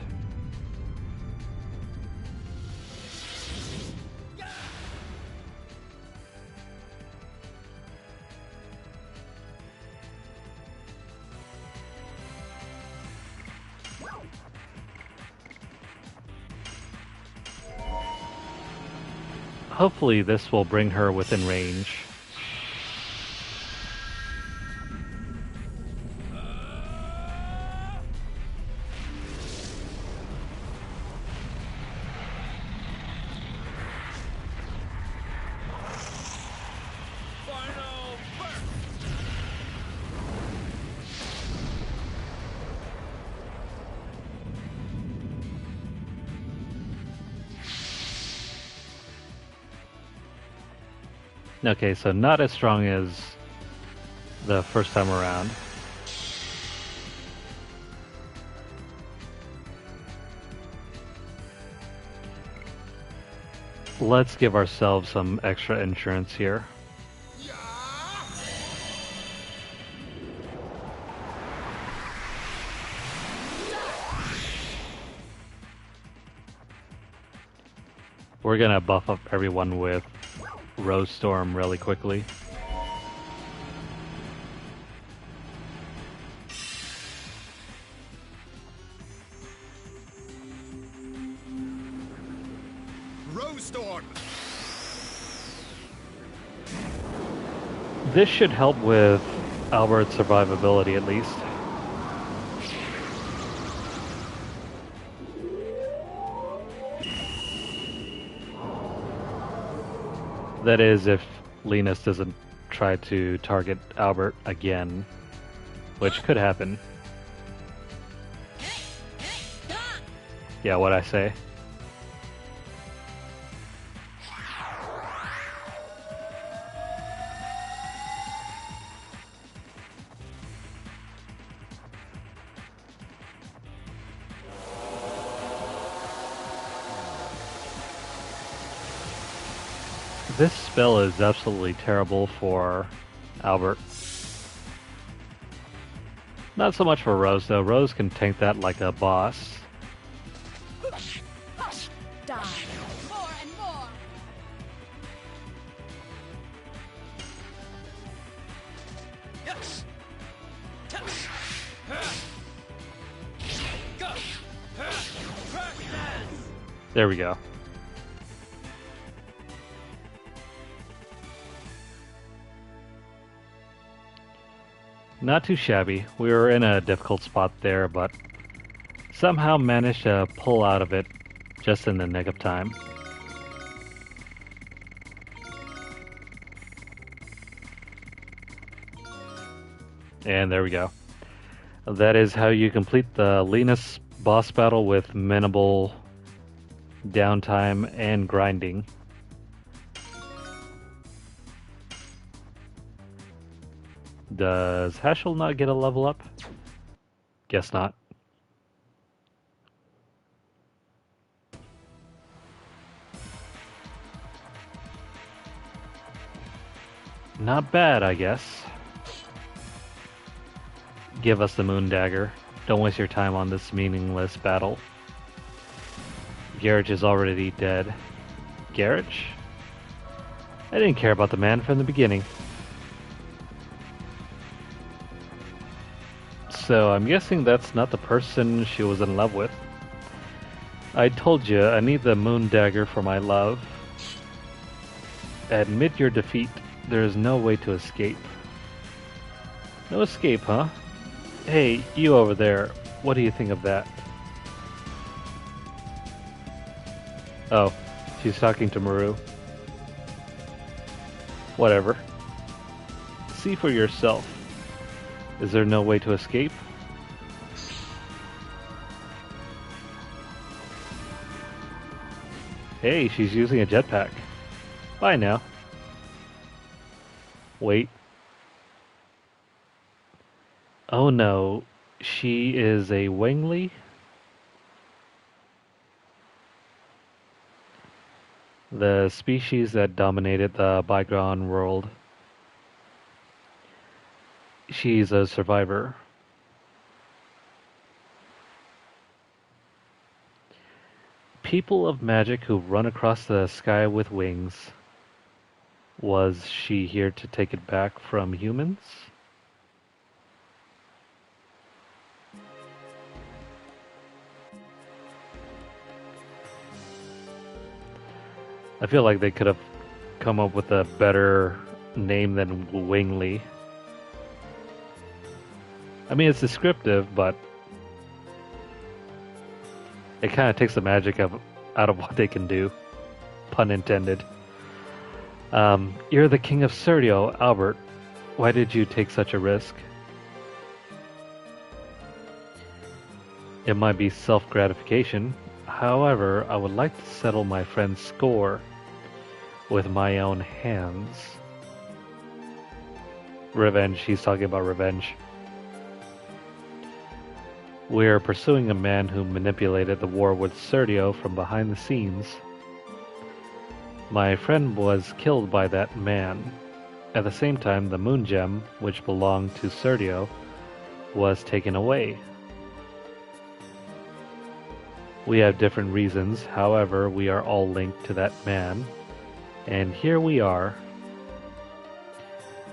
S1: Hopefully this will bring her within range.
S2: Final burst.
S1: Okay, so not as strong as the first time around. Let's give ourselves some extra insurance here. We're gonna buff up everyone with Rose Storm really quickly.
S2: Rose Storm.
S1: This should help with Albert's survivability at least. That is, if Lenus doesn't try to target Albert again, which could happen. Yeah, what'd I say? This spell is absolutely terrible for Albert. Not so much for Rose, though. Rose can tank that like a boss.
S3: Die. More and more.
S2: Yes. Go.
S1: There we go. Not too shabby. We were in a difficult spot there, but somehow managed to pull out of it just in the nick of time. And there we go. That is how you complete the Lenus boss battle with minimal downtime and grinding. Does Heschel not get a level up? Guess not. Not bad, I guess. Give us the moon dagger. Don't waste your time on this meaningless battle. Garage is already dead. Garage? I didn't care about the man from the beginning. So I'm guessing that's not the person she was in love with. I told you, I need the moon dagger for my love. Admit your defeat. There is no way to escape. No escape, huh? Hey, you over there. What do you think of that? Oh, she's talking to Meru. Whatever. See for yourself. Is there no way to escape? Hey, she's using a jetpack. Bye now. Wait. Oh no, she is a Wingly? The species that dominated the bygone world. She's a survivor. People of magic who run across the sky with wings. Was she here to take it back from humans? I feel like they could have come up with a better name than Wingly. I mean, it's descriptive, but it kind of takes the magic out of what they can do. Pun intended. You're the king of Serdio, Albert. Why did you take such a risk? It might be self-gratification. However, I would like to settle my friend's score with my own hands. Revenge. He's talking about revenge. We're pursuing a man who manipulated the war with Serdio from behind the scenes. My friend was killed by that man. At the same time, the moon gem, which belonged to Serdio, was taken away. We have different reasons, however, we are all linked to that man. And here we are.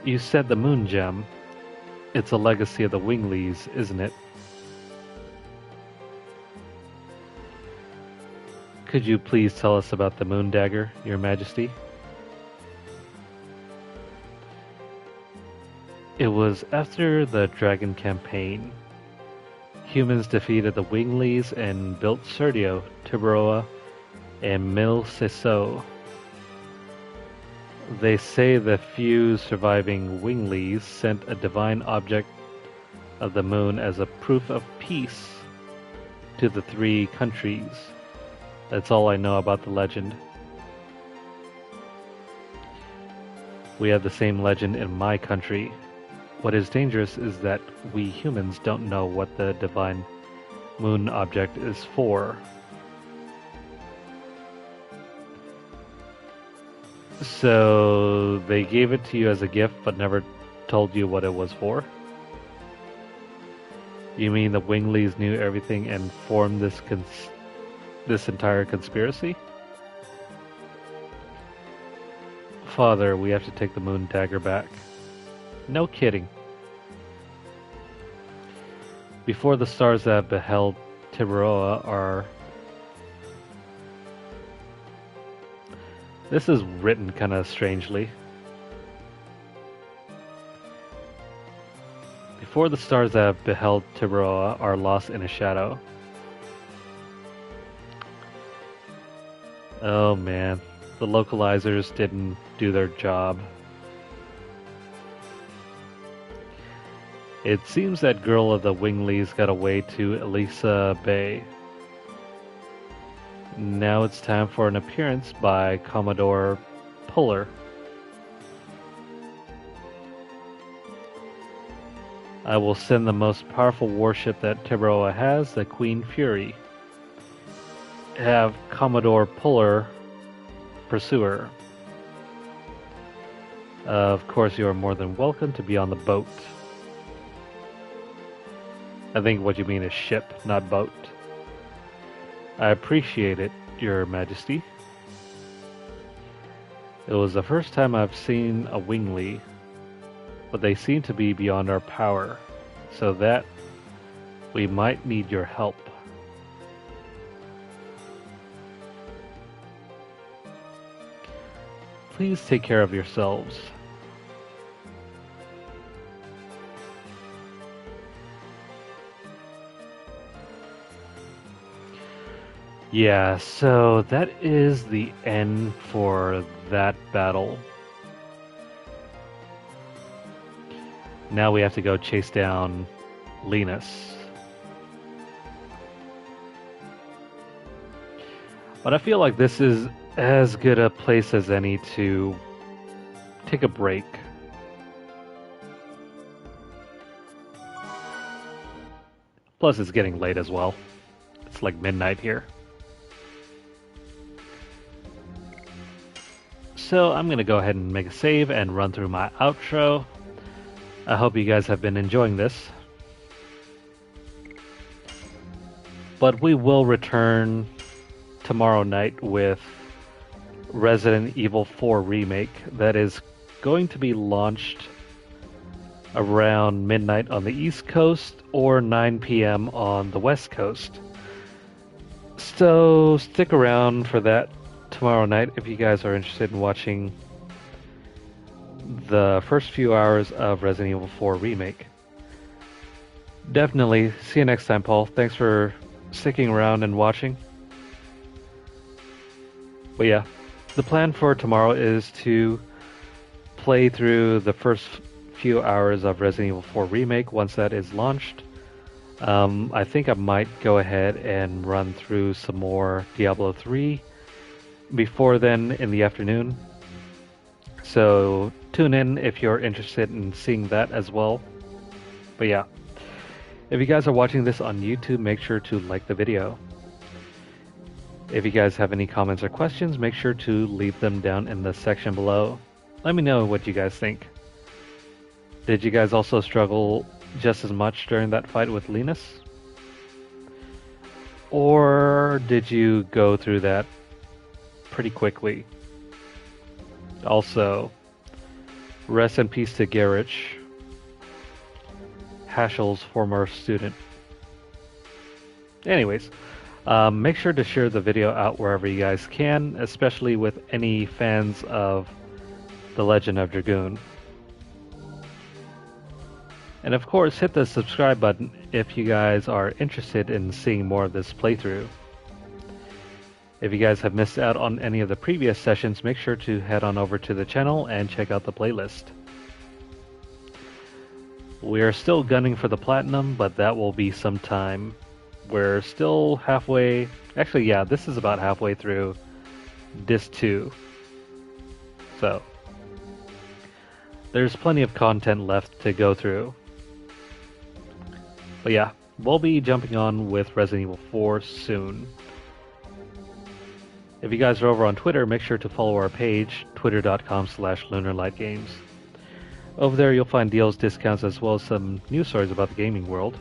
S1: You said the moon gem. It's a legacy of the Winglies, isn't it? Could you please tell us about the moon dagger, Your Majesty? It was after the Dragon campaign. Humans defeated the Winglies and built Serdio, Tiburoa, and Mil Ceso. They say the few surviving Winglies sent a divine object of the moon as a proof of peace to the three countries. That's all I know about the legend. We have the same legend in my country. What is dangerous is that we humans don't know what the divine moon object is for. So they gave it to you as a gift but never told you what it was for? You mean the Winglies knew everything and formed this entire conspiracy? Father, we have to take the moon dagger back. No kidding. Before the stars that beheld Tiburoa are... This is written kind of strangely. Before the stars that beheld Tiburoa are lost in a shadow. Oh man, the localizers didn't do their job. It seems that girl of the Winglies got away to Elisa Bay. Now it's time for an appearance by Commodore Puller. I will send the most powerful warship that Tiburoa has, the Queen Fury. Have Commodore Puller Pursuer. Of course, you are more than welcome to be on the boat. I think what you mean is ship, not boat. I appreciate it, Your Majesty. It was the first time I've seen a Wingly, but they seem to be beyond our power, so that we might need your help. Please take care of yourselves. Yeah, so that is the end for that battle. Now we have to go chase down Lenus. But I feel like this is as good a place as any to take a break. Plus it's getting late as well. It's like midnight here. So I'm going to go ahead and make a save and run through my outro. I hope you guys have been enjoying this. But we will return tomorrow night with Resident Evil 4 Remake that is going to be launched around midnight on the East Coast or 9 p.m. on the West Coast. So stick around for that tomorrow night if you guys are interested in watching the first few hours of Resident Evil 4 Remake. Definitely. See you next time, Paul. Thanks for sticking around and watching. But yeah, the plan for tomorrow is to play through the first few hours of Resident Evil 4 Remake once that is launched. I think I might go ahead and run through some more Diablo 3 before then in the afternoon. So tune in if you're interested in seeing that as well. But yeah, if you guys are watching this on YouTube, make sure to like the video. If you guys have any comments or questions, make sure to leave them down in the section below. Let me know what you guys think. Did you guys also struggle just as much during that fight with Lenus? Or did you go through that pretty quickly? Also, rest in peace to Garrich, Haschel's former student. Anyways, make sure to share the video out wherever you guys can, especially with any fans of The Legend of Dragoon. And of course, hit the subscribe button if you guys are interested in seeing more of this playthrough. If you guys have missed out on any of the previous sessions, make sure to head on over to the channel and check out the playlist. We are still gunning for the platinum, but that will be some time. We're still halfway, actually yeah, this is about halfway through Disc 2. So, there's plenty of content left to go through. But yeah, we'll be jumping on with Resident Evil 4 soon. If you guys are over on Twitter, make sure to follow our page, twitter.com/LunarlightGames. Over there you'll find deals, discounts, as well as some news stories about the gaming world.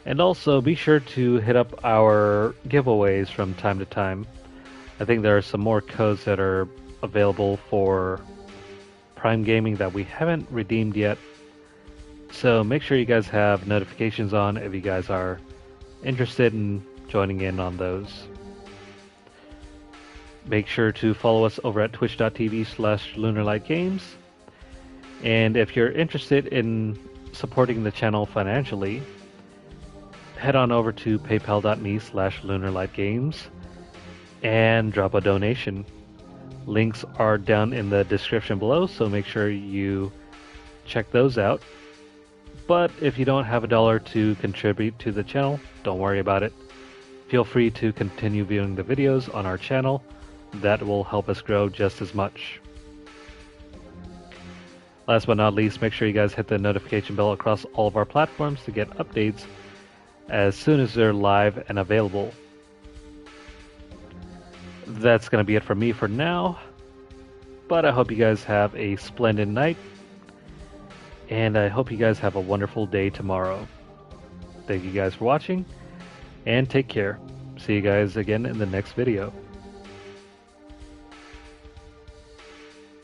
S1: And also be sure to hit up our giveaways from time to time. I think there are some more codes that are available for Prime Gaming that we haven't redeemed yet. So make sure you guys have notifications on if you guys are interested in joining in on those. Make sure to follow us over at twitch.tv/LunarlightGames. And if you're interested in supporting the channel financially, head on over to paypal.me/LunarlightGames and drop a donation. Links are down in the description below, so make sure you check those out. But if you don't have a dollar to contribute to the channel, don't worry about it. Feel free to continue viewing the videos on our channel. That will help us grow just as much. Last but not least, make sure you guys hit the notification bell across all of our platforms to get updates as soon as they're live and available. That's going to be it for me for now, but I hope you guys have a splendid night, and I hope you guys have a wonderful day tomorrow. Thank you guys for watching, and take care. See you guys again in the next video.